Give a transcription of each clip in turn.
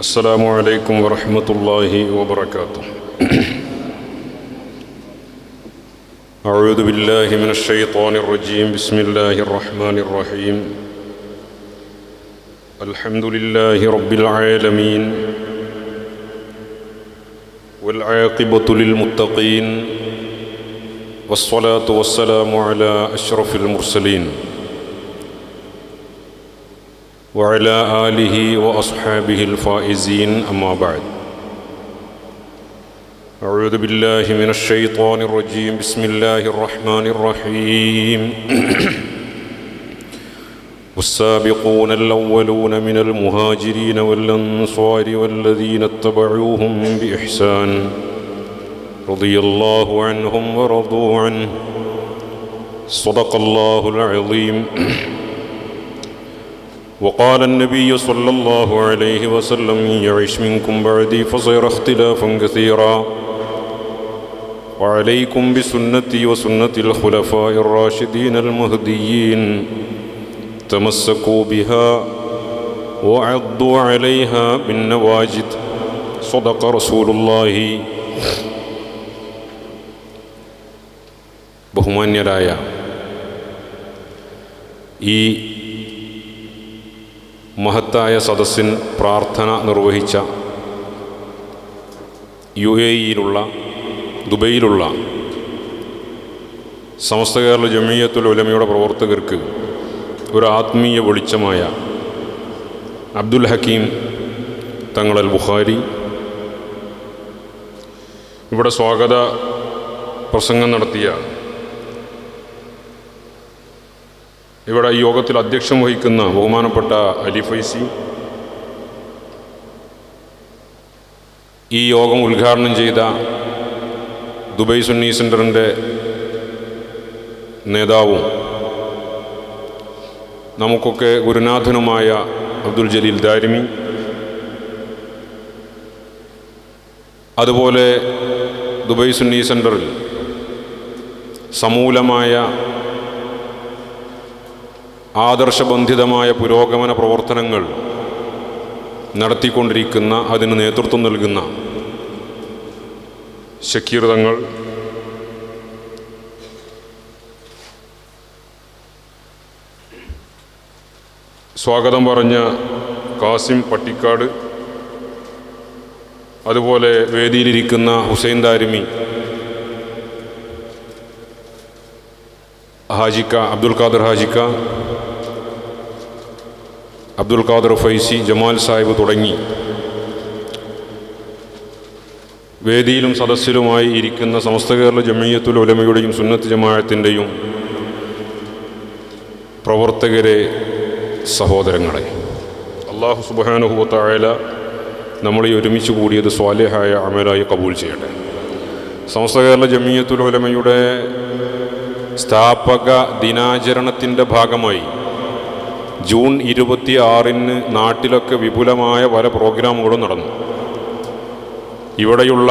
السلام عليكم ورحمة الله وبركاته. أعوذ بالله من الشيطان الرجيم. بسم الله الرحمن الرحيم. الحمد لله رب العالمين والعاقبة للمتقين والصلاة والسلام على أشرف المرسلين وعلى آله وأصحابه الفائزين. أما بعد، أعوذ بالله من الشيطان الرجيم. بسم الله الرحمن الرحيم. والسابقون الأولون من المهاجرين والأنصار والذين اتبعوهم بإحسان رضي الله عنهم ورضوا عنه. صدق الله العظيم. وقال النبي صلى الله عليه وسلم: يعش منكم بعدي فسيرى اختلافا كثيرا وعليكم بسنتي وسنة الخلفاء الراشدين المهديين تمسكوا بها وعضوا عليها بالنواجذ. صدق رسول الله. ബഹുമാന്യരായ ഈ മഹത്തായ സദസ്സിൻ പ്രാർത്ഥന നിർവഹിച്ച UAE-യിലുള്ള ദുബൈയിലുള്ള സമസ്ത കേരള ജമിയത്തുൽ ഉലമയുടെ പ്രവർത്തകർക്ക് ഒരു ആത്മീയ വെളിച്ചമായ അബ്ദുൽ ഹക്കീം തങ്ങൾ അൽ ബുഖാരി ഇവിടെ സ്വാഗത പ്രസംഗം നടത്തിയ ഇവിടെ ഈ യോഗത്തിൽ അധ്യക്ഷം വഹിക്കുന്ന ബഹുമാനപ്പെട്ട അലി ഫൈസി, ഈ യോഗം ഉദ്ഘാടനം ചെയ്ത ദുബൈ സുന്നി സെൻ്ററിൻ്റെ നേതാവും നമുക്കൊക്കെ ഗുരുനാഥനുമായ അബ്ദുൽ ജലീൽ ദാരിമി, അതുപോലെ ദുബൈ സുന്നി സെൻ്ററിൽ സമൂലമായ ആദർശബന്ധിതമായ പുരോഗമന പ്രവർത്തനങ്ങൾ നടത്തിക്കൊണ്ടിരിക്കുന്ന, അതിന് നേതൃത്വം നൽകുന്ന ഷക്കീർ തങ്ങൾ, സ്വാഗതം പറഞ്ഞ കാസിം പട്ടിക്കാട്, അതുപോലെ വേദിയിലിരിക്കുന്ന ഹുസൈൻ ദാരിമി, ഹാജിക്ക അബ്ദുൽ ഖാദർ ഹാജിക്ക, അബ്ദുൽ ഖാദർ ഫൈസി, ജമാൽ സാഹിബ് തുടങ്ങി വേദിയിലും സദസ്സിലുമായി ഇരിക്കുന്ന സമസ്ത കേരള ജമിയത്തുൽ ഉലമയുടെയും സുന്നത്ത് ജമാഅത്തിൻ്റെയും പ്രവർത്തകരെ, സഹോദരങ്ങളെ, അല്ലാഹു സുബ്ഹാനഹു വ തആല നമ്മളീ ഒരുമിച്ച് കൂടിയത് സ്വാലിഹായ അമലായി കബൂൽ ചെയ്യട്ടെ. സമസ്ത കേരള ജമിയത്തുൽ ഉലമയുടെ സ്ഥാപക ദിനാചരണത്തിൻ്റെ ഭാഗമായി ജൂൺ 26-ന് നാട്ടിലൊക്കെ വിപുലമായ പല പ്രോഗ്രാമുകളും നടന്നു. ഇവിടെയുള്ള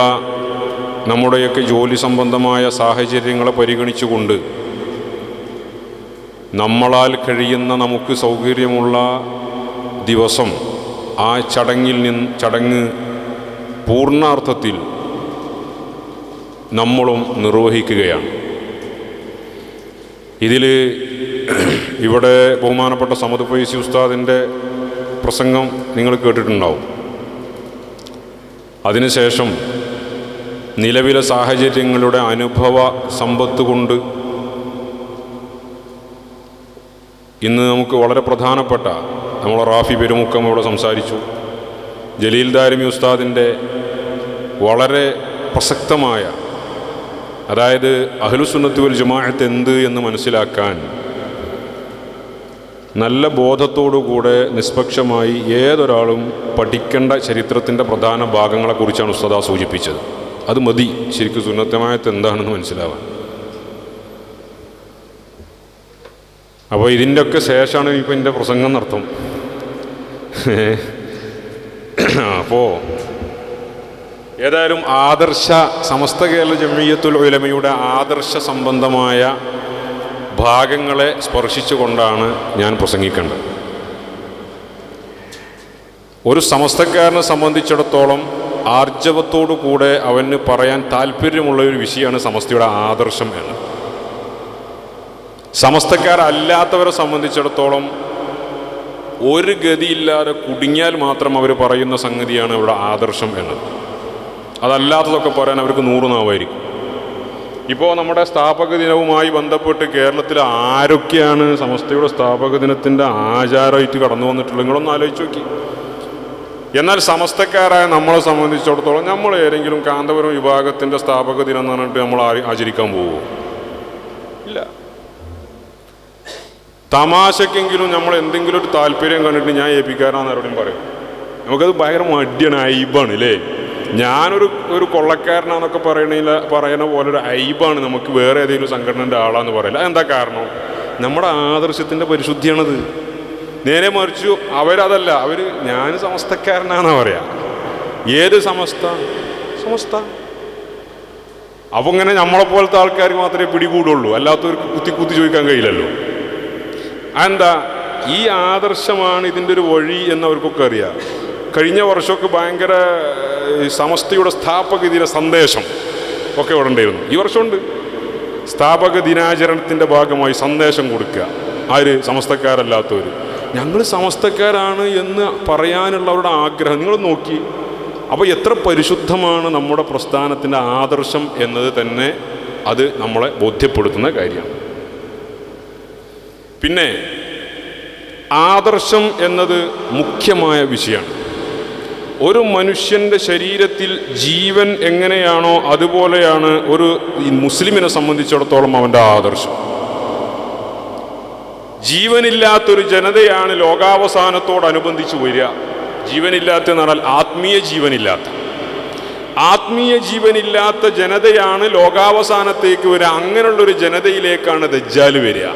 നമ്മുടെയൊക്കെ ജോലി സംബന്ധമായ സാഹചര്യങ്ങളെ പരിഗണിച്ചുകൊണ്ട് നമ്മളാൽ കഴിയുന്ന നമുക്ക് സൗകര്യമുള്ള ദിവസം ആ ചടങ്ങ് പൂർണ്ണാർത്ഥത്തിൽ നമ്മളും നിർവഹിക്കുകയാണ്. ഇതിൽ ഇവിടെ ബഹുമാനപ്പെട്ട സമദ് ഫൈസി ഉസ്താദിൻ്റെ പ്രസംഗം നിങ്ങൾ കേട്ടിട്ടുണ്ടാവും. അതിനുശേഷം നിലവിലെ സാഹചര്യങ്ങളുടെ അനുഭവ സമ്പത്ത് കൊണ്ട് ഇന്ന് നമുക്ക് വളരെ പ്രധാനപ്പെട്ട നമ്മളെ റാഫി പെരുമുക്കം ഇവിടെ സംസാരിച്ചു. ജലീൽ ദാരിമി ഉസ്താദിൻ്റെ വളരെ പ്രസക്തമായ, അതായത് അഹ്ലുസുന്നത്ത് വൽ ജമാഅത്ത് എന്ത് എന്ന് മനസ്സിലാക്കാൻ നല്ല ബോധത്തോടുകൂടെ നിഷ്പക്ഷമായി ഏതൊരാളും പഠിക്കേണ്ട ചരിത്രത്തിൻ്റെ പ്രധാന ഭാഗങ്ങളെക്കുറിച്ചാണ് ഉസ്താദ് സൂചിപ്പിച്ചത്. അത് മതി ശരിക്കും സുന്നത്ത് ജമാഅത്ത് എന്താണെന്ന് മനസ്സിലാവാൻ. അപ്പോൾ ഇതിൻ്റെയൊക്കെ ശേഷമാണ് ഇപ്പോൾ എൻ്റെ പ്രസംഗം നടത്തും. അപ്പോൾ ഏതായാലും സമസ്ത കേരള ജമിയത്തുൽ ഉലമയുടെ ആദർശ സംബന്ധമായ ഭാഗങ്ങളെ സ്പർശിച്ചുകൊണ്ടാണ് ഞാൻ പ്രസംഗിക്കേണ്ടത്. ഒരു സമസ്തക്കാരനെ സംബന്ധിച്ചിടത്തോളം ആർജവത്തോടു കൂടെ അവന് പറയാൻ താല്പര്യമുള്ള ഒരു വിഷയമാണ് സമസ്തയുടെ ആദർശം എന്ന്. സമസ്തക്കാരല്ലാത്തവരെ സംബന്ധിച്ചിടത്തോളം ഒരു ഗതിയില്ലാതെ കുടുങ്ങിയാൽ മാത്രം അവർ പറയുന്ന സംഗതിയാണ് ഇവിടെ ആദർശം എന്നത്. അതല്ലാത്തതൊക്കെ പറയാൻ അവർക്ക് 100 നാവായിരിക്കും. ഇപ്പോൾ നമ്മുടെ സ്ഥാപക ദിനവുമായി ബന്ധപ്പെട്ട് കേരളത്തിൽ ആരൊക്കെയാണ് സമസ്തയുടെ സ്ഥാപക ദിനത്തിൻ്റെ ആചാരമായിട്ട് കടന്നു വന്നിട്ടുള്ളത് നിങ്ങളൊന്ന് ആലോചിച്ച് നോക്കി. എന്നാൽ സമസ്തക്കാരായ നമ്മളെ സംബന്ധിച്ചിടത്തോളം നമ്മൾ ഏതെങ്കിലും കാന്തപുരം വിഭാഗത്തിൻ്റെ സ്ഥാപക ദിനം എന്ന് പറഞ്ഞിട്ട് നമ്മൾ ആചരിക്കാൻ പോകുമോ? ഇല്ല. തമാശക്കെങ്കിലും നമ്മൾ എന്തെങ്കിലും ഒരു താല്പര്യം കണ്ടിട്ട് ഞാൻ ഏൽപ്പിക്കാനാന്ന് ആരോടും പറയും. നമുക്കത് ഭയങ്കര മടിയാണ്, ഐബാണ് അല്ലേ. ഞാനൊരു കൊള്ളക്കാരനാന്നൊക്കെ പറയുന്ന പോലെ ഒരു ഐബാണ് നമുക്ക് വേറെ ഏതെങ്കിലും സംഘടനൻ്റെ ആളാന്ന് പറയില്ല. എന്താ കാരണം? നമ്മുടെ ആദർശത്തിൻ്റെ പരിശുദ്ധിയാണത്. നേരെ മറിച്ചു അവരതല്ല, ഞാൻ സമസ്തക്കാരനാണെന്നാ പറയാ. ഏത് സമസ്ത? അപ്പോൾ ഇങ്ങനെ നമ്മളെപ്പോലത്തെ ആൾക്കാർക്ക് മാത്രമേ പിടികൂടുള്ളൂ, അല്ലാത്തവർക്ക് കുത്തി ചോദിക്കാൻ കഴിയില്ലല്ലോ. എന്താ? ഈ ആദർശമാണ് ഇതിൻ്റെ ഒരു വഴി എന്നവർക്കൊക്കെ അറിയാം. കഴിഞ്ഞ വർഷമൊക്കെ ഭയങ്കര സമസ്തയുടെ സ്ഥാപക ദിന സന്ദേശം ഒക്കെ ഇവിടെ ഉണ്ടായിരുന്നു. ഈ വർഷമുണ്ട്. സ്ഥാപക ദിനാചരണത്തിൻ്റെ ഭാഗമായി സന്ദേശം കൊടുക്കുക. ആര്? സമസ്തക്കാരല്ലാത്തവർ. ഞങ്ങൾ സമസ്തക്കാരാണ് എന്ന് പറയാനുള്ളവരുടെ ആഗ്രഹം നിങ്ങൾ നോക്കി. അപ്പോൾ എത്ര പരിശുദ്ധമാണ് നമ്മുടെ പ്രസ്ഥാനത്തിൻ്റെ ആദർശം എന്നത് തന്നെ അത് നമ്മളെ ബോധ്യപ്പെടുത്തുന്ന കാര്യമാണ്. പിന്നെ ആദർശം എന്നത് മുഖ്യമായ വിഷയമാണ്. ഒരു മനുഷ്യൻ്റെ ശരീരത്തിൽ ജീവൻ എങ്ങനെയാണോ അതുപോലെയാണ് ഒരു മുസ്ലിമിനെ സംബന്ധിച്ചിടത്തോളം അവൻ്റെ ആദർശം. ജീവനില്ലാത്തൊരു ജനതയാണ് ലോകാവസാനത്തോടനുബന്ധിച്ച് വരിക. ജീവനില്ലാത്തെന്ന് പറഞ്ഞാൽ ആത്മീയ ജീവനില്ലാത്ത ജനതയാണ് ലോകാവസാനത്തേക്ക് വരിക. അങ്ങനെയുള്ളൊരു ജനതയിലേക്കാണ് ദജ്ജാൽ വരിക.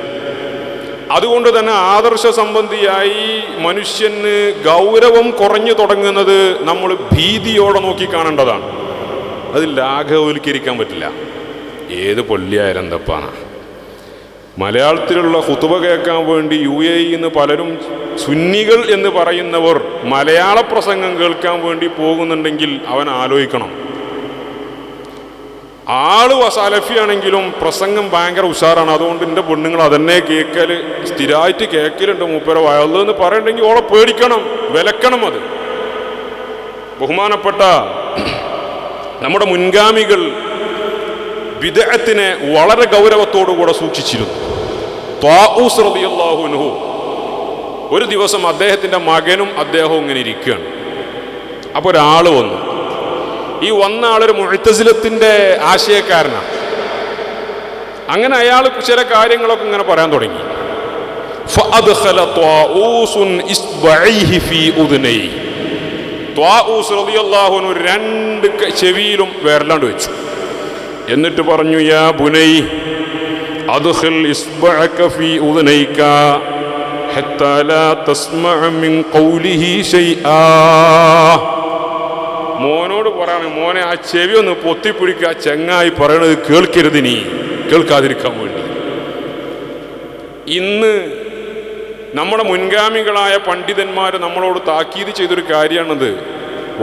അതുകൊണ്ട് തന്നെ ആദർശ സംബന്ധിയായി മനുഷ്യന് ഗൗരവം കുറഞ്ഞു തുടങ്ങുന്നത് നമ്മൾ ഭീതിയോടെ നോക്കി കാണേണ്ടതാണ്. അത് ലാഘവൽക്കരിക്കാൻ പറ്റില്ല. ഏത് പൊള്ളിയായാലും എന്തപ്പാണ്. മലയാളത്തിലുള്ള ഖുതുബ കേൾക്കാൻ വേണ്ടി UAE നിന്ന് പലരും സുന്നികൾ എന്ന് പറയുന്നവർ മലയാള പ്രസംഗം കേൾക്കാൻ വേണ്ടി പോകുന്നുണ്ടെങ്കിൽ അവൻ ആലോചിക്കണം. ആള് സലഫിയാണെങ്കിലും പ്രസംഗം ഭയങ്കര ഉഷാറാണ്. അതുകൊണ്ട് എൻ്റെ പെണ്ണുങ്ങൾ അതന്നെ സ്ഥിരമായിട്ട് കേൾക്കലുണ്ട്. മൂപ്പര വയലെന്ന് പറയണ്ടെങ്കിൽ ഓളെ പേടിക്കണം, വിലക്കണം. അത് ബഹുമാനപ്പെട്ട നമ്മുടെ മുൻഗാമികൾ ബിദ്അത്തിനെ വളരെ ഗൗരവത്തോടുകൂടെ സൂക്ഷിച്ചിരുന്നു. ത്വാഊസ് റളിയല്ലാഹു അൻഹു ഒരു ദിവസം അദ്ദേഹത്തിൻ്റെ മകനും അദ്ദേഹവും ഇങ്ങനെ ഇരിക്കുകയാണ്. അപ്പോൾ ഒരാൾ വന്നു. ഈ വന്ന ആളൊരു മുഅ്തസിലത്തിൻ്റെ ആശയക്കാരനാണ്. അങ്ങനെ അയാൾ ചില കാര്യങ്ങളൊക്കെ ഇങ്ങനെ പറയാൻ തുടങ്ങി. ഫഅദ്ഖല ത്വാഊസുൻ ഇസ്ബഈഹി ഫീ ഉദ്നൈഹി. ത്വാഊസ് റളിയല്ലാഹു അൻഹു 2 ചെവിയിലും വിരലാണ്ട് വെച്ചു. എന്നിട്ട് പറഞ്ഞു, യാ ബുനൈ അദ്ഖിൽ ഇസ്ബഅക ഫീ ഉദ്നൈക ഹത്താ ലാ തസ്മഅ മിൻ ഖൗലിഹി ശൈആ. മോനോട് പറയാണ്, മോനെ ആ ചെവി ഒന്ന് പൊത്തിപ്പിടിക്കുക, ചെങ്ങായി പറയണത് കേൾക്കരുത്, നീ കേൾക്കാതിരിക്കാൻ വേണ്ടി. ഇന്ന് നമ്മുടെ മുൻഗാമികളായ പണ്ഡിതന്മാർ നമ്മളോട് താക്കീത് ചെയ്തൊരു കാര്യമാണത്.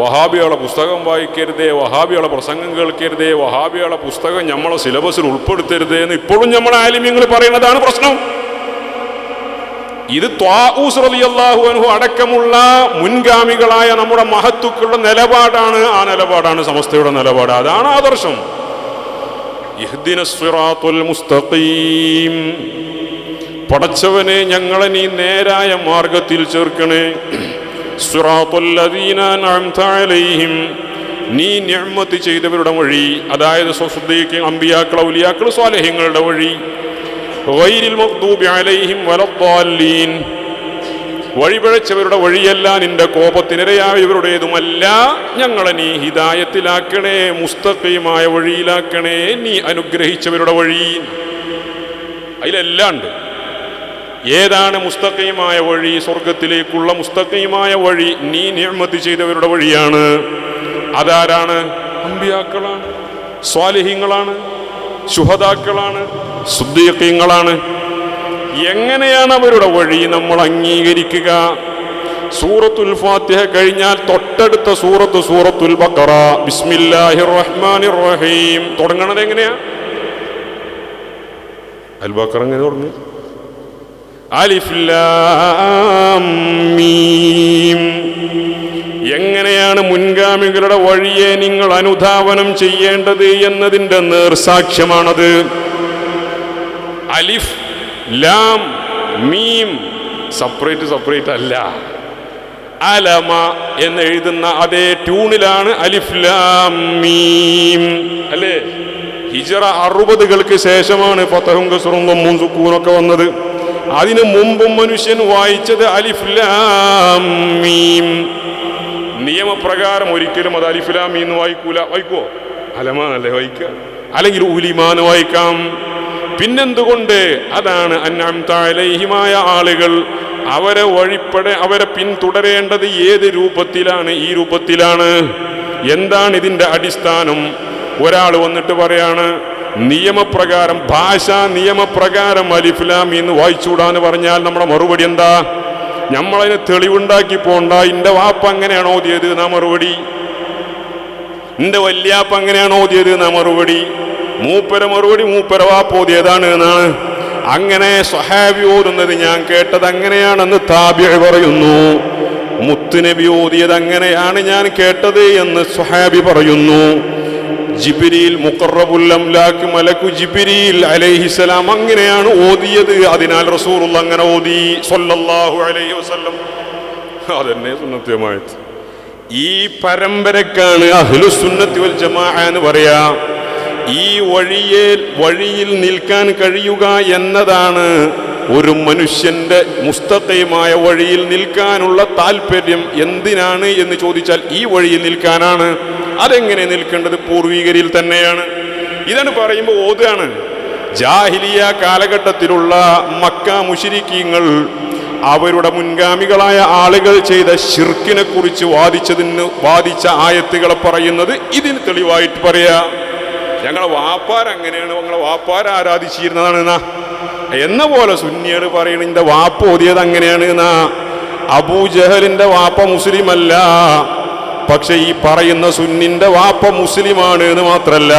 വഹാബികളെ പുസ്തകം വായിക്കരുതേ, വഹാബികളെ പ്രസംഗം കേൾക്കരുതേ, വഹാബികളെ പുസ്തകം നമ്മളെ സിലബസിൽ ഉൾപ്പെടുത്തരുതേ എന്ന് ഇപ്പോഴും നമ്മളെ ആലിമ്യങ്ങൾ പറയുന്നതാണ് പ്രശ്നം. ഇത് ത്വാഊസ് റളിയല്ലാഹു അൻഹു അടക്കമുള്ള മുൻഗാമികളായ നമ്മുടെ മഹത്തുക്കളുടെ നിലപാടാണ്. ആ നിലപാടാണ് സമസ്തയുടെ നിലപാട്. അതാണ് ആദർശം. ഇഹ്ദിനസ് സിറാത്തുൽ മുസ്തഖീം. പടച്ചവനെ, ഞങ്ങളെ നീ നേരായ മാർഗത്തിൽ ചേർക്കണേ. സിറാത്തുൽ ലദീന അൻഅംത അലൈഹിം. നീ നിഅമത്ത് ചെയ്തവരുടെ വഴി, അതായത് സ്വസ്ദീഖീൻ, അമ്പിയാക്കൾ, ഔലിയാക്കൾ, സ്വാലിഹീങ്ങളുടെ വഴി. ഗൈരിൽ മഗ്ദൂബി അലൈഹിം വലദ്ദാല്ലീൻ. വഴിപിഴച്ചവരുടെ വഴിയല്ല, നിന്റെ കോപത്തിനിരയായവരുടേതുമല്ല. ഞങ്ങളെ നീ ഹിദായത്തിലാക്കണേ, മുസ്തഖീമായ വഴിയിലാക്കണേ, നീ അനുഗ്രഹിച്ചവരുടെ വഴി. അതിലെല്ലാം ഉണ്ട്. ഏതാണ് മുസ്തഖീമായ വഴി? സ്വർഗത്തിലേക്കുള്ള മുസ്തഖീമായ വഴി നീ നിഅമത്ത് ചെയ്തവരുടെ വഴിയാണ്. അതാരാണ്? അമ്പിയാക്കളാണ്, സ്വാലിഹീങ്ങളാണ്, ശുഹദാക്കളാണ്, സിദ്ദീഖീങ്ങളാണ്. എങ്ങനെയാണ് അവരുടെ വഴി നമ്മൾ അംഗീകരിക്കുക? സൂറത്തുൽ ഫാത്തിഹ കഴിഞ്ഞാൽ തൊട്ടടുത്ത സൂറത്തുൽ ബഖറ. ബിസ്മില്ലാഹിർ റഹ്മാനിർ റഹീം തുടങ്ങണത് എങ്ങനെയാ? അൽ ബഖറ എങ്ങനെ തുടങ്ങും? അലിഫ് ലാം മീം. എങ്ങനെയാണ് മുൻഗാമികളുടെ വഴിയെ നിങ്ങൾ അനുധാവനം ചെയ്യേണ്ടത് എന്നതിൻ്റെ നേർസാക്ഷ്യമാണത്. അലിഫ് ലാം മീം സെപ്പറേറ്റ് അല്ല. അലമ എന്ന് എഴുതുന്ന അതേ ട്യൂണിലാണ് അലിഫ് ലാം മീം, അല്ലേ? ഹിജ്റ 60കൾക്ക് ശേഷമാണ് ഫതഹും കസ്റും ദമ്മും സുക്കൂനൊക്കെ വന്നത്. അതിനു മുമ്പും മനുഷ്യൻ വായിച്ചത് അലിഫ് ലാം മീം. നിയമപ്രകാരം ഒരിക്കലും അത് അലിഫ് ലാം മീം വായിക്കൂല. വായിക്കുവോ? അലമാനല്ലേ വായിക്കുക, അല്ലെങ്കിൽ ഉലിമാന്ന് വായിക്കാം. പിന്നെന്തുകൊണ്ട്? അതാണ് അൻഅംത അലൈഹിമായ ആളുകൾ അവരെ അവരെ പിന്തുടരേണ്ടത് ഏത് രൂപത്തിലാണ്? ഈ രൂപത്തിലാണ്. എന്താണ് ഇതിൻ്റെ അടിസ്ഥാനം? ഒരാൾ വന്നിട്ട് പറയാണ് നിയമപ്രകാരം, ഭാഷാ നിയമപ്രകാരം അലിഫ് ലാം മീം വായിച്ചൂടാന്ന് പറഞ്ഞാൽ നമ്മുടെ മറുപടി എന്താ? നമ്മളതിന് തെളിവുണ്ടാക്കി പോണ്ട. എൻ്റെ വാപ്പ അങ്ങനെയാണോ ഓതിയത് എന്നാ മറുപടി. എൻ്റെ വല്യാപ്പ അങ്ങനെയാണോ ഓതിയത് എന്നാ മറുപടി. മൂപ്പര മറുപടി മൂപ്പര വാപ്പ ഓതിയതാണ് എന്നാണ്. അങ്ങനെ സ്വഹാബി ഓതുന്നത് ഞാൻ കേട്ടത് അങ്ങനെയാണെന്ന് താബിഈ പറയുന്നു. മുത്തുനബി ഓതിയത് അങ്ങനെയാണ് ഞാൻ കേട്ടത് എന്ന് സ്വഹാബി പറയുന്നു. ജിബ്രീൽ മുഖറബുൽ അംലാക്ക് മലക്കു ജിബ്രീൽ അലൈഹിസ്സലാം അങ്ങനെയാണ് ഓതിയത്. അതിനാൽ റസൂലുള്ളാഹി അങ്ങനെ ഓതി സ്വല്ലല്ലാഹു അലൈഹി വസല്ലം. അതന്നെ സുന്നത്തുമായത്. ഈ പരമ്പരക്കാണ് അഹ്ലുസ് സുന്നത്തി വൽ ജമാഅ എന്ന് പറയാ. ഈ വഴിയിൽ നിൽക്കാൻ കഴിയുക എന്നതാണ് ഒരു മനുഷ്യന്റെ മുസ്തഖീമായ വഴിയിൽ നിൽക്കാനുള്ള താല്പര്യം. എന്തിനാണ് എന്ന് ചോദിച്ചാൽ ഈ വഴിയിൽ നിൽക്കാനാണ്. അതെങ്ങനെ നിൽക്കേണ്ടത്? പൂർവികരിൽ തന്നെയാണ്. ഇതാണ് പറയുമ്പോൾ ഓതുകയാണ്. ജാഹിലിയ കാലഘട്ടത്തിലുള്ള മക്ക മുശ്രിക്കീങ്ങൾ അവരുടെ മുൻഗാമികളായ ആളുകൾ ചെയ്ത ശിർക്കിനെ കുറിച്ച് വാദിച്ച ആയത്തുകളെ പറയുന്നത് ഇതിന് തെളിവായിട്ട് പറയാ. ഞങ്ങളെ വാപ്പാരങ്ങനെയാണ്, ഞങ്ങളെ വാപ്പാര ആരാധിച്ചിരുന്നതാണ് എന്നാ എന്ന പോലെ സുന്നികൾ പറയണ ഇന്റെ വാപ്പ ഓതിയത് അങ്ങനെയാണ് എന്നാ. അബൂജഹലിന്റെ വാപ്പ മുസ്ലിം അല്ല, പക്ഷെ ഈ പറയുന്ന സുന്നിന്റെ വാപ്പ മുസ്ലിമാണ് എന്ന് മാത്രല്ല,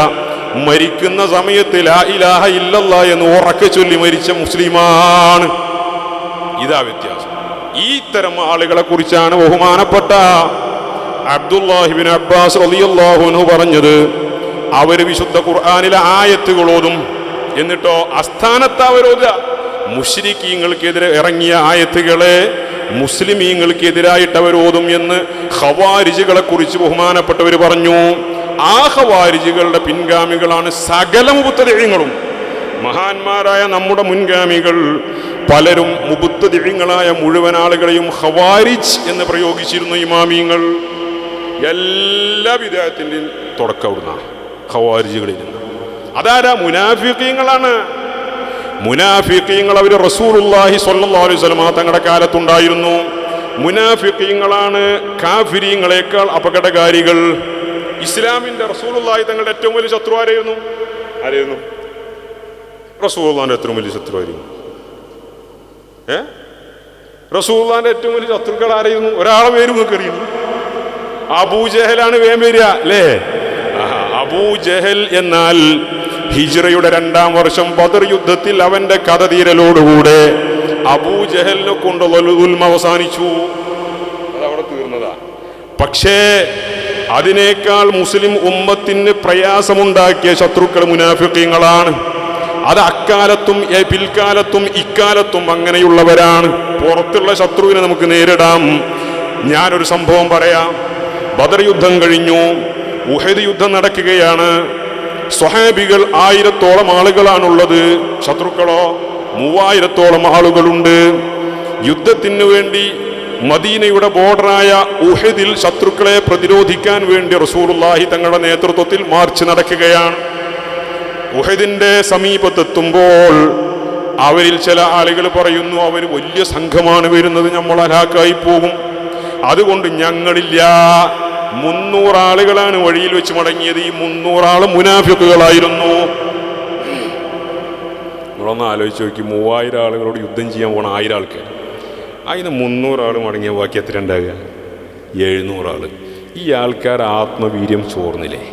മരിക്കുന്ന സമയത്ത് ലാ ഇലാഹ ഇല്ലല്ലാഹ് എന്ന് ഉറക്കെ ചൊല്ലി മരിച്ച മുസ്ലിമാണ്. ഇതാ വ്യത്യാസം. ഈ തരം ആളുകളെ കുറിച്ചാണ് ബഹുമാനപ്പെട്ട അബ്ദുല്ലാഹി ഇബ്നു അബ്ബാസ് റളിയല്ലാഹു അൻഹു പറഞ്ഞത്. അവര് വിശുദ്ധ ഖുർആനിലെ ആയത്തുകൾ ഓതും, എന്നിട്ടോ അസ്ഥാനത്ത് അവരോധ മുശ്രിക്കീങ്ങൾക്കെതിരെ ഇറങ്ങിയ ആയത്തുകളെ മുസ്ലിമീങ്ങൾക്കെതിരായിട്ട് അവരോതും എന്ന് ഖവാരിജുകളെ കുറിച്ച് ബഹുമാനപ്പെട്ടവർ പറഞ്ഞു. ആ ഖവാരിജുകളുടെ പിൻഗാമികളാണ് സകല മുബ്തദിഈങ്ങളും. മഹാന്മാരായ നമ്മുടെ മുൻഗാമികൾ പലരും മുബ്തദിഈങ്ങളായ മുഴുവൻ ആളുകളെയും ഖവാരിജ് എന്ന് പ്രയോഗിച്ചിരുന്നു. ഇമാമിയങ്ങൾ എല്ലാ വിദഅത്തിന്റെയും തുടക്കം അവിടുന്നാണ്, ഖവാരിജുകളിൽ നിന്ന്. അതാരാ? മുനാഫിഖീങ്ങളാണ്. മുനാഫിഖീങ്ങൾ അവർ റസൂലുള്ളാഹി സ്വല്ലല്ലാഹു അലൈഹി വസല്ലം തങ്ങളുടെ കാലത്തുണ്ടായിരുന്നു. മുനാഫിഖീങ്ങളാണ് കാഫിരീങ്ങളെക്കാൾ അപകടകാരികൾ. ഇസ്ലാമിന്റെ റസൂലുള്ളാഹി തങ്ങളുടെ ഏറ്റവും വലിയ ശത്രു ആരായിരുന്നു? റസൂലുള്ളാഹിന്റെ ഏറ്റവും വലിയ ശത്രു ആയിരുന്നു. റസൂലുള്ളാഹിന്റെ ഏറ്റവും വലിയ ശത്രുക്കൾ ആരായിരുന്നു? ഒരാളെ പേര് നിങ്ങൾക്ക് അറിയുന്നു? അബൂജഹലാണ് വേം വരിക അല്ലേ? അബൂജഹൽ എന്നാൽ ഹിജ്റയുടെ 2-ാം വർഷം ബദർ യുദ്ധത്തിൽ അവന്റെ കഥ തീരലോടുകൂടെ അബൂജഹലിനെ കൊണ്ടുള്ള ഉൽമ അവസാനിച്ചു. അതവിടെ തീർന്നതാ. പക്ഷേ അതിനേക്കാൾ മുസ്ലിം ഉമ്മത്തിന് പ്രയാസമുണ്ടാക്കിയ ശത്രുക്കൾ മുനാഫിഖീങ്ങളാണ്. അത് അക്കാലത്തും പിൽക്കാലത്തും ഇക്കാലത്തും അങ്ങനെയുള്ളവരാണ്. പുറത്തുള്ള ശത്രുവിനെ നമുക്ക് നേരിടാം. ഞാനൊരു സംഭവം പറയാം. ബദർ യുദ്ധം കഴിഞ്ഞു, ഉഹദ് യുദ്ധം നടക്കുകയാണ്. സ്വഹാബികൾ 1000-ഓളം ആളുകളാണുള്ളത്, ശത്രുക്കളോ 3000-ഓളം ആളുകളുണ്ട്. യുദ്ധത്തിനു വേണ്ടി മദീനയുടെ ബോർഡറായ ഉഹദിൽ ശത്രുക്കളെ പ്രതിരോധിക്കാൻ വേണ്ടി റസൂലുള്ളാഹി തങ്ങളുടെ നേതൃത്വത്തിൽ മാർച്ച് നടക്കുകയാണ്. ഉഹദിന്റെ സമീപത്തെത്തുമ്പോൾ അവരിൽ ചില ആളുകൾ പറയുന്നു, അവർ വലിയ സംഘമാണ് വരുന്നത്, നമ്മൾ ഹലാക്കായി പോകും, അതുകൊണ്ട് ഞങ്ങളില്ല. 300 ആളുകളാണ് വഴിയിൽ വെച്ച് മടങ്ങിയത്. ഈ 300 ആളും മുനാഫിഖുകളായിരുന്നു. നമ്മളൊന്ന് ആലോചിച്ച് നോക്കി, 3000 ആളുകളോട് യുദ്ധം ചെയ്യാൻ പോണ 1000 ആൾക്കാർ. അതിന് 300 ആൾ മടങ്ങിയ ബാക്കി എത്ര ഉണ്ടാകുക? 700 ആൾ. ഈ ആൾക്കാർ ആത്മവീര്യം ചോർന്നില്ലേ?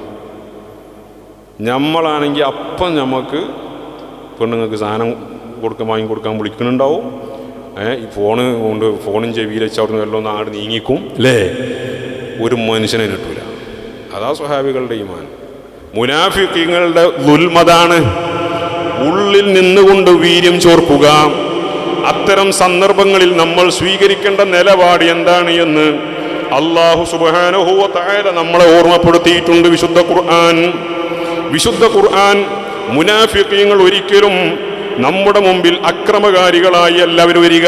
നമ്മളാണെങ്കിൽ അപ്പം നമുക്ക് പെണ്ണുങ്ങൾക്ക് സാധനം വാങ്ങിക്കൊടുക്കാൻ വിളിക്കുന്നുണ്ടാവും. ഈ ഫോണ് കൊണ്ട് ഫോണും ചെവിയിൽ വെച്ച് അവിടുന്ന് വല്ലതും നാട് നീങ്ങിക്കും അല്ലേ? ഒരു മനുഷ്യനെ കിട്ടൂല. അതാ സ്വഹാബികളുടെ ഈമാൻ. മുനാഫിഖീങ്ങളുടെ ദുൽമതാണ് ഉള്ളിൽ നിന്നുകൊണ്ട് വീര്യം ചോർക്കുക. അത്തരം സന്ദർഭങ്ങളിൽ നമ്മൾ സ്വീകരിക്കേണ്ട നിലപാട് എന്താണ് എന്ന് അല്ലാഹു സുബ്ഹാനഹു വ തആല നമ്മളെ ഓർമ്മപ്പെടുത്തിയിട്ടുണ്ട് വിശുദ്ധ ഖുർആൻ. മുനാഫിഖീങ്ങൾ ഒരിക്കലും നമ്മുടെ മുമ്പിൽ അക്രമകാരികളായി അല്ല അവർ വരിക.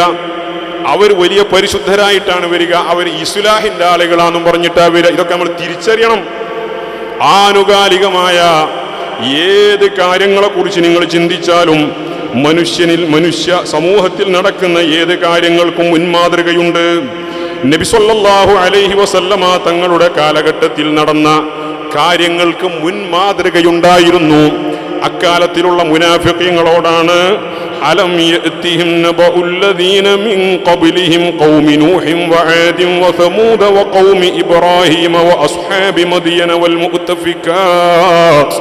അവർ വലിയ പരിശുദ്ധരായിട്ടാണ് വരിക. അവർ ഇസ്ലാഹിന്റെ ആളുകളാണെന്നും പറഞ്ഞിട്ടാ വരിക. ഇതൊക്കെ നമ്മൾ തിരിച്ചറിയണം. ആനുകാലികമായ ഏത് കാര്യങ്ങളെക്കുറിച്ച് നിങ്ങൾ ചിന്തിച്ചാലും മനുഷ്യ സമൂഹത്തിൽ നടക്കുന്ന ഏത് കാര്യങ്ങൾക്കും മുൻമാതൃകയുണ്ട്. നബി സല്ലല്ലാഹു അലൈഹി വസല്ലമ തങ്ങളുടെ കാലഘട്ടത്തിൽ നടന്ന കാര്യങ്ങൾക്ക് മുൻമാതൃകയുണ്ടായിരുന്നു. അക്കാലത്തിലുള്ള മുനാഫിഖീങ്ങളോടാണ് അലം യഅതിഹിം നബഉല്ലദീന മിൻ ഖബ്ലിഹിം ഖൗമി നൂഹിൻ വആദിൻ വസമൂദ വഖൗമി ഇബ്രാഹീമ വഅസ്ഹാബി മദിയന വൽമുഅ്തഫികാത്ത്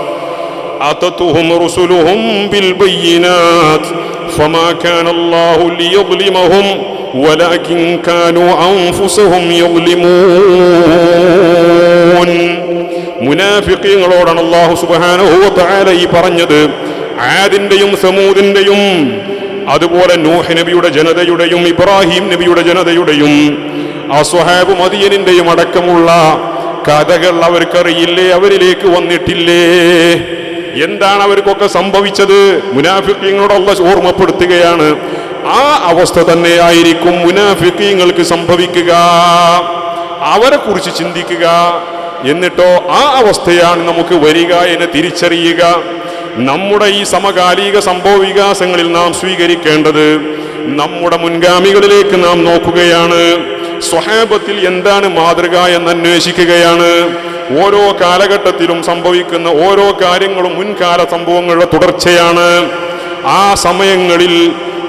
അതതുഹും റസുലുഹും ബിൽബയ്യിനാത്ത് ഫമാ കാന അല്ലാഹു ലിയദ്ലിമഹും വലാകിൻ കാനൂ അൻഫുസഹും യദ്ലിമൂൻ. മുനാഫിഖീങ്ങളോടാണ് അല്ലാഹു സുബ്ഹാനഹു വ തആല ഈ പറഞ്ഞത്. ആദിന്റെയും സമൂദിന്റെയും അതുപോലെ നൂഹ് നബിയുടെ ജനതയുടെയും ഇബ്രാഹിം നബിയുടെ ജനതയുടെയും അസ്ഹാബ് മദിയനിന്റെയും അടക്കമുള്ള കഥകൾ അവർക്കറിയില്ലേ? അവരിലേക്ക് വന്നിട്ടില്ലേ? എന്താണ് അവർക്കൊക്കെ സംഭവിച്ചത്? മുനാഫിഖീങ്ങളോട് അല്ലാഹു ഓർമ്മപ്പെടുത്തുകയാണ്. ആ അവസ്ഥ തന്നെയായിരിക്കും മുനാഫിഖീങ്ങൾക്ക് സംഭവിക്കുക. അവരെ കുറിച്ച് ചിന്തിക്കുക. എന്നിട്ടോ ആ അവസ്ഥയാണ് നമുക്ക് വരിക എന്ന് തിരിച്ചറിയുക. നമ്മുടെ ഈ സമകാലിക സംഭവ വികാസങ്ങളിൽ നാം സ്വീകരിക്കേണ്ടത് നമ്മുടെ മുൻഗാമികളിലേക്ക് നാം നോക്കുകയാണ്. സ്വഹാബത്തിൽ എന്താണ് മാതൃക എന്ന് അന്വേഷിക്കുകയാണ്. ഓരോ കാലഘട്ടത്തിലും സംഭവിക്കുന്ന ഓരോ കാര്യങ്ങളും മുൻകാല സംഭവങ്ങളുടെ തുടർച്ചയാണ്. ആ സമയങ്ങളിൽ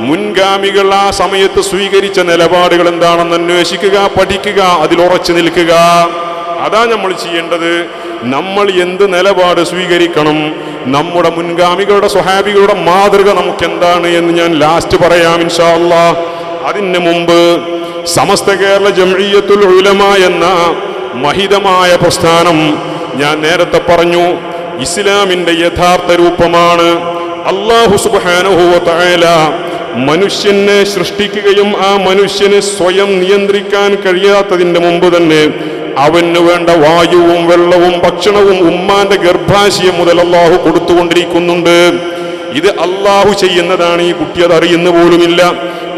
മുൻഗാമികൾ ആ സമയത്ത് സ്വീകരിച്ച നിലപാടുകൾ എന്താണെന്ന് അന്വേഷിക്കുക, പഠിക്കുക, അതിൽ ഉറച്ചു നിൽക്കുക. അതാ നമ്മൾ ചെയ്യേണ്ടത്. നമ്മൾ എന്ത് നിലപാട് സ്വീകരിക്കണം, നമ്മുടെ മുൻഗാമികളുടെ സ്വഹാബികളുടെ മാതൃക നമുക്ക് എന്താണ് എന്ന് ഞാൻ ലാസ്റ്റ് പറയാം ഇൻഷാ അല്ലാഹ്. അതിന് മുമ്പ് സമസ്ത കേരള ജംഇയ്യത്തുൽ ഉലമ എന്ന മഹിതമായ പ്രസ്ഥാനം ഞാൻ നേരത്തെ പറഞ്ഞു ഇസ്ലാമിന്റെ യഥാർത്ഥ രൂപമാണ്. അല്ലാഹു സുബ്ഹാനഹു വ തആല മനുഷ്യനെ സൃഷ്ടിക്കുകയും ആ മനുഷ്യനെ സ്വയം നിയന്ത്രിക്കാൻ കഴിയാത്തതിന്റെ മുമ്പ് തന്നെ അവന് വേണ്ട വായുവും വെള്ളവും ഭക്ഷണവും ഉമ്മാന്റെ ഗർഭാശയം മുതൽ അല്ലാഹു കൊടുത്തുകൊണ്ടിരിക്കുന്നുണ്ട്. ഇത് അല്ലാഹു ചെയ്യുന്നതാണ്. ഈ കുട്ടി അത് അറിയുന്ന പോലുമില്ല.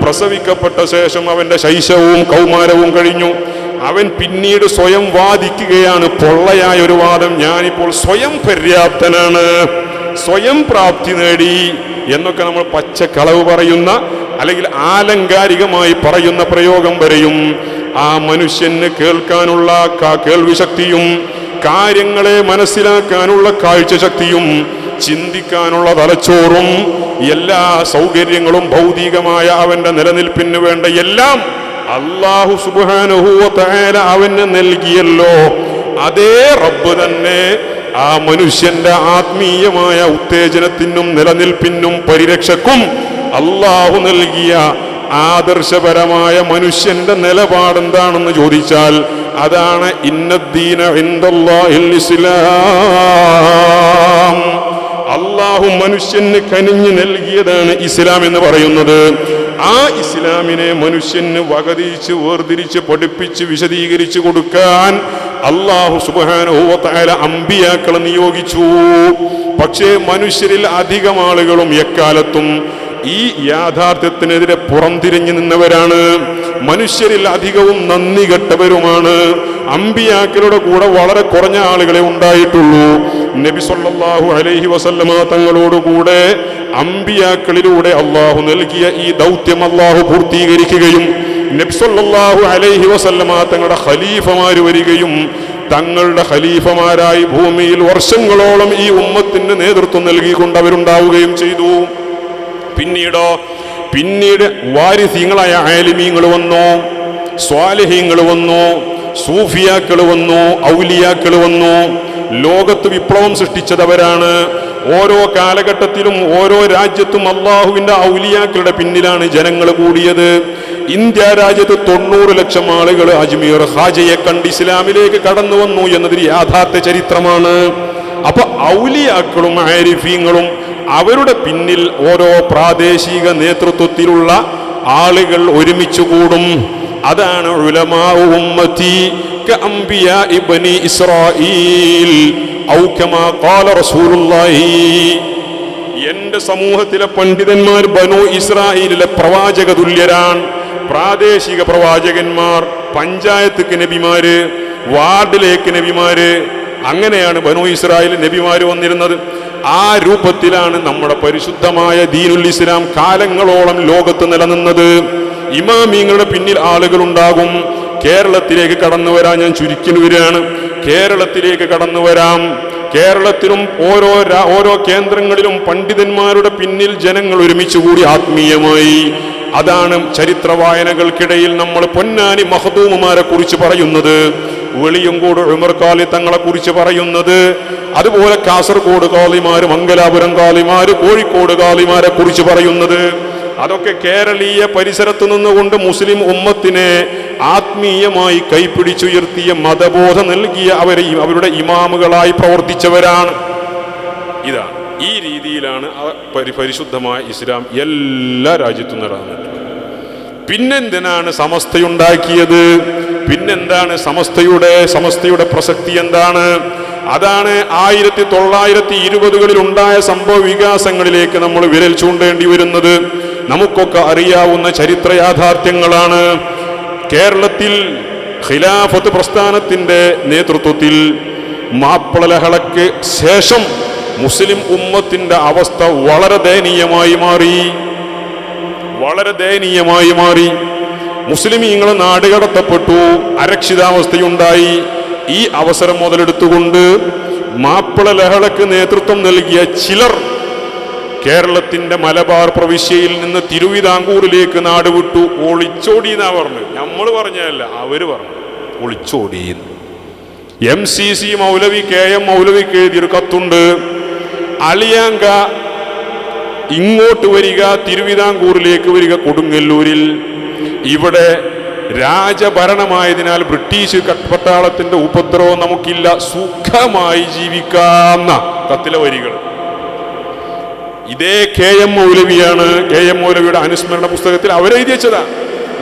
പ്രസവിക്കപ്പെട്ട ശേഷം അവന്റെ ശൈശവവും കൗമാരവും കഴിഞ്ഞു. അവൻ പിന്നീട് സ്വയം വാദിക്കുകയാണ്, പൊള്ളയായ ഒരു വാദം, ഞാനിപ്പോൾ സ്വയം പര്യാപ്തനാണ്, സ്വയം പ്രാപ്തി നേടി എന്നൊക്കെ നമ്മൾ പച്ചക്കളവ് പറയുന്ന അല്ലെങ്കിൽ ആലങ്കാരികമായി പറയുന്ന പ്രയോഗം വരെയും ആ മനുഷ്യന് കേൾക്കാനുള്ള കേൾവി ശക്തിയും കാര്യങ്ങളെ മനസ്സിലാക്കാനുള്ള കാഴ്ചശക്തിയും ചിന്തിക്കാനുള്ള തലച്ചോറും എല്ലാ സൗകര്യങ്ങളും ഭൗതികമായ അവന്റെ നിലനിൽപ്പിന് വേണ്ട എല്ലാം അല്ലാഹു സുബ്ഹാനഹു വ തആല അവന് നൽകിയല്ലോ. അതേ റബ്ബ് തന്നെ ആ മനുഷ്യന്റെ ആത്മീയമായ ഉത്തേജനത്തിനും നിലനിൽപ്പിനും പരിരക്ഷക്കും അല്ലാഹു നൽകിയ ആദർശപരമായ മനുഷ്യന്റെ നിലപാടെന്താണെന്ന് ചോദിച്ചാൽ അതാണ് ഇന്നദ്ദീന ഇൻദല്ലാഹിൽ ഇസ്ലാം. അല്ലാഹു മനുഷ്യന് കനിഞ്ഞു നൽകിയതാണ് ഇസ്ലാം എന്ന് പറയുന്നത്. ആ ഇസ്ലാമിനെ മനുഷ്യന് വകതിരിച്ച് വേർതിരിച്ച് പഠിപ്പിച്ച് വിശദീകരിച്ച് കൊടുക്കാൻ അല്ലാഹു സുബ്ഹാനഹു വ തആല അമ്പിയാക്കളെ നിയോഗിച്ചു. പക്ഷേ മനുഷ്യരിൽ അധികം ആളുകളും എക്കാലത്തും ഈ യാഥാർത്ഥ്യത്തിനെതിരെ പുറംതിരിഞ്ഞു നിന്നവരാണ്. മനുഷ്യരിൽ അധികവും നന്ദി കെട്ടവരുമാണ്. അമ്പിയാക്കളുടെ കൂടെ വളരെ കുറഞ്ഞ ആളുകളെ ഉണ്ടായിട്ടുള്ളൂ. നബി സല്ലല്ലാഹു അലൈഹി വസല്ലമ തങ്ങളോടുകൂടെ അമ്പിയാക്കളിലൂടെ അള്ളാഹു നൽകിയ ഈ ദൗത്യം അള്ളാഹു പൂർത്തീകരിക്കുകയും നബി സല്ലല്ലാഹു അലൈഹി വസല്ലമ തങ്ങളുടെ ഖലീഫമാർ വരികയും തങ്ങളുടെ ഖലീഫമാരായി ഭൂമിയിൽ വർഷങ്ങളോളം ഈ ഉമ്മത്തിന് നേതൃത്വം നൽകിക്കൊണ്ട് അവരുണ്ടാവുകയും ചെയ്തു. പിന്നീട് വാരിസീങ്ങളായ ആലിമീങ്ങൾ വന്നു, സ്വാലിഹീങ്ങൾ വന്നു, സൂഫിയാക്കൾ വന്നു, ഔലിയാക്കൾ വന്നു. ലോകത്ത് വിപ്ലവം സൃഷ്ടിച്ചതവരാണ്. ഓരോ കാലഘട്ടത്തിലും ഓരോ രാജ്യത്തും അള്ളാഹുവിന്റെ ഔലിയാക്കളുടെ പിന്നിലാണ് ജനങ്ങൾ കൂടിയത്. ഇന്ത്യ രാജ്യത്ത് 90 ലക്ഷം ആളുകൾ അജ്മീർ ഹാജയെ കണ്ട് ഇസ്ലാമിലേക്ക് കടന്നു വന്നു എന്നതൊരു യാഥാർത്ഥ്യ ചരിത്രമാണ്. അപ്പൊ ഔലിയാക്കളും ആരിഫീങ്ങളും അവരുടെ പിന്നിൽ ഓരോ പ്രാദേശിക നേതൃത്വത്തിലുള്ള ആളുകൾ ഒരുമിച്ച് കൂടും. അതാണ് ഉലമാ ഉമ്മത്തി കഅംബിയാ ഇബ്നി ഇസ്രായീൽ ഔ കമാ ഖാല റസൂലുള്ളാഹി. എന്റെ സമൂഹത്തിലെ പണ്ഡിതന്മാർ ബനൂ ഇസ്രായേലിലെ പ്രവാചക തുല്യരാണ്. പ്രാദേശിക പ്രവാചകന്മാർ, പഞ്ചായത്ത് നബിമാര്, വാർഡിലേക്ക് നബിമാര്, അങ്ങനെയാണ് ബനൂ ഇസ്രായേൽ നബിമാര് വന്നിരുന്നത്. ആ രൂപത്തിലാണ് നമ്മുടെ പരിശുദ്ധമായ ദീനുൽ ഇസ്ലാം കാലങ്ങളോളം ലോകത്ത് നിലനിന്നത്. ഇമാമിങ്ങളുടെ പിന്നിൽ ആളുകൾ ഉണ്ടാകും. കേരളത്തിലേക്ക് കടന്നു വരാൻ ഞാൻ ചുരുക്കി വരികയാണ്. കേരളത്തിലേക്ക് കടന്നു വരാം. കേരളത്തിലും ഓരോ കേന്ദ്രങ്ങളിലും പണ്ഡിതന്മാരുടെ പിന്നിൽ ജനങ്ങൾ ഒരുമിച്ചുകൂടി ആത്മീയമായി. അതാണ് ചരിത്ര വായനകൾക്കിടയിൽ നമ്മൾ പൊന്നാനി മഖ്ദൂമുമാരെ കുറിച്ച് പറയുന്നത്, വെളിയങ്കോട് ഉമർ ഖാലി തങ്ങളെ കുറിച്ച് പറയുന്നത്, അതുപോലെ കാസർഗോഡ് ഖാലിമാര്, മംഗലാപുരം ഖാലിമാര്, കോഴിക്കോട് ഖാലിമാരെ കുറിച്ച് പറയുന്നത്. അതൊക്കെ കേരളീയ പരിസരത്ത് നിന്നുകൊണ്ട് മുസ്ലിം ഉമ്മത്തിനെ ആത്മീയമായി കൈപ്പിടിച്ചുയർത്തിയ, മതബോധം നൽകിയ അവരുടെ ഇമാമുകളായി പ്രവർത്തിച്ചവരാണ്. ഇതാണ് ഈ രീതിയിലാണ് പരിശുദ്ധമായ ഇസ്ലാം എല്ലാ രാജ്യത്തും നടന്നിട്ടുള്ളത്. പിന്നെന്തിനാണ് സമസ്തയുണ്ടാക്കിയത്? പിന്നെന്താണ് സമസ്തയുടെ പ്രസക്തി എന്താണ്? അതാണ് 1920കളിൽ ഉണ്ടായ സംഭവ വികാസങ്ങളിലേക്ക് നമ്മൾ വിരൽ ചൂണ്ടേണ്ടി വരുന്നത്. നമുക്കൊക്കെ അറിയാവുന്ന ചരിത്ര യാഥാർത്ഥ്യങ്ങളാണ്. കേരളത്തിൽ ഖിലാഫത്ത് പ്രസ്ഥാനത്തിന്റെ നേതൃത്വത്തിൽ മാപ്പിള ലഹളയ്ക്ക് ശേഷം മുസ്ലിം ഉമ്മത്തിന്റെ അവസ്ഥ വളരെ ദയനീയമായി മാറി. മുസ്ലിമീങ്ങൾ നാടുകടത്തപ്പെട്ടു, അരക്ഷിതാവസ്ഥയുണ്ടായി. ഈ അവസരം മുതലെടുത്തുകൊണ്ട് മാപ്പിള ലഹളയ്ക്ക് നേതൃത്വം നൽകിയ ചിലർ കേരളത്തിന്റെ മലബാർ പ്രവിശ്യയിൽ നിന്ന് തിരുവിതാംകൂറിലേക്ക് നാടുവിട്ടു. ഒളിച്ചോടി എന്നാ പറഞ്ഞു. നമ്മൾ പറഞ്ഞതല്ല, അവര് പറഞ്ഞു ഒളിച്ചോടി. MCC മൗലവി KM മൗലവിക്ക് എഴുതിയൊരു കത്തുണ്ട്. അളിയാങ്ക ഇങ്ങോട്ട് വരിക, തിരുവിതാംകൂറിലേക്ക് വരിക, കൊടുങ്ങല്ലൂരിൽ. ഇവിടെ രാജഭരണമായതിനാൽ ബ്രിട്ടീഷ് പട്ടാളത്തിന്റെ ഉപദ്രവം നമുക്കില്ല, സുഖമായി ജീവിക്കാവുന്ന കത്തിലെ വരികൾ. ഇതേ KM മൗലവിയാണ്. KM മൗലവിയുടെ അനുസ്മരണ പുസ്തകത്തിൽ അവരെഴുതി വെച്ചതാ.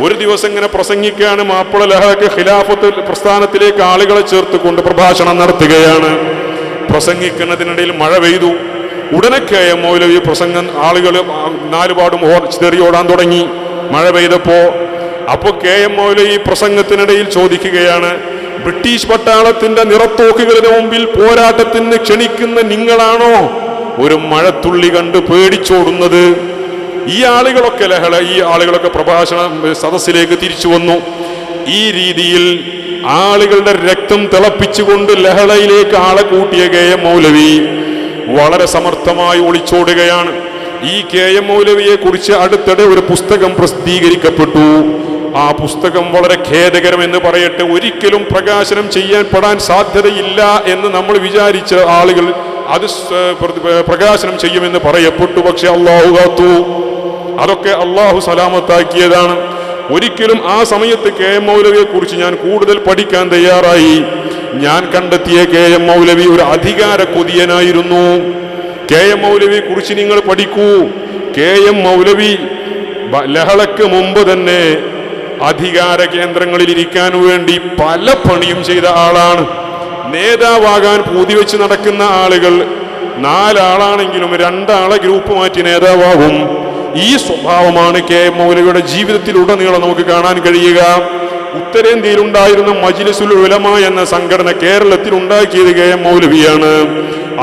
ഒരു ദിവസം ഇങ്ങനെ പ്രസംഗിക്കുകയാണ്. മാപ്പിള ലഹളയ്ക്ക് ഖിലാഫത്ത് പ്രസ്ഥാനത്തിലേക്ക് ആളുകളെ ചേർത്തുകൊണ്ട് പ്രഭാഷണം നടത്തുകയാണ്. പ്രസംഗിക്കുന്നതിനിടയിൽ മഴ പെയ്തു. ഉടനെ KM മൗലവി പ്രസംഗം ആളുകൾ നാലുപാടും ചിതറിയോടാൻ തുടങ്ങി മഴ പെയ്തപ്പോ. അപ്പോൾ KM മൗലവി പ്രസംഗത്തിനിടയിൽ ചോദിക്കുകയാണ്, ബ്രിട്ടീഷ് പട്ടാളത്തിന്റെ നിറത്തോക്കുകളുടെ മുമ്പിൽ പോരാട്ടത്തിന് ക്ഷണിക്കുന്ന നിങ്ങളാണോ ഒരു മഴത്തുള്ളി കണ്ട് പേടിച്ചോടുന്നത്? ഈ ആളുകളൊക്കെ പ്രഭാഷണ സദസ്സിലേക്ക് തിരിച്ചു വന്നു. ഈ രീതിയിൽ ആളുകളുടെ രക്തം തിളപ്പിച്ചുകൊണ്ട് ലഹളയിലേക്ക് ആളെ കൂട്ടിയ KM മൗലവി വളരെ സമർത്ഥമായി ഒളിച്ചോടുകയാണ്. ഈ KM മൗലവിയെ കുറിച്ച് അടുത്തിടെ ഒരു പുസ്തകം പ്രസിദ്ധീകരിക്കപ്പെട്ടു. ആ പുസ്തകം വളരെ ഖേദകരമെന്ന് പറയട്ടെ, ഒരിക്കലും പ്രകാശനം ചെയ്യാൻ സാധ്യതയില്ല എന്ന് നമ്മൾ വിചാരിച്ച ആളുകൾ അത് പ്രകാശനം ചെയ്യുമെന്ന് പറയപ്പെട്ടു. പക്ഷെ അള്ളാഹു കാത്തു. അതൊക്കെ അള്ളാഹു സലാമത്താക്കിയതാണ്. ഒരിക്കലും ആ സമയത്ത് KM മൗലവിയെ കുറിച്ച് ഞാൻ കൂടുതൽ പഠിക്കാൻ തയ്യാറായി. ഞാൻ കണ്ടെത്തിയ KM മൗലവി ഒരു അധികാര കൊതിയനായിരുന്നു. KM മൗലവിയെ കുറിച്ച് നിങ്ങൾ പഠിക്കൂ. KM മൗലവി ലഹളയ്ക്ക് മുമ്പ് തന്നെ അധികാര കേന്ദ്രങ്ങളിൽ ഇരിക്കാൻ വേണ്ടി പല പണിയും ചെയ്ത ആളാണ്. നേതാവാകാൻ പൂതി വെച്ച് നടക്കുന്ന ആളുകൾ 4 ആളാണെങ്കിലും 2 ആളെ ഗ്രൂപ്പ് മാറ്റി നേതാവാകും. ഈ സ്വഭാവമാണ് KM മൗലവിയുടെ ജീവിതത്തിലുടനീളം നമുക്ക് കാണാൻ കഴിയുക. ഉത്തരേന്ത്യയിൽ ഉണ്ടായിരുന്ന മജ്ലിസുൽ ഉലമ എന്ന സംഘടന കേരളത്തിൽ ഉണ്ടാക്കിയത് KM മൗലവിയാണ്.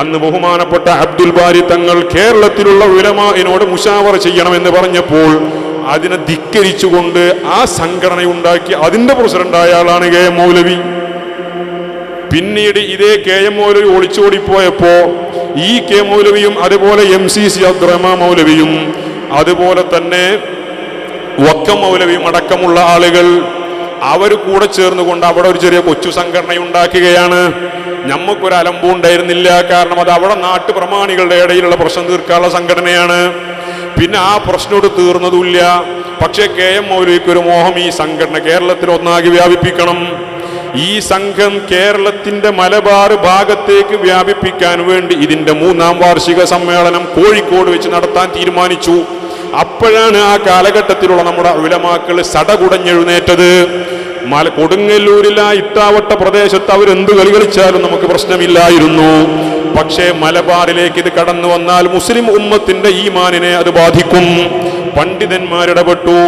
അന്ന് ബഹുമാനപ്പെട്ട അബ്ദുൽ ബാരി തങ്ങൾ കേരളത്തിലുള്ള ഉലമാഇനോട് മുശാവറ ചെയ്യണമെന്ന് പറഞ്ഞപ്പോൾ അതിനെ ധിക്കരിച്ചുകൊണ്ട് ആ സംഘടന ഉണ്ടാക്കി അതിന്റെ പ്രസിഡന്റായ ആളാണ് KM മൗലവി. പിന്നീട് ഇതേ KM മൗലവി ഒളിച്ചോടിപ്പോയപ്പോ ഈ KM മൗലവിയും അതുപോലെ MCC അബ്ദുറഹ്മാൻ മൗലവിയും അതുപോലെ തന്നെ വക്കം മൗലവിയും അടക്കമുള്ള ആളുകൾ അവർ കൂടെ ചേർന്നുകൊണ്ട് അവിടെ ഒരു ചെറിയ കൊച്ചു സംഘടന ഉണ്ടാക്കുകയാണ്. ഞമ്മക്കൊരു അലമ്പും ഉണ്ടായിരുന്നില്ല, കാരണം അത് അവിടെ നാട്ടുപ്രമാണികളുടെ ഇടയിലുള്ള പ്രശ്നം തീർക്കാനുള്ള സംഘടനയാണ്. പിന്നെ ആ പ്രശ്നോട് തീർന്നതുമില്ല. പക്ഷേ KM മൗലവിക്ക് ഒരു മോഹം, ഈ സംഘടന കേരളത്തിൽ ഒന്നാകെ വ്യാപിപ്പിക്കണം. ഈ സംഘം കേരളത്തിന്റെ മലബാർ ഭാഗത്തേക്ക് വ്യാപിപ്പിക്കാൻ വേണ്ടി ഇതിന്റെ 3ാം വാർഷിക സമ്മേളനം കോഴിക്കോട് വെച്ച് നടത്താൻ തീരുമാനിച്ചു. അപ്പോഴാണ് ആ കാലഘട്ടത്തിലുള്ള നമ്മുടെ ഉലമാക്കൾ സടകുടഞ്ഞെഴുന്നേറ്റത്. കൊടുങ്ങല്ലൂരിൽ ആ ഇട്ടാവട്ട പ്രദേശത്ത് അവരെന്ത് കളി കളിച്ചാലും നമുക്ക് പ്രശ്നമില്ലായിരുന്നു. പക്ഷേ മലബാറിലേക്ക് ഇത് കടന്നു വന്നാൽ മുസ്ലിം ഉമ്മത്തിന്റെ ഈമാനിനെ അത് ബാധിക്കും. പണ്ഡിതന്മാരിടപെട്ടു.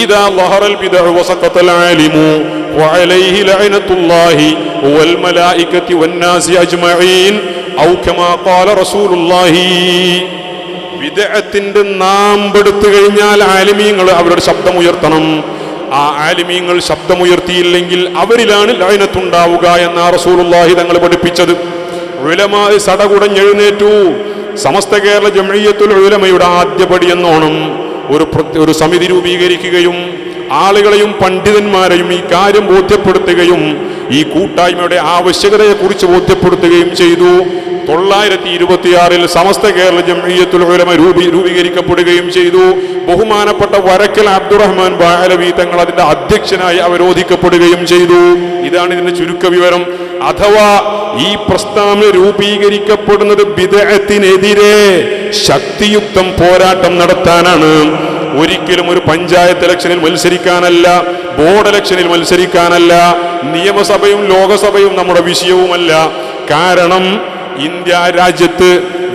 ഇദാ ലഹറൽ ബിദ്അ വസഖത്തൽ ആലിമു വഅലൈഹി ലഅനത്തുല്ലാഹി വൽ മലായികതി വന്നാസി അജ്മഈൻ ഔ കമാ ഖാല റസൂലുള്ളാഹി. ബിദ്അത്തിന്റെ നാമ്പെടുത്തു കഴിഞ്ഞാൽ ആലിമീങ്ങൾ അവരുടെ ശബ്ദമുയർത്തണം. ആ ആലിമീങ്ങൾ ശബ്ദമുയർത്തിയില്ലെങ്കിൽ അവരിലാണ് ലഅനത്തുണ്ടാവുക എന്നാ റസൂലുള്ളാഹി തങ്ങൾ പഠിപ്പിച്ചത്. ഉലമാ സടകുടഞ്ഞെഴുന്നേറ്റു. സമസ്ത കേരള ജംഇയ്യത്തുൽ ഉലമയുടെ ആദ്യപടി എന്നോണം ഒരു സമിതി രൂപീകരിക്കുകയും ആളുകളെയും പണ്ഡിതന്മാരെയും ഈ കാര്യം ബോധ്യപ്പെടുത്തുകയും ഈ കൂട്ടായ്മയുടെ ആവശ്യകതയെക്കുറിച്ച് ബോധ്യപ്പെടുത്തുകയും ചെയ്തു. 926 സമസ്ത കേരള ജംഇയ്യത്തുൽ ഉലമ രൂപീകരിക്കപ്പെടുകയും ചെയ്തു. ബഹുമാനപ്പെട്ട വരക്കൽ അബ്ദുറഹ്മാൻ ബാലവി തങ്ങൾ അതിന്റെ അധ്യക്ഷനായി അവരോധിക്കപ്പെടുകയും ചെയ്തു. ഇതാണ് ഇതിന്റെ ചുരുക്ക വിവരം. അഥവാ ഈ പ്രസ്ഥാനം രൂപീകരിക്കപ്പെടുന്നത് ബിദ്അത്തിനെതിരെ ശക്തിയുക്തം പോരാട്ടം നടത്താനാണ്. ഒരിക്കലും ഒരു പഞ്ചായത്ത് ഇലക്ഷനിൽ മത്സരിക്കാനല്ല, ബോർഡ് ഇലക്ഷനിൽ മത്സരിക്കാനല്ല, നിയമസഭയും ലോകസഭയും നമ്മുടെ വിഷയവുമല്ല. കാരണം ഇന്ത്യ രാജ്യത്ത്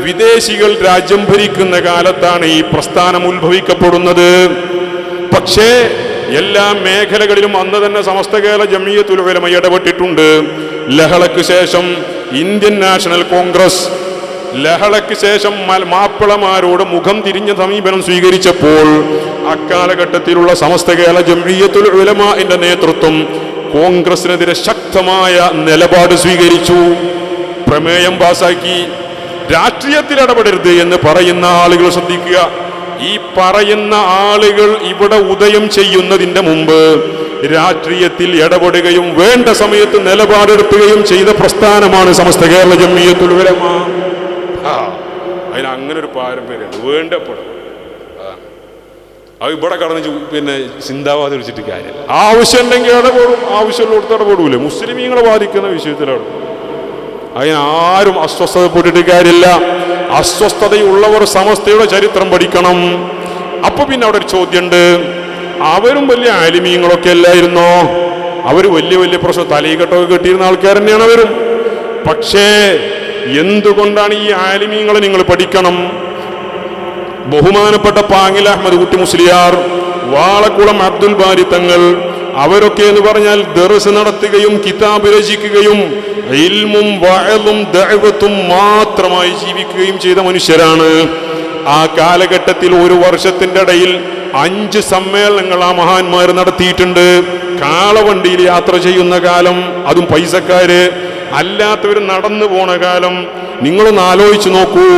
വിദേശികൾ രാജ്യം ഭരിക്കുന്ന കാലത്താണ് ഈ പ്രസ്ഥാനം ഉത്ഭവിക്കപ്പെടുന്നത്. പക്ഷേ എല്ലാ മേഖലകളിലും അന്ന് തന്നെ സമസ്ത കേരള ജംഇയ്യത്തുൽ ഉലമ ഇടപെട്ടിട്ടുണ്ട്. ലഹളയ്ക്ക് ശേഷം ഇന്ത്യൻ നാഷണൽ കോൺഗ്രസ് ലഹളയ്ക്ക് ശേഷം മാപ്പിളമാരോട് മുഖം തിരിഞ്ഞ സമീപനം സ്വീകരിച്ചപ്പോൾ അക്കാലഘട്ടത്തിലുള്ള സമസ്ത കേരള ജംഇയ്യത്തുൽ ഉലമയുടെ നേതൃത്വം കോൺഗ്രസിനെതിരെ ശക്തമായ നിലപാട് സ്വീകരിച്ചു. പ്രമേയം പാസാക്കി. രാഷ്ട്രീയത്തിൽ ഇടപെടരുത് എന്ന് പറയുന്ന ആളുകൾ ശ്രദ്ധിക്കുക. ഈ പറയുന്ന ആളുകൾ ഇവിടെ ഉദയം ചെയ്യുന്നതിന്റെ മുമ്പ് രാഷ്ട്രീയത്തിൽ ഇടപെടുകയും വേണ്ട സമയത്ത് നിലപാടെടുക്കുകയും ചെയ്ത പ്രസ്ഥാനമാണ് സമസ്ത കേരള ജംഇയ്യത്തുൽ ഉലമ. അതിന് അങ്ങനെ ഒരു പാരമ്പര്യമുണ്ട്. വേണ്ടപ്പെടും. അത് ഇവിടെ കടന്ന് ചിന്താവാദി വെച്ചിട്ട് കാര്യമില്ല. ആവശ്യമുണ്ടെങ്കിൽ ഇടപെടും, ആവശ്യമുള്ളടത്ത് ഇടപെടൂലേ. മുസ്ലിമീങ്ങളെ ബാധിക്കുന്ന വിഷയത്തിലാണ്. അതിനാരും അസ്വസ്ഥതപ്പെട്ടിട്ട് കാര്യമില്ല. അസ്വസ്ഥതയുള്ളവർ സമസ്തയുടെ ചരിത്രം പഠിക്കണം. അപ്പൊ പിന്നെ അവിടെ ഒരു ചോദ്യമുണ്ട്, അവരും വലിയ ആലിമീങ്ങളൊക്കെ അല്ലായിരുന്നോ? അവർ വലിയ വലിയ പ്രശ്നം തലയിക്കെട്ടൊക്കെ കെട്ടിയിരുന്ന ആൾക്കാർ തന്നെയാണ് അവരും. പക്ഷേ എന്തുകൊണ്ടാണ് ഈ ആലിമീങ്ങളെ നിങ്ങൾ പഠിക്കണം? ബഹുമാനപ്പെട്ട പാങ്ങിൽ അഹമ്മദ് കുട്ടി മുസ്ലിയാർ, വാളക്കുളം അബ്ദുൽ ബാരി തങ്ങൾ, അവരൊക്കെ എന്ന് പറഞ്ഞാൽ ദർസ് നടത്തുകയും കിതാബ് രചിക്കുകയും ഇൽമും വഅലും ദഅവത്തും മാത്രമായി ജീവിക്കുകയും ചെയ്ത മനുഷ്യരാണ്. ആ കാലഘട്ടത്തിൽ ഒരു വർഷത്തിന്റെ ഇടയിൽ 5 സമ്മേളനങ്ങൾ ആ മഹാന്മാർ നടത്തിയിട്ടുണ്ട്. കാളവണ്ടിയിൽ യാത്ര ചെയ്യുന്ന കാലം, അതും പൈസക്കാര് അല്ലാത്തവർ നടന്നു പോണ കാലം. നിങ്ങളൊന്ന് ആലോചിച്ചു നോക്കൂ.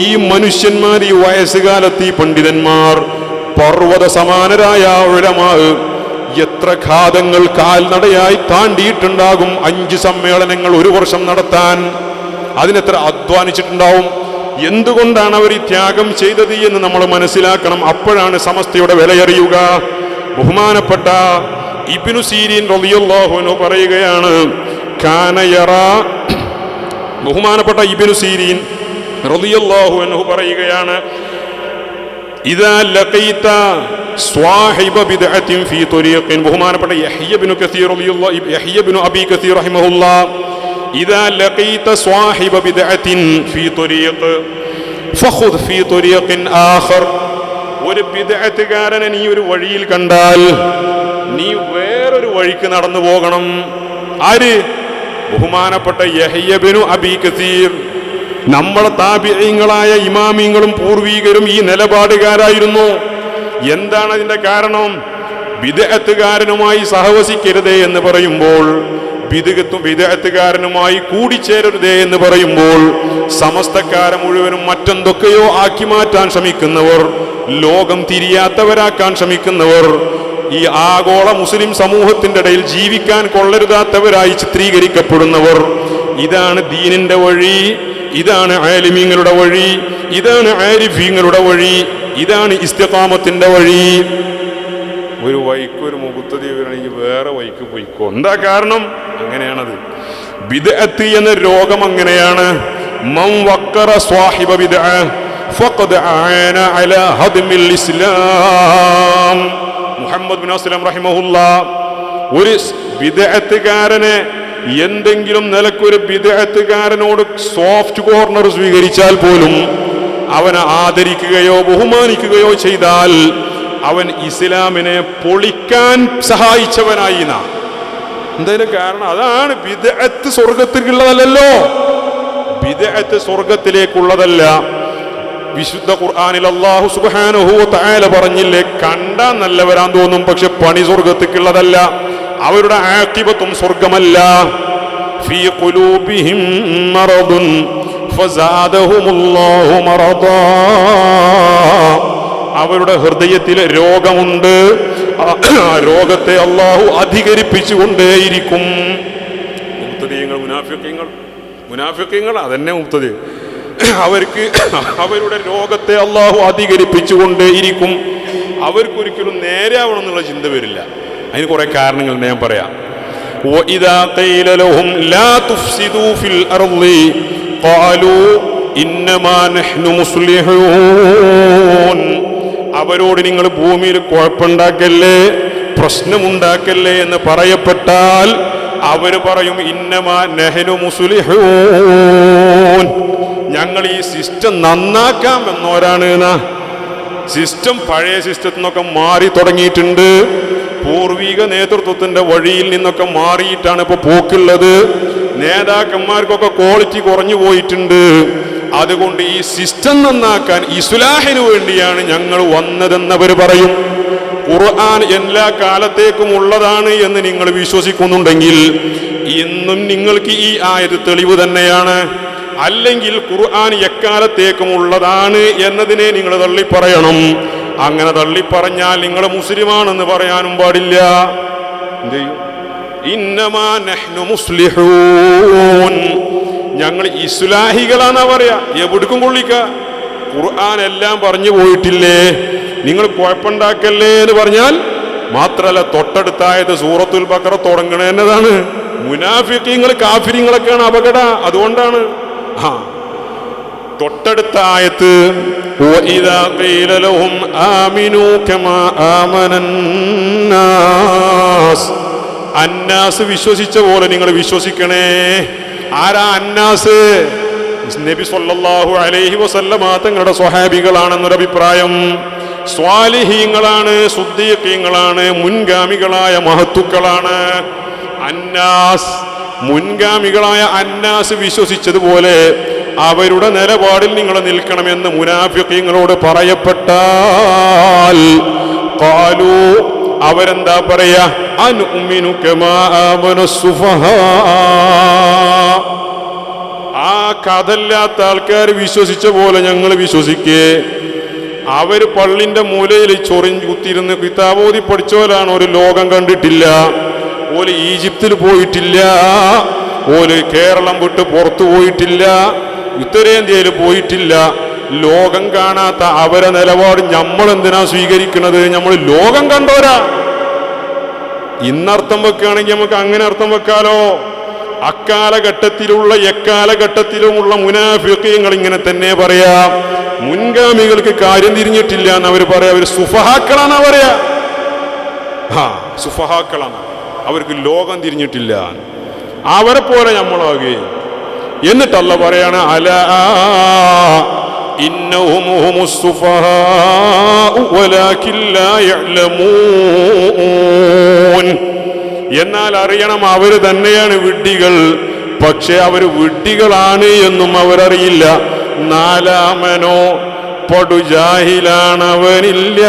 ഈ മനുഷ്യന്മാർ, ഈ വയസ്സുകാലത്ത് ഈ പണ്ഡിതന്മാർ, പർവ്വത സമാനരായ ഉലമാ എത്ര ഘാതങ്ങൾ കാൽനടയായി താണ്ടിയിട്ടുണ്ടാകും. 5 സമ്മേളനങ്ങൾ ഒരു വർഷം നടത്താൻ അതിനെത്ര അധ്വാനിച്ചിട്ടുണ്ടാവും. എന്തുകൊണ്ടാണ് അവർ ഈ ത്യാഗം ചെയ്തത് എന്ന് നമ്മൾ മനസ്സിലാക്കണം. അപ്പോഴാണ് സമസ്തയുടെ വിലയറിയുക. ബഹുമാനപ്പെട്ട ഇബ്നു സീരീൻ റളിയല്ലാഹു അൻഹു പറയുകയാണ്, ബഹുമാനപ്പെട്ട ഇബ്നു സീരീൻ റളിയല്ലാഹു അൻഹു പറയുകയാണ്, ഇദാ ലഖീത സ്വാഹിബ ബിദ്അത്തിൻ ഫീ ത്വരീഖിൻ. ബഹുമാനപ്പെട്ട യഹ്യ ഇബ്നു അബീ കസീർ റഹിമഹുല്ലാഹ്, ഇദാ ലഖീത സ്വാഹിബ ബിദ്അത്തിൻ ഫീ ത്വരീഖ് ഫഖുദ് ഫീ ത്വരീഖിൻ ആഖർ. ഒരു ബിദ്അത്തുകാരനെ നീ ഒരു വഴിയിൽ കണ്ടാൽ നീ വേറൊരു വഴിക്ക് നടന്നു പോകണം. ആര്? ബഹുമാനപ്പെട്ട യഹ്യ ഇബ്നു അബീ കസീർ. നമ്മളെ താബിഈങ്ങളായ ഇമാമിങ്ങളും പൂർവീകരും ഈ നിലപാടുകാരായിരുന്നു. എന്താണ് അതിന്റെ കാരണം? ബിദ്അത്തുകാരനുമായി സഹവസിക്കരുതേ എന്ന് പറയുമ്പോൾ, ബിദ്അത്തുകാരനുമായി കൂടിച്ചേരരുതേ എന്ന് പറയുമ്പോൾ, സമസ്തക്കാരെ മുഴുവനും മറ്റെന്തൊക്കെയോ ആക്കി മാറ്റാൻ ശ്രമിക്കുന്നവർ ലോകം തിരിയാത്തവരാക്കാൻ ശ്രമിക്കുന്നവർ, ഈ ആഗോള മുസ്ലിം സമൂഹത്തിന്റെ ഇടയിൽ ജീവിക്കാൻ കൊള്ളരുതാത്തവരായി ചിത്രീകരിക്കപ്പെടുന്നവർ, ഇതാണ് ദീനിന്റെ വഴി, ഇതാണ് ആലിമീങ്ങളുടെ വഴി, ഇതാണ് ആരിഫീങ്ങളുടെ വഴി, ഇതാണ് ഇസ്തിഖാമത്തിന്റെ വഴി. ഒരു വഴിക്ക് ഒരു മുഖത്തതി വരണമെങ്കിൽ വേറെ വഴിക്ക് പോയിക്കോ. എന്താ കാരണം? അങ്ങനെയാണത്. ബിദ്അത്ത് എന്ന രോഗം അങ്ങനെയാണ്. മൻ വഖറ സ്വാഹിബ ബിദ്അ ഫഖദ് ആന അലാ ഹദ്മിൽ ഇസ്ലാം. മുഹമ്മദ് ബിൻ അസ്ലം റഹിമഹുല്ലാഹ് ഒരു ബിദ്അത്തുകാരനെ എന്തെങ്കിലും നിലക്കൊരു ബിദ്അത്തുകാരനോട് സോഫ്റ്റ് കോർണർ സ്വീകരിച്ചാൽ പോലും അവനെ ആദരിക്കുകയോ ബഹുമാനിക്കുകയോ ചെയ്താൽ അവൻ ഇസ്ലാമിനെ പൊളിക്കാൻ സഹായിച്ചവനായി. എന്തായാലും കാരണം അതാണ് ബിദ്അത്ത് സ്വർഗത്തിലുള്ളതല്ലോ, ബിദ്അത്ത് സ്വർഗത്തിലേക്കുള്ളതല്ല. വിശുദ്ധ ഖുർആനിൽ അല്ലാഹു സുബ്ഹാനഹു വ തആല പറഞ്ഞില്ലേ, കണ്ടാൽ നല്ലവരാൻ തോന്നും, പക്ഷെ പണി സ്വർഗത്തിലുള്ളതല്ല, അവരുടെ ആഖിബത്തും സ്വർഗമല്ല. ഫീ ഖുലൂബിഹിം മറദുൻ ഫസാദഹുമുല്ലാഹു മറദാ. അവരുടെ ഹൃദയത്തിൽ രോഗമുണ്ട്, ആ രോഗത്തെ അള്ളാഹു അധികരിപ്പിച്ചുകൊണ്ടേയിരിക്കും. മുനാഫിഖീങ്ങൾ അതന്നെ മുബ്തദി. അവർക്ക് അവരുടെ രോഗത്തെ അള്ളാഹു അധികരിപ്പിച്ചുകൊണ്ടേയിരിക്കും. അവർക്കൊരിക്കലും നേരെയാവണം എന്നുള്ള ചിന്ത വരില്ല. അതിന് കുറെ കാരണങ്ങൾ ഞാൻ പറയാം. وَإِذَا قِيلَ لَهُمْ لَا تُفْسِدُوا فِي الْأَرْضِ قَالُوا إِنَّمَا نَحْنُ مُصْلِحُونَ. അവരോട് നിങ്ങൾ ഭൂമിയിൽ കുഴപ്പമുണ്ടാക്കല്ലേ, പ്രശ്നമുണ്ടാക്കല്ലേ എന്ന് പറയപ്പെട്ടാൽ അവര് പറയും ഇന്നമാ നഹ്നു മുസ്ലിഹൂൻ, ഞങ്ങൾ ഈ സിസ്റ്റം നന്നാക്കാൻ വന്നവരാണ്. സിസ്റ്റം പഴയ സിസ്റ്റത്തിൽ നിന്നൊക്കെ മാറി തുടങ്ങിയിട്ടുണ്ട്. പൂർവിക നേതൃത്വത്തിന്റെ വഴിയിൽ നിന്നൊക്കെ മാറിയിട്ടാണ് ഇപ്പൊ പോക്കുള്ളത്. നേതാക്കന്മാർക്കൊക്കെ ക്വാളിറ്റി കുറഞ്ഞു പോയിട്ടുണ്ട്. അതുകൊണ്ട് ഈ സിസ്റ്റം നന്നാക്കാൻ ഇസ്ലാഹിനു വേണ്ടിയാണ് ഞങ്ങൾ വന്നതെന്നവർ പറയും. ഖുർആൻ എല്ലാ കാലത്തേക്കും ഉള്ളതാണ് എന്ന് നിങ്ങൾ വിശ്വസിക്കുന്നുണ്ടെങ്കിൽ ഇന്നും നിങ്ങൾക്ക് ഈ ആയത്ത് തെളിവ് തന്നെയാണ്. അല്ലെങ്കിൽ ഖുർആൻ എക്കാലത്തേക്കും ഉള്ളതാണ് എന്നതിനെ നിങ്ങൾ തള്ളിപ്പറയണം. അങ്ങനെ തള്ളിപ്പറഞ്ഞാൽ നിങ്ങൾ മുസ്ലിമാണെന്ന് പറയാനും പാടില്ല. എന്ത് ചെയ്യും? ഇന്നമാ നഹ്നു മുസ്ലിഹൂൻ, ഞങ്ങൾ ഇസ്ലാഹികളാന്നാ പറയാ. എവിടേക്കും കൊള്ളിക്ക, ഖുർആൻ എല്ലാം പറഞ്ഞു പോയിട്ടില്ലേ, നിങ്ങൾ കുഴപ്പമുണ്ടാക്കല്ലേ എന്ന് പറഞ്ഞാൽ മാത്രല്ല. തൊട്ടടുത്തായത് സൂറത്തുൽ ബഖറ തുടങ്ങണ എന്നതാണ്. മുനാഫിഖീങ്ങൾ കാഫിരിങ്ങളൊക്കെയാണ് അപകട. അതുകൊണ്ടാണ് തൊട്ടടുത്ത ആയത്ത് وَإِذَا قِيلَ لَهُمْ آمِنُوا كَمَا آمَنَ النَّاسُ. അന്നാസ് വിശ്വസിച്ച പോലെ നിങ്ങൾ വിശ്വസിക്കണേ. ആരാ അന്നാസ്? നബി സല്ലല്ലാഹു അലൈഹി വസല്ലമ തങ്ങളുടെ സ്വഹാബികളാണെന്നൊരു അഭിപ്രായം. സ്വാലിഹീങ്ങളാണ്, സുദ്ദീഖീങ്ങളാണ്, മുൻഗാമികളായ മഹത്തുക്കളാണ്. അന്നാസ്, മുൻഗാമികളായ അന്നാസ് വിശ്വസിച്ചതുപോലെ അവരുടെ നിലപാടിൽ നിങ്ങൾ നിൽക്കണമെന്ന് മുനാഫിഖീങ്ങളോട് പറയപ്പെട്ടാൽ ഖാലൂ, അവരെന്താ പറയാ? അനുഅ്മിനു കമാ ആമന സുഫഹാ. ആ കഥല്ലാത്ത ആൾക്കാർ വിശ്വസിച്ച പോലെ ഞങ്ങൾ വിശ്വസിക്കേ. അവർ പള്ളിന്റെ മൂലയിൽ ചൊറിഞ്ഞു കുത്തിയിരുന്ന് കിതാബോധി പഠിച്ചവരാണ്. ഒരു ലോകം കണ്ടിട്ടില്ല, ഓല് ഈജിപ്തിൽ പോയിട്ടില്ല, ഓല് കേരളം വിട്ട് പുറത്തു പോയിട്ടില്ല, ഉത്തരേന്ത്യയിൽ പോയിട്ടില്ല. ലോകം കാണാത്ത അവരെ നിലപാട് നമ്മൾ എന്തിനാ സ്വീകരിക്കുന്നത്? നമ്മൾ ലോകം കണ്ടോരാ. ഇന്നർത്ഥം വെക്കുകയാണെങ്കിൽ നമുക്ക് അങ്ങനെ അർത്ഥം വെക്കാലോ. അക്കാലഘട്ടത്തിലുള്ള എക്കാലഘട്ടത്തിലുമുള്ള മുനാഫിഖീങ്ങൾ ഇങ്ങനെ തന്നെ പറയാ. മുൻഗാമികൾക്ക് കാര്യം തിരിഞ്ഞിട്ടില്ല എന്നവർ പറയാ. അവർ സുഫഹാക്കളാണ് പറയാ. സുഫഹാക്കളാണ്, അവർക്ക് ലോകം തിരിഞ്ഞിട്ടില്ല. അവരെ പോലെ നമ്മളാകുകയും. എന്നിട്ടല്ല പറയാണ് അലാ ഇന്നഹും ഹുമുസ് സുഫഹാഉ വലാകിൻ ലാ യഅലമൂൻ. എന്നാൽ അറിയണം, അവർ തന്നെയാണ് വിഡ്ഢികൾ. പക്ഷെ അവർ വിഡ്ഢികളാണ് എന്നും അവരറിയില്ല. നാലാമനോ പടുജാഹിലാണവനില്ല,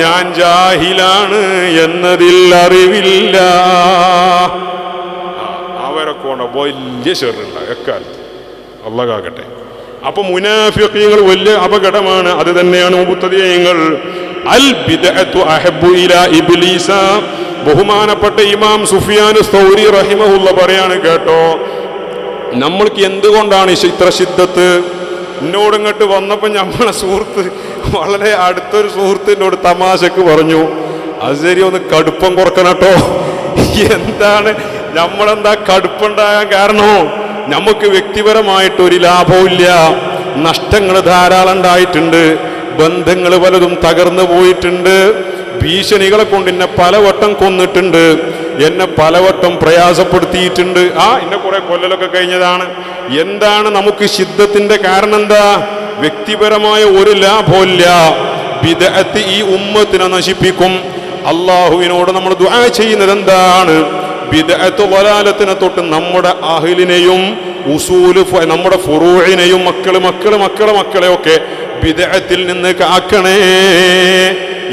ഞാൻ ജാഹിലാണ് എന്നതിൽ അറിവില്ല. അവരെ കൊണ്ട് വലിയ ഷെറുണ്ട് എക്കാലത്ത്. അല്ലാഹ് കാക്കട്ടെ. അപ്പൊ മുനാഫിഖീങ്ങൾ വലിയ അപകടമാണ്. അത് തന്നെയാണ് മുബ്തദിഈങ്ങൾ. അൽ ബിദ്അത്തു അഹബ്ബു ഇലാ ഇബ്ലീസ. ബഹുമാനപ്പെട്ട ഇമാം സുഫിയാൻ സൗരി റഹിമഹുള്ള പറയാണ്, കേട്ടോ, നമ്മൾക്ക് എന്തുകൊണ്ടാണ് ഇത്ര ശിദ്ദത്ത്? എന്നോട് ഇങ്ങോട്ട് വന്നപ്പോൾ നമ്മളെ സുഹൃത്ത്, വളരെ അടുത്തൊരു സുഹൃത്ത് എന്നോട് തമാശക്ക് പറഞ്ഞു, അത് ശരി, ഒന്ന് കടുപ്പം കുറക്കണം കേട്ടോ. എന്താണ് നമ്മളെന്താ കടുപ്പുണ്ടാകാൻ കാരണമോ? നമുക്ക് വ്യക്തിപരമായിട്ടൊരു ലാഭവും ഇല്ല, നഷ്ടങ്ങൾ ധാരാളം ഉണ്ടായിട്ടുണ്ട്, ബന്ധങ്ങൾ പലതും തകർന്നു പോയിട്ടുണ്ട്, ഭീഷണികളെ കൊണ്ട് എന്നെ പലവട്ടം കൊന്നിട്ടുണ്ട്, എന്നെ പലവട്ടം പ്രയാസപ്പെടുത്തിയിട്ടുണ്ട്. എന്നെ കുറെ കൊല്ലലൊക്കെ കഴിഞ്ഞതാണ്. എന്താണ് നമുക്ക് ശിദ്ദത്തിന്റെ കാരണം? എന്താ? വ്യക്തിപരമായ ഒരു ലാഭമില്ല. ബിദ്അത്ത് ഈ ഉമ്മത്തിനെ നശിപ്പിക്കും. അള്ളാഹുവിനോട് നമ്മൾ ദുആ ചെയ്യുന്നത് എന്താണ്? ബിദ്അത്ത് വലാലത്തിനെ തൊട്ട് നമ്മുടെ അഹ്ലിനെയും ഉസൂല് നമ്മുടെ ഫുറൂഇനെയും മക്കളെയൊക്കെ ബിദ്അത്തിൽ നിന്ന് കാക്കണേ.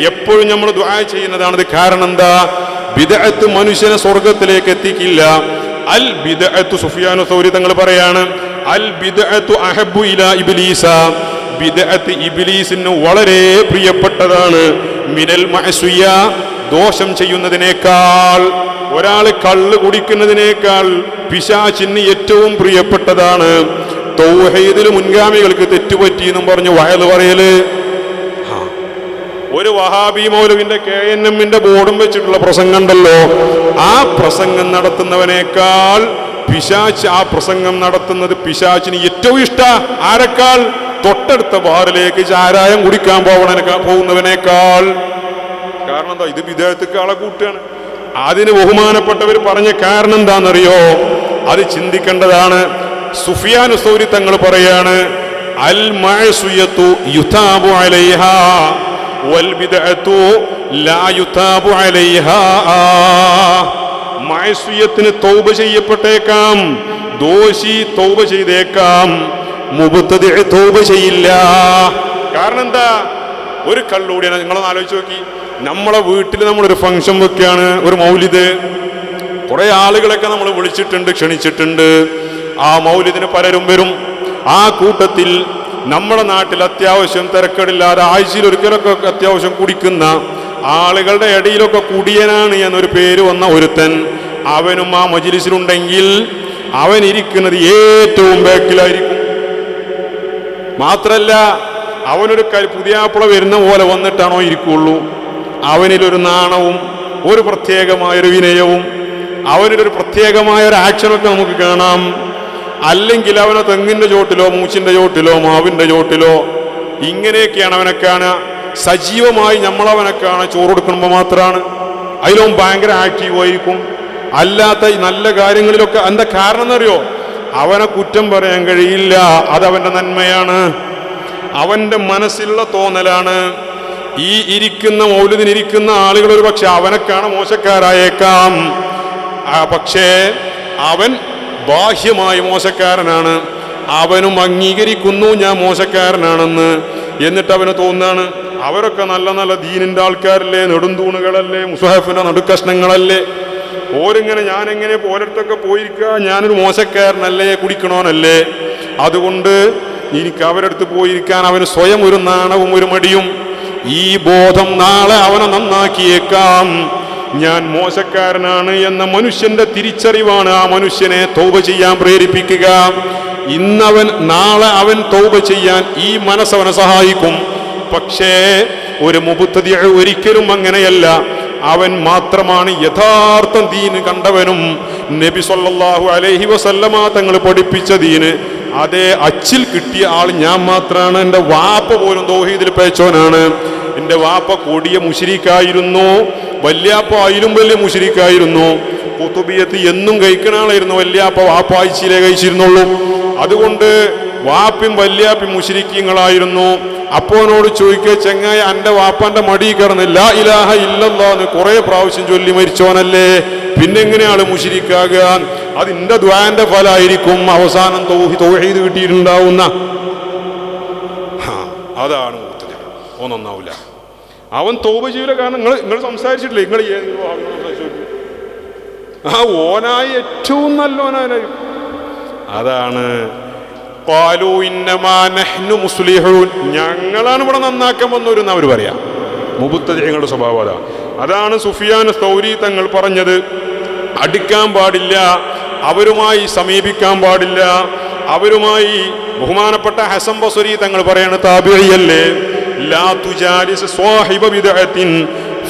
എപ്പോഴും നമ്മൾ ദുആ ചെയ്യുന്നതാണത്. കാരണം എന്താ? ബിദ്അത്ത് മനുഷ്യനെ സ്വർഗത്തിലേക്ക് എത്തിക്കില്ല. അൽ ബിദ്അത്തു, സുഫിയാൻ സൗരി തങ്ങൾ പറയാണ്, അൽ ബിദ്അത്തു അഹബ്ബു ഇലാ ഇബ്ലീസ. ബിദ്അത്ത് ഇബ്ലീസിന് വളരെ പ്രിയപ്പെട്ടതാണ്. മിനൽ മഅസിയ, ദോഷം ചെയ്യുന്നതിനേക്കാൾ, ഒരാൾ കള്ള് കുടിക്കുന്നതിനേക്കാൾ പിശാചിന് ഏറ്റവും പ്രിയപ്പെട്ടതാണ് തൗഹീദിൽ മുൻഗാമികൾക്ക് തെറ്റുപറ്റി എന്നും പറഞ്ഞു വയല് പറയല്. ഒരു വഹാബി മൗലവിന്റെ KNM-ന്റെ ബോർഡും വെച്ചിട്ടുള്ള പ്രസംഗം ഉണ്ടല്ലോ, ആ പ്രസംഗം നടത്തുന്നവനേക്കാൾ പിശാച് ആ പ്രസംഗം നടത്തുന്നത് പിശാചിന് ഏറ്റവും ഇഷ്ട. ആരെക്കാൾ? തൊട്ടടുത്ത ബാറിലേക്ക് ചാരായം കുടിക്കാൻ പോകുന്നവനേക്കാൾ. കാരണം എന്താ? ഇത് വിദേഹത്തേക്ക് ആളെ കൂട്ടുകയാണ്. അതിന് ബഹുമാനപ്പെട്ടവർ പറഞ്ഞ കാരണം എന്താണെന്നറിയോ? അത് ചിന്തിക്കേണ്ടതാണ്. സുഫിയാൻ സൗരി തങ്ങൾ പറയാണ്, അൽ മഅസിയത്തു യുതാബു അലൈഹാ വൽ ബിദ്അത്തു ലാ യുതാബു അലൈഹാ. മഅസിയത്തിന് തൗബ ചെയ്യപ്പെട്ടേക്കാം, ദോഷി തൗബ ചെയ്തേക്കാം, മുബ്തദി തൗബ ചെയ്യില്ല. കാരണം എന്താ? ഒരു കള്ളൂടിയാണ്. നിങ്ങളൊന്ന് ആലോചിച്ച് നോക്കി, നമ്മളെ വീട്ടിൽ നമ്മളൊരു ഫംഗ്ഷൻ വെക്കുകയാണ്, ഒരു മൗലിദ്. കുറെ ആളുകളൊക്കെ നമ്മൾ വിളിച്ചിട്ടുണ്ട്, ക്ഷണിച്ചിട്ടുണ്ട്. ആ മൗലിദിന് പലരും വരും. ആ കൂട്ടത്തിൽ നമ്മുടെ നാട്ടിൽ അത്യാവശ്യം തിരക്കേടില്ലാതെ ആഴ്ചയിൽ ഒരിക്കലൊക്കെ അത്യാവശ്യം കുടിക്കുന്ന ആളുകളുടെ ഇടയിലൊക്കെ കുടിയനാണ് എന്നൊരു പേര് വന്ന ഒരുത്തൻ, അവനും ആ മജ്‌ലിസിലുണ്ടെങ്കിൽ അവൻ ഇരിക്കുന്നത് ഏറ്റവും ബാക്കിലായിരിക്കും. മാത്രല്ല, അവനൊരു പുതിയാപ്പിള വരുന്ന പോലെ വന്നിട്ടാണോ ഇരിക്കുള്ളൂ. അവനിലൊരു നാണവും ഒരു പ്രത്യേകമായൊരു വിനയവും അവനൊരു പ്രത്യേകമായ ഒരു ആക്ഷനൊക്കെ നമുക്ക് കാണാം. അല്ലെങ്കിൽ അവനെ തെങ്ങിന്റെ ചോട്ടിലോ മൂച്ചിന്റെ ചോട്ടിലോ മാവിന്റെ ചോട്ടിലോ ഇങ്ങനെയൊക്കെയാണ് അവനെ കാണുക. സജീവമായി നമ്മളവനെ കാണാൻ ചോറ് കൊടുക്കുമ്പോൾ മാത്രമാണ്. അതിലും ഭയങ്കര ആക്റ്റീവായിരിക്കും. അല്ലാത്ത നല്ല കാര്യങ്ങളിലൊക്കെ എന്താ കാരണം എന്നറിയോ? അവനെ കുറ്റം പറയാൻ കഴിയില്ല, അതവന്റെ നന്മയാണ്, അവന്റെ മനസ്സിലുള്ള തോന്നലാണ്. ഈ ഇരിക്കുന്ന മൗലിദിനിരിക്കുന്ന ആളുകൾ ഒരു പക്ഷെ അവനെ കാണാൻ മോശക്കാരായേക്കാം, പക്ഷേ അവൻ ബാഹ്യമായി മോശക്കാരനാണ്. അവനും അംഗീകരിക്കുന്നു ഞാൻ മോശക്കാരനാണെന്ന്. എന്നിട്ട് അവന് തോന്നാണ് അവരൊക്കെ നല്ല നല്ല ദീനിന്റെ ആൾക്കാരല്ലേ, നെടുന്തൂണുകളല്ലേ, മുസ്ഹഫിന്റെ നടുക്കഷ്ണങ്ങളല്ലേ, ഓരിങ്ങനെ ഞാനെങ്ങനെ ഓരോരുത്തൊക്കെ പോയിരിക്കുക, ഞാനൊരു മോശക്കാരനല്ലേ, കുടിക്കണോനല്ലേ, അതുകൊണ്ട് എനിക്ക് അവരടുത്ത് പോയിരിക്കാൻ അവന് സ്വയം ഒരു നാണവും ഒരു മടിയും. ഈ ബോധം നാളെ അവനെ നന്നാക്കിയേക്കാം. ഞാൻ മോശക്കാരനാണ് എന്ന മനുഷ്യന്റെ തിരിച്ചറിവാണ് ആ മനുഷ്യനെ തൗബ ചെയ്യാൻ പ്രേരിപ്പിക്കുക. ഇന്നവൻ നാളെ അവൻ തൗബ ചെയ്യാൻ ഈ മനസ്സവനെ സഹായിക്കും. പക്ഷേ ഒരു മുബ്തദി ഒരിക്കലും അങ്ങനെയല്ല. അവൻ മാത്രമാണ് യഥാർത്ഥ ദീന് കണ്ടവനും നബി സല്ലല്ലാഹു അലൈഹി വസല്ലമ തങ്ങൾ പഠിപ്പിച്ച ദീന് അതേ അച്ചിൽ കിട്ടിയ ആൾ ഞാൻ മാത്രമാണ്. എൻ്റെ വാപ്പ പോലും തൗഹീദിൽ പേച്ചോനാണ്. എൻ്റെ വാപ്പ കൊടിയ മുശ്രിക്കായിരുന്നു, വല്യാപ്പ അതിലും വലിയ മുശ്രിക്കായിരുന്നു. കുത്തുബിയത്ത് എന്നും കഴിക്കണ ആളായിരുന്നു വല്യാപ്പ, വാപ്പ ആഴ്ചയിലേ കഴിച്ചിരുന്നുള്ളൂ. അതുകൊണ്ട് വാപ്പയും വല്യാപ്പയും മുശ്രിക്കീങ്ങളായിരുന്നു. അപ്പോനോട് ചോദിക്കുക, ചെങ്ങായ എൻ്റെ വാപ്പാന്റെ മടി കിടന്ന് ലാ ഇലാഹ ഇല്ലല്ലാഹ് കുറെ പ്രാവശ്യം ചൊല്ലി മരിച്ചോനല്ലേ, പിന്നെങ്ങനെയാണ് മുശ്രിക്കാകുക? അതിൻ്റെ ദ്വാന്റെ ഫലമായിരിക്കും അവസാനം തൗഹീദ് കിട്ടിയിട്ടുണ്ടാവുന്ന. അതാണ് ഒന്നൊന്നാവില്ല. അവൻ തൗബ ചെയ്യൂല. കാരണം നിങ്ങൾ സംസാരിച്ചിട്ടില്ലേ, നിങ്ങൾ ഓനായി ഏറ്റവും നല്ലോനായി. അതാണ് ഖാലൂ ഇന്നമാ നഹ്നു മുസ്ലിഹൂൻ, ഞങ്ങളാണ് ഇവിടെ നന്നാക്കാൻ വന്നവരെന്ന് അവർ പറയാം. മുബ്തദിഈങ്ങളുടെ സ്വഭാവം അതാണ്. സുഫിയാൻ സൗരി തങ്ങൾ പറഞ്ഞത്, അടുക്കാൻ പാടില്ല, അവരുമായി സമീപിക്കാൻ പാടില്ല, അവരുമായി. ബഹുമാനപ്പെട്ട ഹസൻ ബസ്രി തങ്ങൾ പറയാണ്, താബിഈയല്ലേ, ലാ തുജാലിസ് സ്വാഹിബ ബിദ്അത്തിൻ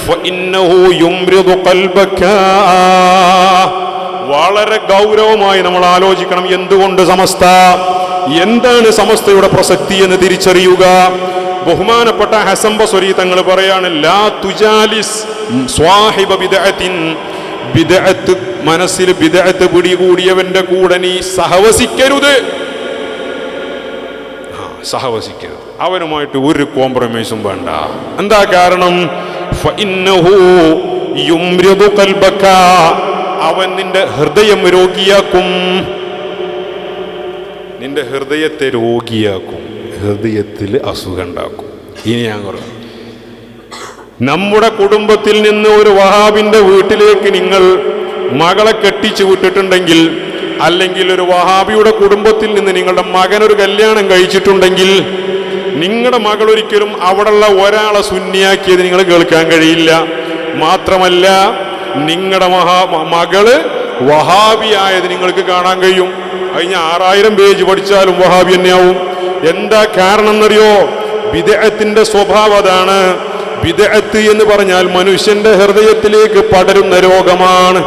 ഫഇന്നഹു യുംറിദു ഖൽബക. വളരെ ഗൗരവമായി നമ്മൾ ആലോചിക്കണം. എന്തുകൊണ്ട് സമസ്ത, എന്താണ് സമസ്തയുടെ പ്രസക്തി എന്ന് തിരിച്ചറിയുക. ബഹുമാനപ്പെട്ട ഹസൻ ബസ്രി തങ്ങൾ പറയാണ്, ലാ തുജാലിസ് സ്വാഹിബ ബിദ്അത്തിൻ, ബിദ്അത്ത് മനസ്സിൽ ബിദ്അത്ത് പിടികൂടിയവന്റെ കൂടെ നീ സഹവസിക്കരുത്, സഹവസിക്കരുത്. അവനുമായിട്ട് ഒരു കോംപ്രമൈസും വേണ്ട. എന്താ കാരണം? ഫഇന്നഹു യുംറിദു ഖൽബക, അവൻ നിന്റെ ഹൃദയം രോഗിയാക്കും, നിന്റെ ഹൃദയത്തെ രോഗിയാക്കും, ഹൃദയത്തിൽ അസുഖം ഉണ്ടാക്കും. ഇനി ഞാൻ പറഞ്ഞു, നമ്മുടെ കുടുംബത്തിൽ നിന്ന് ഒരു വഹാബിന്റെ വീട്ടിലേക്ക് നിങ്ങൾ മകളെ കെട്ടിച്ചു വിട്ടിട്ടുണ്ടെങ്കിൽ, അല്ലെങ്കിൽ ഒരു വഹാബിയുടെ കുടുംബത്തിൽ നിന്ന് നിങ്ങളുടെ മകനൊരു കല്യാണം കഴിച്ചിട്ടുണ്ടെങ്കിൽ, നിങ്ങളുടെ മകൾ ഒരിക്കലും അവിടെയുള്ള ഒരാളെ സുന്നിയാക്കിയത് നിങ്ങൾ കേൾക്കാൻ കഴിയില്ല. മാത്രമല്ല, നിങ്ങളുടെ മകള് വഹാബിയായത് നിങ്ങൾക്ക് കാണാൻ കഴിയും. കഴിഞ്ഞ 6000 പേജ് പഠിച്ചാലും വഹാബി തന്നെയാവും. എന്താ കാരണം എന്നറിയോ? ബിദ്അത്തിന്റെ സ്വഭാവം അതാണ്. ബിദ്അത്ത് എന്ന് പറഞ്ഞാൽ മനുഷ്യന്റെ ഹൃദയത്തിലേക്ക് പടരുന്ന രോഗമാണ്.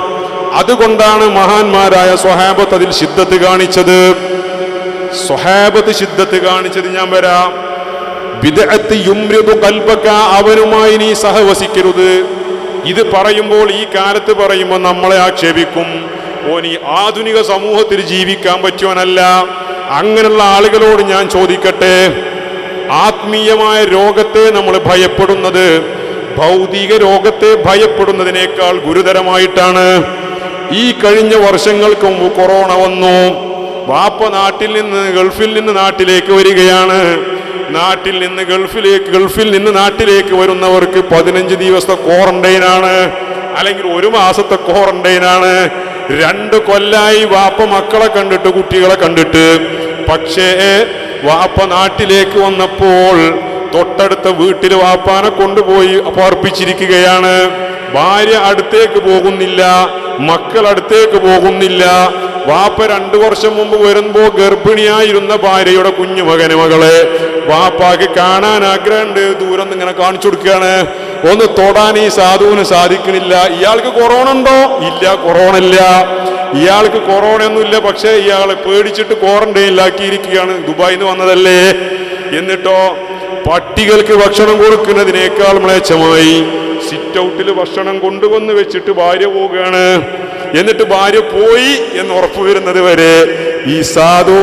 അതുകൊണ്ടാണ് മഹാന്മാരായ സ്വഹാബത്ത് അതിൽ ശിദ്ദത്ത് കാണിച്ചത്. ശിദ്ദത്ത് കാണിച്ചത് ഞാൻ വരാം. ബിദ്അത്ത് യുംറിദു ഖൽബക, അവനുമായി നീ സഹവസിക്കരുത്. ഇത് പറയുമ്പോൾ, ഈ കാലത്ത് പറയുമ്പോൾ നമ്മളെ ആക്ഷേപിക്കും, ഓ നീ ആധുനിക സമൂഹത്തിൽ ജീവിക്കാൻ പറ്റുവാനല്ല. അങ്ങനെയുള്ള ആളുകളോട് ഞാൻ ചോദിക്കട്ടെ, ആത്മീയമായ രോഗത്തെ നമ്മൾ ഭയപ്പെടുന്നത് ഭൗതിക രോഗത്തെ ഭയപ്പെടുന്നതിനേക്കാൾ ഗുരുതരമായിട്ടാണ്. ഈ കഴിഞ്ഞ വർഷങ്ങൾക്ക് മുമ്പ് കൊറോണ വന്നു. വാപ്പ ഗൾഫിൽ നിന്ന് നാട്ടിലേക്ക് വരികയാണ്. ഗൾഫിൽ നിന്ന് നാട്ടിലേക്ക് വരുന്നവർക്ക് 15 ദിവസത്തെ ക്വാറന്റൈനാണ്, അല്ലെങ്കിൽ 1 മാസത്തെ ക്വാറന്റൈനാണ്. 2 കൊല്ലായി വാപ്പ മക്കളെ കണ്ടിട്ട്, കുട്ടികളെ കണ്ടിട്ട്. പക്ഷേ വാപ്പ നാട്ടിലേക്ക് വന്നപ്പോൾ തൊട്ടടുത്ത വീട്ടിൽ വാപ്പാനെ കൊണ്ടുപോയി പാർപ്പിച്ചിരിക്കുകയാണ്. ഭാര്യ അടുത്തേക്ക് പോകുന്നില്ല, മക്കൾ അടുത്തേക്ക് പോകുന്നില്ല. വാപ്പ 2 വർഷം മുമ്പ് വരുമ്പോ ഗർഭിണിയായിരുന്ന ഭാര്യയുടെ മകളെ വാപ്പാക്ക് കാണാൻ ആഗ്രഹമുണ്ട്. ദൂരം ഇങ്ങനെ കാണിച്ചു കൊടുക്കുകയാണ്. ഒന്ന് തൊടാൻ ഈ സാധുവിന് സാധിക്കണില്ല. ഇയാൾക്ക് കൊറോണ ഉണ്ടോ? ഇല്ല, കൊറോണ ഇല്ല. ഇയാൾക്ക് കൊറോണ ഒന്നുമില്ല, പക്ഷെ ഇയാളെ പേടിച്ചിട്ട് ക്വാറന്റൈനിലാക്കിയിരിക്കുകയാണ്. ദുബായിൽ നിന്ന് വന്നതല്ലേ. എന്നിട്ടോ പട്ടികൾക്ക് ഭക്ഷണം കൊടുക്കുന്നതിനേക്കാൾ മ്ലേച്ഛമായി സിറ്റ് ഔട്ടിൽ ഭക്ഷണം കൊണ്ടുവന്ന് വെച്ചിട്ട് ഭാര്യ പോവുകയാണ്. എന്നിട്ട് ഭാര്യ പോയി എന്ന് ഉറപ്പ് വരുന്നത് വരെ ഈ സാധു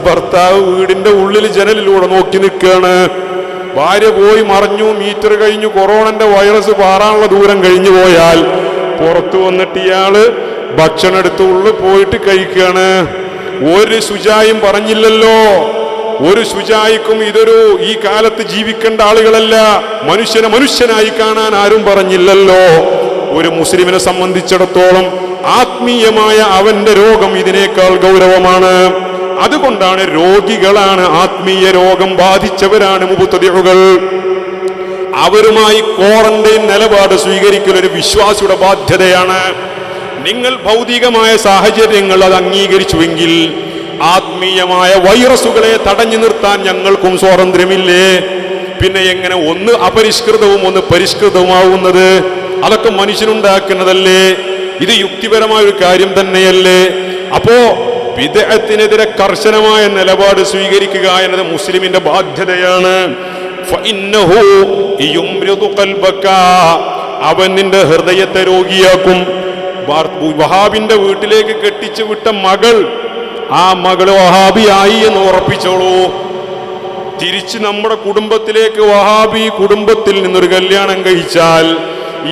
ഭർത്താവ് വീടിന്റെ ഉള്ളിൽ ജനലിലൂടെ നോക്കി നിൽക്കുകയാണ്. ഭാര്യ പോയി മറഞ്ഞു, മീറ്റർ കഴിഞ്ഞു, കൊറോണന്റെ വൈറസ് പാറാനുള്ള ദൂരം കഴിഞ്ഞു പോയാൽ പുറത്തു വന്നിട്ട് ഇയാള് ഭക്ഷണം എടുത്ത് ഉള്ളിൽ പോയിട്ട് കഴിക്കുകയാണ്. ഒരു ശുചായും പറഞ്ഞില്ലല്ലോ. ഒരു ശുചായിക്കും ഈ കാലത്ത് ജീവിക്കേണ്ട ആളുകളല്ല, മനുഷ്യനെ മനുഷ്യനായി കാണാൻ ആരും പറഞ്ഞില്ലല്ലോ. ഒരു മുസ്ലിമിനെ സംബന്ധിച്ചിടത്തോളം ആത്മീയമായ അവന്റെ രോഗം ഇതിനേക്കാൾ ഗൗരവമാണ്. അതുകൊണ്ടാണ് രോഗികളാണ്, ആത്മീയ രോഗം ബാധിച്ചവരാണ് മുബ്തദിഉകൾ. അവരുമായി ക്വാറന്റൈൻ നിലപാട് സ്വീകരിക്കൽ ഒരു വിശ്വാസിയുടെ ബാധ്യതയാണ്. നിങ്ങൾ ഭൗതികമായ സാഹചര്യങ്ങൾ അത് അംഗീകരിച്ചുവെങ്കിൽ ആത്മീയമായ വൈറസുകളെ തടഞ്ഞു നിർത്താൻ ഞങ്ങൾക്കും സ്വാതന്ത്ര്യമില്ലേ? പിന്നെ എങ്ങനെ ഒന്ന് അപരിഷ്കൃതവും ഒന്ന് പരിഷ്കൃതവുമാവുന്നത്? അതൊക്കെ മനുഷ്യനുണ്ടാക്കുന്നതല്ലേ? ഇത് യുക്തിപരമായ ഒരു കാര്യം തന്നെയല്ലേ? അപ്പോ ബിദ്അത്തിനെതിരെ കർശനമായ നിലപാട് സ്വീകരിക്കുക എന്നത് മുസ്ലിമിന്റെ ബാധ്യതയാണ്. ഫഇന്നഹു യുംറിദു ഖൽബക, അവൻ നിന്റെ ഹൃദയത്തെ രോഗിയാക്കും. വഹാബിന്റെ വീട്ടിലേക്ക് കെട്ടിച്ചു വിട്ട മകൾ, ആ മകള് വഹാബിയായി എന്ന് ഉറപ്പിച്ചോളൂ. തിരിച്ച് നമ്മുടെ കുടുംബത്തിലേക്ക് വഹാബി കുടുംബത്തിൽ നിന്നൊരു കല്യാണം കഴിച്ചാൽ,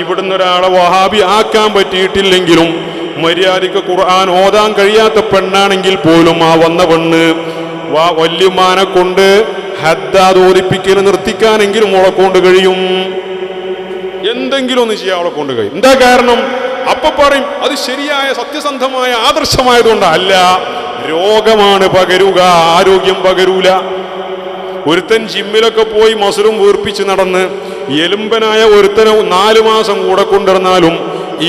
ഇവിടുന്ന് ഒരാളെ വഹാബി ആക്കാൻ പറ്റിയിട്ടില്ലെങ്കിലും മര്യാദയ്ക്ക് ഖുർആൻ ഓതാൻ കഴിയാത്ത പെണ്ണാണെങ്കിൽ പോലും ആ വന്ന പെണ്ണ് വല്യമാനെ കൊണ്ട് ഹദ്ദാദ് ഓതിപ്പിക്കൽ നിർത്തിക്കാനെങ്കിലും അവളെ കൊണ്ട് കഴിയും. എന്തെങ്കിലും ഒന്ന് ചെയ്യാൻ അവളെ കൊണ്ട് കഴിയും. എന്താ കാരണം? അപ്പൊ പറയും അത് ശരിയായ സത്യസന്ധമായ ആദർശമായതുകൊണ്ട്. അല്ല, രോഗമാണ് പകരുക, ആരോഗ്യം പകരൂല. ഒരുത്തൻ ജിമ്മിലൊക്കെ പോയി മസിലും വീർപ്പിച്ച് നടന്ന് എലുമ്പനായ ഒരുത്തനെ 4 മാസം കൂടെ കൊണ്ടിരുന്നാലും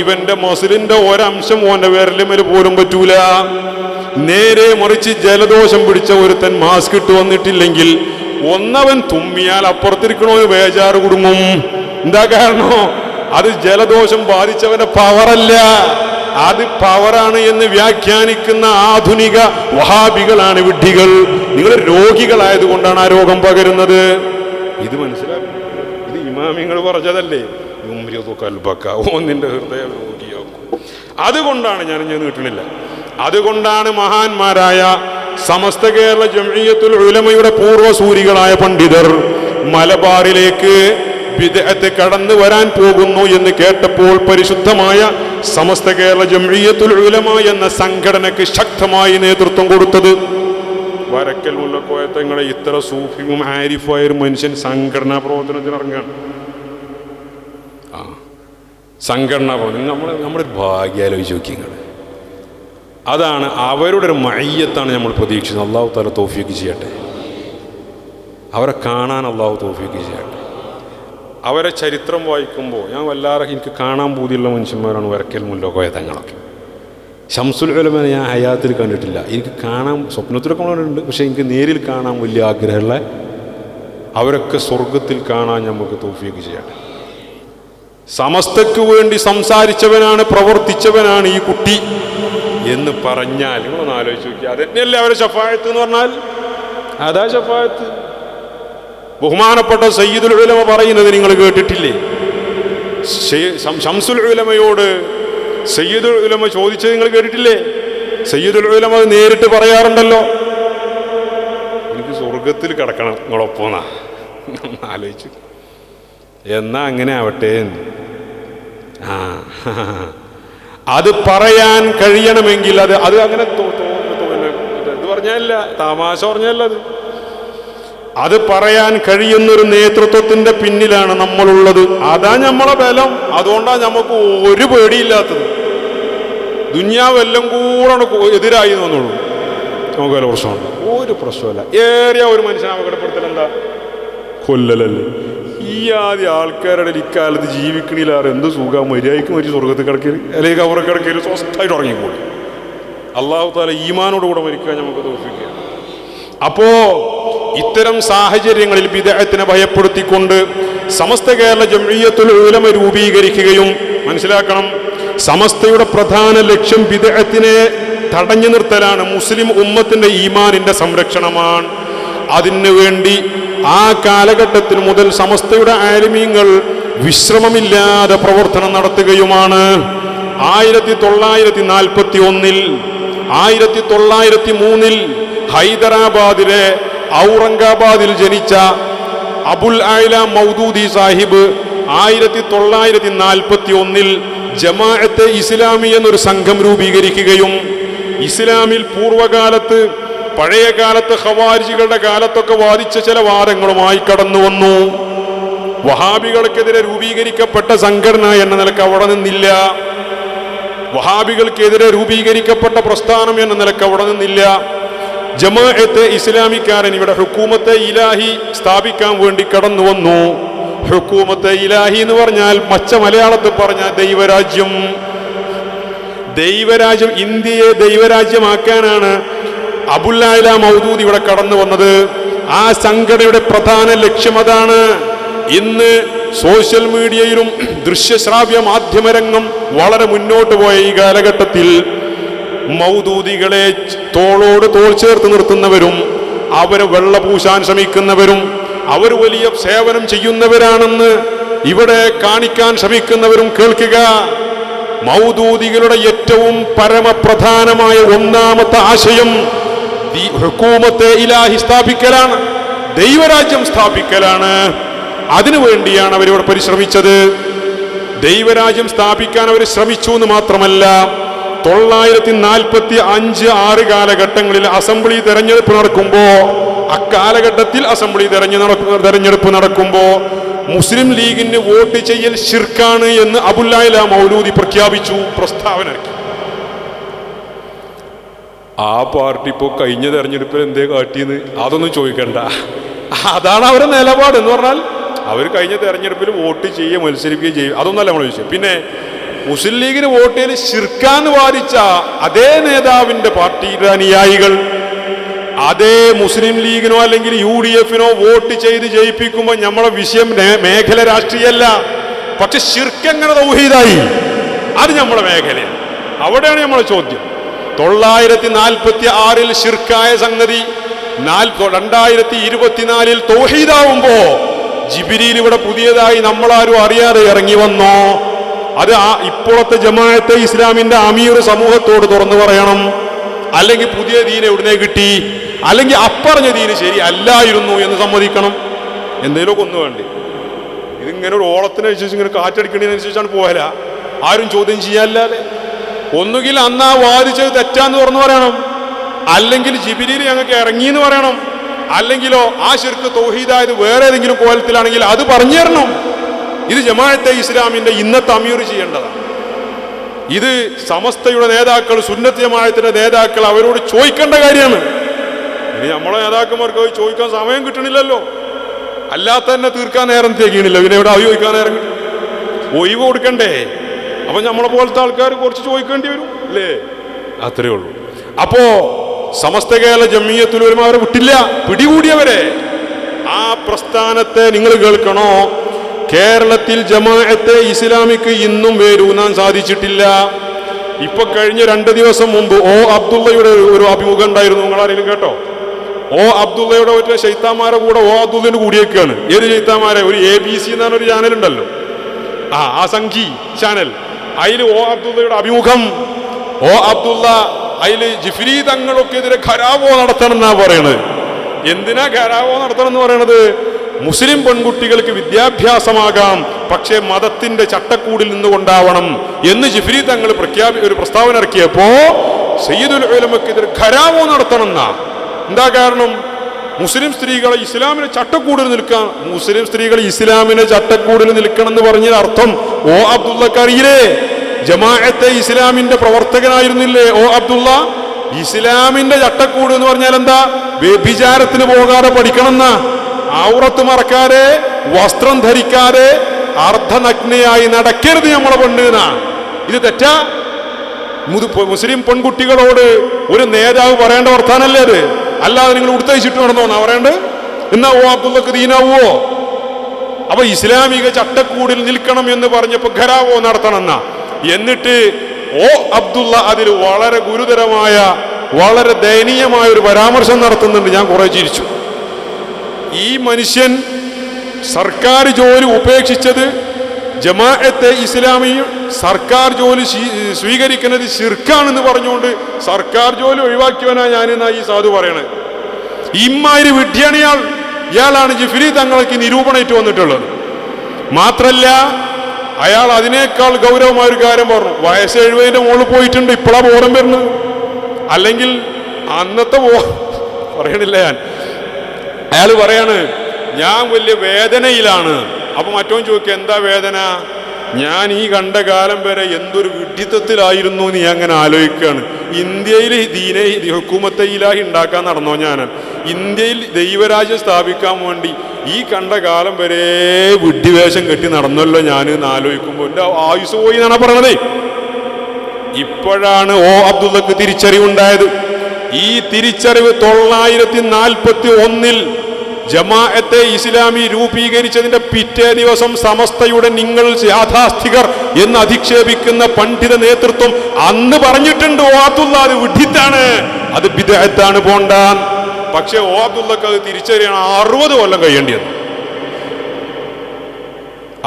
ഇവന്റെ മസിലിന്റെ ഒരംശം ഓന്റെ വിരലുമേൽ പോലും പറ്റൂല. നേരെ മറിച്ച് ജലദോഷം പിടിച്ച ഒരുത്തൻ മാസ്ക് ഇട്ട് വന്നിട്ടില്ലെങ്കിൽ ഒന്നവൻ തുമ്മിയാൽ അപ്പുറത്തിരിക്കണോന് ബേജാറ് കുടുങ്ങും. എന്താ കാരണോ? അത് ജലദോഷം ബാധിച്ചവന്റെ പവറല്ല, അത് പവറാണ് എന്ന് വ്യാഖ്യാനിക്കുന്ന ആധുനിക വഹാബികളാണ് വിഡ്ഢികൾ. നിങ്ങൾ രോഗികളായതുകൊണ്ടാണ് ആ രോഗം പകരുന്നത്. ഇത് മനസ്സിലാക്കും. ഇത് ഇമാമിങ്ങൾ പറഞ്ഞതല്ലേ, നിന്റെ ഹൃദയം രോഗിയാക്കും. അതുകൊണ്ടാണ് ഞാൻ നീട്ടണില്ല. അതുകൊണ്ടാണ് മഹാന്മാരായ സമസ്ത കേരള ജംഇയ്യത്തുൽ ഉലമയുടെ പൂർവ്വസൂരികളായ പണ്ഡിതർ മലബാറിലേക്ക് ബിദ്അത്ത് കടന്നു വരാൻ പോകുന്നു എന്ന് കേട്ടപ്പോൾ പരിശുദ്ധമായ സമസ്ത കേരള ജംഇയ്യത്തുൽ ഉലമ എന്ന സംഘടനയ്ക്ക് ശക്തമായി നേതൃത്വം കൊടുത്തത്. വരക്കൽ മുല്ലക്കോയത്തങ്ങളെ ഇത്ര സൂഫിയും ആരിഫായ ഒരു മനുഷ്യൻ സംഘടനാ പ്രവർത്തനത്തിന് ഇറങ്ങുകയാണ്. സംഘടനാ പ്രവർത്തനം നമ്മുടെ ഭാഗ്യാലോചിച്ച് നോക്കിങ്ങൾ. അതാണ് അവരുടെ ഒരു മയ്യത്താണ് നമ്മൾ പ്രതീക്ഷിക്കുന്നത്. അള്ളാഹു തആല തൗഫീഖ് ചെയ്യട്ടെ. അവരെ കാണാൻ അള്ളാഹു തൗഫീഖ് ചെയ്യട്ടെ. അവരെ ചരിത്രം വായിക്കുമ്പോൾ ഞാൻ വല്ലാതെ എനിക്ക് കാണാൻ പൂതിയുള്ള മനുഷ്യന്മാരാണ് വരക്കൽ മുല്ലക്കോയ തങ്ങളൊക്കെ. ശംസുൽ ഉലമനെ ഞാൻ ഹയാത്തിൽ കണ്ടിട്ടില്ല. എനിക്ക് കാണാൻ സ്വപ്നത്തിലൊക്കെ കണ്ടിട്ടുണ്ട്, പക്ഷേ എനിക്ക് നേരിൽ കാണാൻ വലിയ ആഗ്രഹമുള്ള അവരൊക്കെ സ്വർഗത്തിൽ കാണാൻ നമുക്ക് തൗഫീഖ് ചെയ്യട്ടെ. സമസ്തക്ക് വേണ്ടി സംസാരിച്ചവനാണ്, പ്രവർത്തിച്ചവനാണ് ഈ കുട്ടി എന്ന് പറഞ്ഞാൽ നിങ്ങളൊന്ന് ആലോചിച്ച് നോക്കിയാൽ അതെന്നെയല്ലേ അവരെ ശഫാഅത്ത് എന്ന് പറഞ്ഞാൽ? അതാ ശഫാഅത്ത്. ബഹുമാനപ്പെട്ട സയ്യിദുൽ ഉലമ പറയുന്നത് നിങ്ങൾ കേട്ടിട്ടില്ലേ? ശംസുൽ ഉലമയോട് സയ്യിദുൽ ഉലമ ചോദിച്ചത് നിങ്ങൾ കേട്ടിട്ടില്ലേ? സയ്യിദുൽ ഉലമ അത് നേരിട്ട് പറയാറുണ്ടല്ലോ, എനിക്ക് സ്വർഗത്തിൽ കിടക്കണം നിങ്ങളൊപ്പമെന്നാ. ആലോചിച്ചു. എന്നാ അങ്ങനെ ആവട്ടെ. അത് പറയാൻ കഴിയണമെങ്കിൽ അത് അങ്ങനെ ഇത് പറഞ്ഞല്ല, തമാശ പറഞ്ഞല്ല. അത് പറയാൻ കഴിയുന്നൊരു നേതൃത്വത്തിന്റെ പിന്നിലാണ് നമ്മളുള്ളത്. അതാ നമ്മളെ ബലം. അതുകൊണ്ടാണ് നമുക്ക് ഒരു പേടിയില്ലാത്തത്. ദുന്യാവെല്ലാം കൂടെ എതിരായി തോന്നുള്ളൂ. നമുക്ക് വല്ല പ്രശ്നമുണ്ട്? ഒരു പ്രശ്നമല്ല. ഏറിയ ഒരു മനുഷ്യനെ അപകടപ്പെടുത്തൽ എന്താ? കൊല്ലലല്ലേ. ഈ ആദ്യ ആൾക്കാരുടെ ഇക്കാലത്ത് ജീവിക്കണില്ലാറ് എന്ത് സുഖം. മര്യാദയ്ക്ക് മരിച്ച് സ്വർഗത്തിൽ കിടക്കരുത്, അല്ലെങ്കിൽ അവരെ കിടക്കരുത്, സ്വസ്ഥമായിട്ട് ഉറങ്ങിക്കൂടി. അള്ളാഹു തആല ഈമാനോടുകൂടെ മരിക്കാൻ നമുക്ക് തൗഫീഖ്. അപ്പോ ഇത്തരം സാഹചര്യങ്ങളിൽ ബിദ്അത്തിനെ ഭയപ്പെടുത്തിക്കൊണ്ട് സമസ്ത കേരള ജംഇയ്യത്തുൽ ഉലമ രൂപീകരിക്കുകയും, മനസ്സിലാക്കണം, സമസ്തയുടെ പ്രധാന ലക്ഷ്യം ബിദ്അത്തിനെ തടഞ്ഞു നിർത്തലാണ്. മുസ്ലിം ഉമ്മത്തിന്റെ ഈമാനിന്റെ സംരക്ഷണമാണ്. അതിനു വേണ്ടി ആ കാലഘട്ടത്തിൽ മുതൽ സമസ്തയുടെ ആലിമീങ്ങൾ വിശ്രമമില്ലാതെ പ്രവർത്തനം നടത്തുകയുമാണ്. 1941 1903 ഹൈദരാബാദിലെ ഔറംഗാബാദിൽ ജനിച്ച അബുൽ ആയില മൗദൂദി സാഹിബ് 1941 ജമാഅത്തെ ഇസ്ലാമി എന്നൊരു സംഘം രൂപീകരിക്കുകയും ഇസ്ലാമിൽ പൂർവകാലത്ത് പഴയ കാലത്ത് ഖവാരിജികളുടെ കാലത്തൊക്കെ വാദിച്ച ചില വാദങ്ങളുമായി കടന്നു വന്നു. വഹാബികൾക്കെതിരെ രൂപീകരിക്കപ്പെട്ട സംഘടന എന്ന നിലക്ക് അവിടെ നിന്നില്ല. വഹാബികൾക്കെതിരെ രൂപീകരിക്കപ്പെട്ട പ്രസ്ഥാനം എന്ന നിലക്ക് അവിടെ നിന്നില്ല. ജമാഅത്തെ ഇസ്ലാമിക്കാരൻ ഇവിടെ ഹുക്കൂമത്തെ ഇലാഹി സ്ഥാപിക്കാൻ വേണ്ടി കടന്നു വന്നു. ഹുക്കൂമത്തെ ഇലാഹി എന്ന് പറഞ്ഞാൽ മച്ച മലയാളത്തിൽ പറഞ്ഞാൽ ദൈവരാജ്യം. ദൈവരാജ്യം, ഇന്ത്യയെ ദൈവരാജ്യമാക്കാനാണ് അബുൽ ആയില മൗദൂദി ഇവിടെ കടന്നു വന്നത്. ആ സംഘടനയുടെ പ്രധാന ലക്ഷ്യം അതാണ്. ഇന്ന് സോഷ്യൽ മീഡിയയിലും ദൃശ്യശ്രാവ്യ മാധ്യമരംഗം വളരെ മുന്നോട്ട് പോയ ഈ കാലഘട്ടത്തിൽ മൗദൂദികളെ തോളോട് തോൾ ചേർത്ത് നിർത്തുന്നവരും അവരെ വെള്ളപൂശാൻ ശ്രമിക്കുന്നവരും അവർ വലിയ സേവനം ചെയ്യുന്നവരാണെന്ന് ഇവിടെ കാണിക്കാൻ ശ്രമിക്കുന്നവരും കേൾക്കുക. മൗദൂദികളുടെ ഏറ്റവും പരമപ്രധാനമായ ഒന്നാമത്തെ ആശയം ഹുക്കൂമത്തെ ഇലാഹി സ്ഥാപിക്കലാണ്, ദൈവരാജ്യം സ്ഥാപിക്കലാണ്. അതിനുവേണ്ടിയാണ് അവരിവിടെ പരിശ്രമിച്ചത്. ദൈവരാജ്യം സ്ഥാപിക്കാൻ അവർ ശ്രമിച്ചു എന്ന് മാത്രമല്ല, 945-6 കാലഘട്ടങ്ങളിൽ അസംബ്ലി തെരഞ്ഞെടുപ്പ് നടക്കുമ്പോൾ, അക്കാലഘട്ടത്തിൽ അസംബ്ലി തെരഞ്ഞെടുപ്പ് നടക്കുമ്പോൾ മുസ്ലിം ലീഗിന് വോട്ട് ചെയ്യൽ ശിർക്കാണ് എന്ന് അബുൽ ആയില മൗദൂദി പ്രഖ്യാപിച്ചു, പ്രസ്താവന. ആ പാർട്ടി ഇപ്പോൾ കഴിഞ്ഞ തെരഞ്ഞെടുപ്പിൽ എന്തേ കാട്ടിയെന്ന് അതൊന്നും ചോദിക്കണ്ട. അതാണ് അവരുടെ നിലപാട് എന്ന് പറഞ്ഞാൽ അവർ കഴിഞ്ഞ തെരഞ്ഞെടുപ്പിൽ വോട്ട് ചെയ്യുക മത്സരിക്കുകയും ചെയ്യും. അതൊന്നല്ല നമ്മൾ ചോദിച്ചത്. പിന്നെ മുസ്ലിം ലീഗിന് വോട്ട് ചെയ്ത് ശിർക്കാന്ന് വാദിച്ച അതേ നേതാവിൻ്റെ പാർട്ടിയുടെ അനുയായികൾ അതേ മുസ്ലിം ലീഗിനോ അല്ലെങ്കിൽ UDF-നോ വോട്ട് ചെയ്ത് ജയിപ്പിക്കുമ്പോൾ നമ്മളെ വിഷയം മേഖല രാഷ്ട്രീയമല്ല. പക്ഷെ ശിർക്ക് എങ്ങനെ തൗഹീദായി അത് നമ്മളെ മേഖലയാണ്. അവിടെയാണ് നമ്മളെ ചോദ്യം. 946-ൽ ശിർക്കായ സംഗതി 2024-ൽ തൗഹീദാവുമ്പോ ജിബ്രീൽ ഇവിടെ പുതിയതായി നമ്മളാരും അറിയാതെ ഇറങ്ങി വന്നോ? അത് ഇപ്പോഴത്തെ ജമാഅത്തെ ഇസ്ലാമിന്റെ അമീർ സമൂഹത്തോട് തുറന്നു പറയണം. അല്ലെങ്കിൽ പുതിയ ദീൻ എവിടുന്നേ കിട്ടി, അല്ലെങ്കിൽ അപ്പറഞ്ഞ ദീന് ശരി അല്ലായിരുന്നു എന്ന് സമ്മതിക്കണം. എന്തെങ്കിലുമൊക്കെ ഒന്ന് വേണ്ടി. ഇതിങ്ങനെ ഒരു ഓളത്തിനനുസരിച്ച് ഇങ്ങനെ കാറ്റടിക്കണതിനനുസരിച്ചാണ് പോകല. ആരും ചോദ്യം ചെയ്യാനില്ലാതെ ഒന്നുകിൽ അന്ന് വാദിച്ചത് തെറ്റാന്ന് തുറന്നു പറയണം, അല്ലെങ്കിൽ ജിബ്രീൽ ഞങ്ങൾക്ക് ഇറങ്ങിയെന്ന് പറയണം, അല്ലെങ്കിലോ ആ ശിർക്ക് തൗഹീദായത് വേറെ ഏതെങ്കിലും കോലത്തിലാണെങ്കിൽ അത് പറഞ്ഞു തരണം. ഇത് ജമാഅത്തെ ഇസ്ലാമിന്റെ ഇന്നത്തെ അമീർ ചെയ്യേണ്ടതാണ്. ഇത് സമസ്തയുടെ നേതാക്കൾ, സുന്നത്ത് ജമാഅത്തിന്റെ നേതാക്കൾ അവരോട് ചോദിക്കേണ്ട കാര്യമാണ്. ഇനി നമ്മളെ നേതാക്കന്മാർക്ക് ചോദിക്കാൻ സമയം കിട്ടണില്ലല്ലോ. അല്ലാത്ത തന്നെ തീർക്കാൻ നേരം തികയണില്ല. പിന്നെ ഇവിടെ ചോദിക്കാൻ നേരം കിട്ടും. ഒഴിവ് കൊടുക്കണ്ടേ? അപ്പൊ നമ്മളെ പോലത്തെ ആൾക്കാർ കുറച്ച് ചോദിക്കേണ്ടി വരും അല്ലേ? അത്രേ ഉള്ളൂ. അപ്പോ സമസ്ത കേരള ജമിയത്തുൽ ഉലമ അവരെ വിട്ടില്ല, പിടികൂടിയവരെ. ആ പ്രസ്ഥാനത്തെ നിങ്ങൾ കേൾക്കണോ? കേരളത്തിൽ ജമാഅത്തെ ഇസ്ലാമിക്ക് ഇന്നും വേരൂന്നാൻ സാധിച്ചിട്ടില്ല. ഇപ്പൊ കഴിഞ്ഞ 2 ദിവസം മുമ്പ് അബ്ദുള്ളയുടെ ഒരു അഭിമുഖം ഉണ്ടായിരുന്നു. നിങ്ങൾ ആരെങ്കിലും കേട്ടോ? അബ്ദുള്ളയുടെ ഒരു ശൈത്താന്മാരെ കൂടെ അബ്ദുള്ളന് കൂടിയേക്കാണ്. ഏത് ശൈത്താന്മാരെ? ഒരു ABC എന്നാണ് ഒരു ചാനൽ ഉണ്ടല്ലോ, ആ സംഘി ചാനൽ. അതിൽ അബ്ദുള്ളയുടെ അഭിമുഖം. അബ്ദുള്ള അതില് ജിഫ്രി തങ്ങളൊക്കെ എതിരെ ഖരാവോ നടത്തണം എന്നാ പറയണത്. എന്തിനാ ഖരാവോ നടത്തണം എന്ന് പറയണത്? മുസ്ലിം പെൺകുട്ടികൾക്ക് വിദ്യാഭ്യാസമാകാം, പക്ഷേ മതത്തിന്റെ ചട്ടക്കൂടിൽ നിന്നുകൊണ്ടാവണം എന്ന് ജിഫ്രി തങ്ങൾ ഒരു പ്രസ്താവന ഇറക്കിയപ്പോ സയ്യിദുൽ ഉലമക്കെതിരെ ഖരാവോ നടത്തണം എന്നാ. എന്താ കാരണം? മുസ്ലിം സ്ത്രീകളെ ഇസ്ലാമിന്റെ ചട്ടക്കൂടിൽ നിൽക്കാൻ, മുസ്ലിം സ്ത്രീകൾ ഇസ്ലാമിന്റെ ചട്ടക്കൂടിൽ നിൽക്കണം എന്ന് പറഞ്ഞ അർത്ഥം അബ്ദുള്ളക്ക് അറിയില്ലേ? ജമാഅത്തെ ഇസ്ലാമിന്റെ പ്രവർത്തകനായിരുന്നില്ലേ അബ്ദുള്ള? ഇസ്ലാമിന്റെ ചട്ടക്കൂട് എന്ന് പറഞ്ഞാൽ എന്താ? വ്യഭിചാരത്തിന് പോകാതെ പഠിക്കണം എന്നാ. ഔറത്ത് മറക്കാതെ, വസ്ത്രം ധരിക്കാതെ, അർദ്ധനഗ്നയായി നടക്കരുത് നമ്മളെ പെണ്ണുന്നാ. ഇത് തെറ്റാ? മുസ്ലിം പെൺകുട്ടികളോട് ഒരു നേതാവ് പറയേണ്ട വർത്താനല്ലേ അത്? അല്ലാതെ നിങ്ങൾ ഉടുത്തയച്ചിട്ട് നടന്നോന്നാ പറയണ്ടത്? എന്നാ അബ്ദുള്ളക്ക് ദീനാവോ? അപ്പൊ ഇസ്ലാമിക ചട്ടക്കൂടിൽ നിൽക്കണം എന്ന് പറഞ്ഞപ്പോ ഖരാവോ നടത്തണം എന്നാ. എന്നിട്ട് അബ്ദുള്ള അതിൽ വളരെ ഗുരുതരമായ, വളരെ ദയനീയമായ ഒരു പരാമർശം നടത്തുന്നുണ്ട്. ഞാൻ കുറെ ചിരിച്ചു. ഈ മനുഷ്യൻ സർക്കാർ ജോലി ഉപേക്ഷിച്ചത്, ജമാഅത്തെ ഇസ്ലാമി സർക്കാർ ജോലി സ്വീകരിക്കുന്നത് ശിർക്കാണെന്ന് പറഞ്ഞുകൊണ്ട് സർക്കാർ ജോലി ഒഴിവാക്കിയവനാ ഞാനെന്നാ ഈ സാധു പറയണത്. ഇമ്മാതിരി വിഡ്ഢിയാണ് ഇയാൾ. ഇയാളാണ് ജിഫ്രി തങ്ങൾക്ക് നിരൂപണേറ്റ് വന്നിട്ടുള്ളത്. മാത്രല്ല അയാൾ അതിനേക്കാൾ ഗൗരവമായ ഒരു കാര്യം പറഞ്ഞു. വയസ്സ് 70-ന്റെ മുകളിൽ പോയിട്ടുണ്ട്, ഇപ്പോഴാ ബോധം വരുന്നത്. അല്ലെങ്കിൽ അന്നത്തെ പറയണില്ല ഞാൻ. അയാൾ പറയാണ് ഞാൻ വലിയ വേദനയിലാണ്. അപ്പൊ മറ്റോ ചോദിക്കുക എന്താ വേദന? ഞാൻ ഈ കണ്ട കാലം വരെ എന്തൊരു വിഡ്ഢിത്തത്തിലായിരുന്നു എന്ന് ഞാൻ അങ്ങനെ ആലോചിക്കുകയാണ്. ഇന്ത്യയിൽ ദീനെ ഹുക്കൂമത്തെ ഇലാഹി ഉണ്ടാക്കാൻ നടന്നോ ഞാൻ? ഇന്ത്യയിൽ ദൈവരാജ്യം സ്ഥാപിക്കാൻ വേണ്ടി ഈ കണ്ട കാലം വരെ വിഡ്ഢിവേഷം കെട്ടി നടന്നല്ലോ ഞാൻ എന്ന് ആലോചിക്കുമ്പോൾ എൻ്റെ ആയുസ് പോയി എന്നാണ് പറയണത്. ഇപ്പോഴാണ് അബ്ദുള്ളക്ക് തിരിച്ചറിവുണ്ടായത്. ഈ തിരിച്ചറിവ് 941-ൽ ജമാഅത്തെ ഇസ്ലാമി രൂപീകരിച്ചതിന്റെ പിറ്റേ ദിവസം സമസ്തയുടെ നിങ്ങൾ യാഥാസ്ഥികർ എന്ന് അധിക്ഷേപിക്കുന്ന പണ്ഡിത നേതൃത്വം അന്ന് പറഞ്ഞിട്ടുണ്ട് അബ്ദുള്ള അത് വിഡ്ഢിത്താണ്, അത് ബിദ്അത്താണ്, പോണ്ടാൻ. പക്ഷെ അബ്ദുള്ളക്ക് അത് തിരിച്ചറിയണം 60 കൊല്ലം കഴിയേണ്ടിയത്.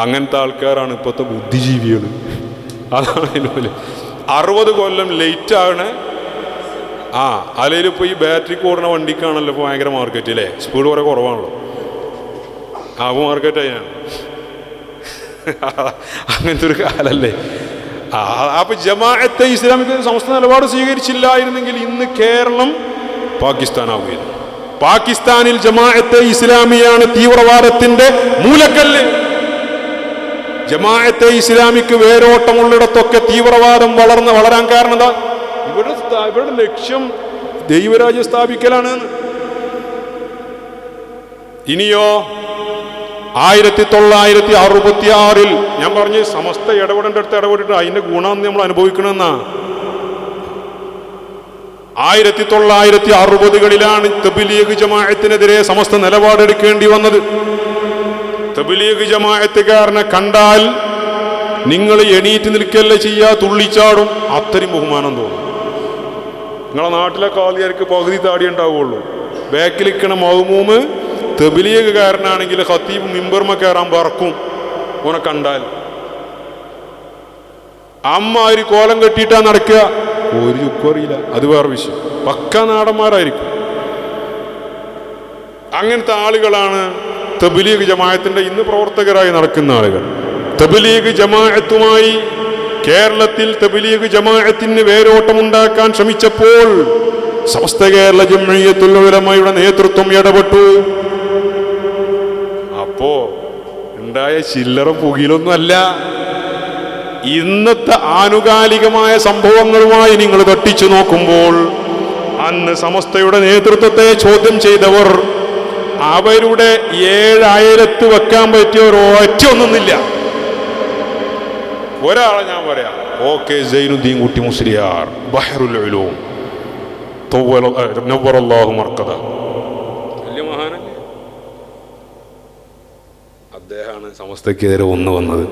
അങ്ങനത്തെ ആൾക്കാരാണ് ഇപ്പോഴത്തെ ബുദ്ധിജീവികൾ. അതാണ് 60 കൊല്ലം ലേറ്റ് ആകണേ. അതിലിപ്പോൾ ഈ ബാറ്ററിക്ക് ഓടുന്ന വണ്ടിക്കാണല്ലോ ഇപ്പോൾ ഭയങ്കര മാർക്കറ്റ് അല്ലേ? സ്പീഡ് കുറെ കുറവാണല്ലോ. അപ്പോൾ മാർക്കറ്റ് അതിനാണ്. അങ്ങനത്തെ ഒരു കാലല്ലേ. അപ്പൊ ജമാഅത്തെ ഇസ്ലാമിക സംസ്ഥാന നിലപാട് സ്വീകരിച്ചില്ലായിരുന്നെങ്കിൽ ഇന്ന് കേരളം പാകിസ്ഥാനാവുകയായിരുന്നു. പാകിസ്ഥാനിൽ ജമാഅത്തെ ഇസ്ലാമിയാണ് തീവ്രവാദത്തിന്റെ മൂലക്കല്ല്. ജമാഅത്തെ ഇസ്ലാമിക്ക് വേരോട്ടമുള്ളിടത്തൊക്കെ തീവ്രവാദം വളരാൻ കാരണം എന്താ? ഇവരുടെ ലക്ഷ്യം ദൈവരാജ്യം സ്ഥാപിക്കലാണ്. ഇനിയോ 1966 ഞാൻ പറഞ്ഞു സമസ്ത ഇടപെടേണ്ട അടുത്ത് ഇടപെട്ടിട്ട് അതിന്റെ ഗുണം നമ്മൾ അനുഭവിക്കണമെന്നാ. 1960കളിലാണ് തബ്ലീഗ് ജമാഅത്തിനെതിരെ സമസ്ത നിലപാടെടുക്കേണ്ടി വന്നത്. തബ്ലീഗ് ജമാഅത്തുകാരനെ കണ്ടാൽ നിങ്ങൾ എണീറ്റ് നിൽക്കല്ല ചെയ്യാ, തുള്ളിച്ചാടും. അത്രയും ബഹുമാനം തോന്നും. നിങ്ങളെ നാട്ടിലെ കാലിയാർക്ക് പകുതി താടി ഉണ്ടാവുള്ളൂ. ബാക്കിൽ നിൽക്കണ മൗമൂമ് തബ്ലീഗുകാരനാണെങ്കിൽ ഖത്തീബ് മിമ്പർമ കയറാൻ പറക്കും ഓനെ കണ്ടാൽ. അമ്മ ഒരു കോലം കെട്ടിയിട്ടാ നടക്കുക, ഒരു ചുക്കും അറിയില്ല. അത് വേറെ വിഷയം. പക്ക നാടന്മാരായിരിക്കും. അങ്ങനത്തെ ആളുകളാണ് തബ്ലീഗ് ജമാഅത്തിന്റെ ഇന്ന് പ്രവർത്തകരായി നടക്കുന്ന ആളുകൾ. തബ്ലീഗ് ജമാഅത്തുമായി കേരളത്തിൽ തബ്ലീഗ് ജമാഅത്തിന് വേരോട്ടമുണ്ടാക്കാൻ ശ്രമിച്ചപ്പോൾ സമസ്ത കേരള ജംഇയ്യത്തുൽ ഉലമയുടെ നേതൃത്വം ഇടപെട്ടു. അപ്പോ ഉണ്ടായ ചില്ലറ പുകിലൊന്നുമല്ല. ഇന്നത്തെ ആനുകാലികമായ സംഭവങ്ങളുമായി നിങ്ങൾ തട്ടിച്ചു നോക്കുമ്പോൾ അന്ന് സമസ്തയുടെ നേതൃത്വത്തെ ചോദ്യം ചെയ്തവർ അവരുടെ 7 അയലത്ത് വെക്കാൻ പറ്റിയ ഒരൊറ്റ ഒന്നുമില്ല. ഒരാളെ ഞാൻ പറയാം, ഓക്കെ സൈനുദ്ദീൻ കുട്ടി മുസ്ലിയാർ, ബഹറുൽ ഉലൂം, നവ്വറല്ലാഹു മർക്കദ, വലിയ മഹാനല്ലേ. അദ്ദേഹമാണ് സമസ്തക്കെതിരെ വന്നത്.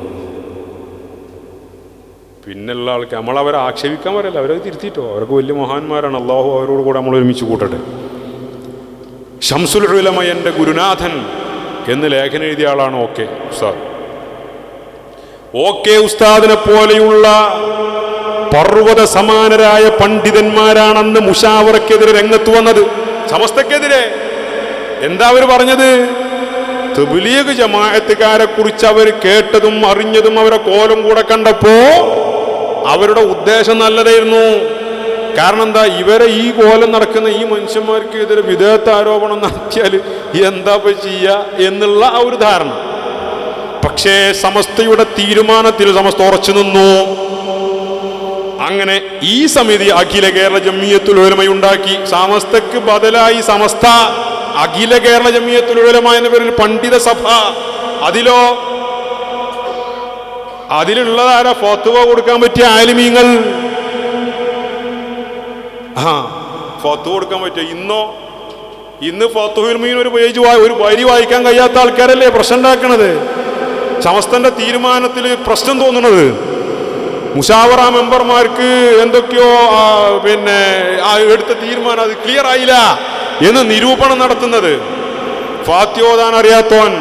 പിന്നെയുള്ള ആൾക്ക് നമ്മളവരെ ആക്ഷേപിക്കാൻ പറയല്ല, അവരത് തിരുത്തിയിട്ടോ. അവർക്ക് വലിയ മഹാന്മാരാണ്. അള്ളാഹു അവരോട് കൂടെ നമ്മൾ ഒരുമിച്ച് കൂട്ടട്ടെ. ശംസുൽ ഉലമ എൻ്റെ ഗുരുനാഥൻ എന്ന് ലേഖനം എഴുതിയ ആളാണ് ഓക്കെ ഉസ്താദ്. ഓക്കെ ഉസ്താദിനെ പോലെയുള്ള പർവ്വത സമാനരായ പണ്ഡിതന്മാരാണെന്ന് മുഷാവറക്കെതിരെ രംഗത്ത് വന്നത്. സമസ്തക്കെതിരെ എന്താ അവർ പറഞ്ഞത്? തബ്ലീഗ് ജമാഅത്തുകാരെ കുറിച്ച് അവർ കേട്ടതും അറിഞ്ഞതും അവരെ കോലം കൂടെ കണ്ടപ്പോ അവരുടെ ഉദ്ദേശം നല്ലതായിരുന്നു. കാരണം എന്താ, ഇവരെ ഈ കോലം നടക്കുന്ന ഈ മനുഷ്യന്മാർക്ക് എതിരെ വിദേഹത്ത് ആരോപണം നടത്തിയാൽ എന്താ ചെയ്യുക എന്നുള്ള ആ ഒരു ധാരണ. പക്ഷേ സമസ്തയുടെ തീരുമാനത്തിൽ സമസ്ത ഉറച്ചു നിന്നു. അങ്ങനെ ഈ സമിതി അഖില കേരള ജംഇയ്യത്തുൽ ഉലമ ഉണ്ടാക്കി. സമസ്തക്ക് ബദലായി സമസ്ത അഖില കേരള ജംഇയ്യത്തുൽ ഉലമ എന്ന പേരിൽ പണ്ഡിത സഭ. അതിലുള്ളതാരാ? ഫത്വ കൊടുക്കാൻ പറ്റിയ ആലിമീങ്ങൾ. ഫത്വ കൊടുക്കാൻ പറ്റിയ ഇന്ന് ഫത്വയിൽ മീൻ ഒരു വരി വായിക്കാൻ കഴിയാത്ത ആൾക്കാരല്ലേ പ്രശ്നം ഉണ്ടാക്കണത്. സമസ്തന്റെ തീരുമാനത്തിൽ പ്രശ്നം തോന്നുന്നത് മുഷാവറ മെമ്പർമാർക്ക് എന്തൊക്കെയോ എടുത്ത തീരുമാനം അത് ക്ലിയർ ആയില്ല എന്ന് നിരൂപണം നടത്തുന്നത്. ഫാത്യോദാൻ അറിയാത്തവൻ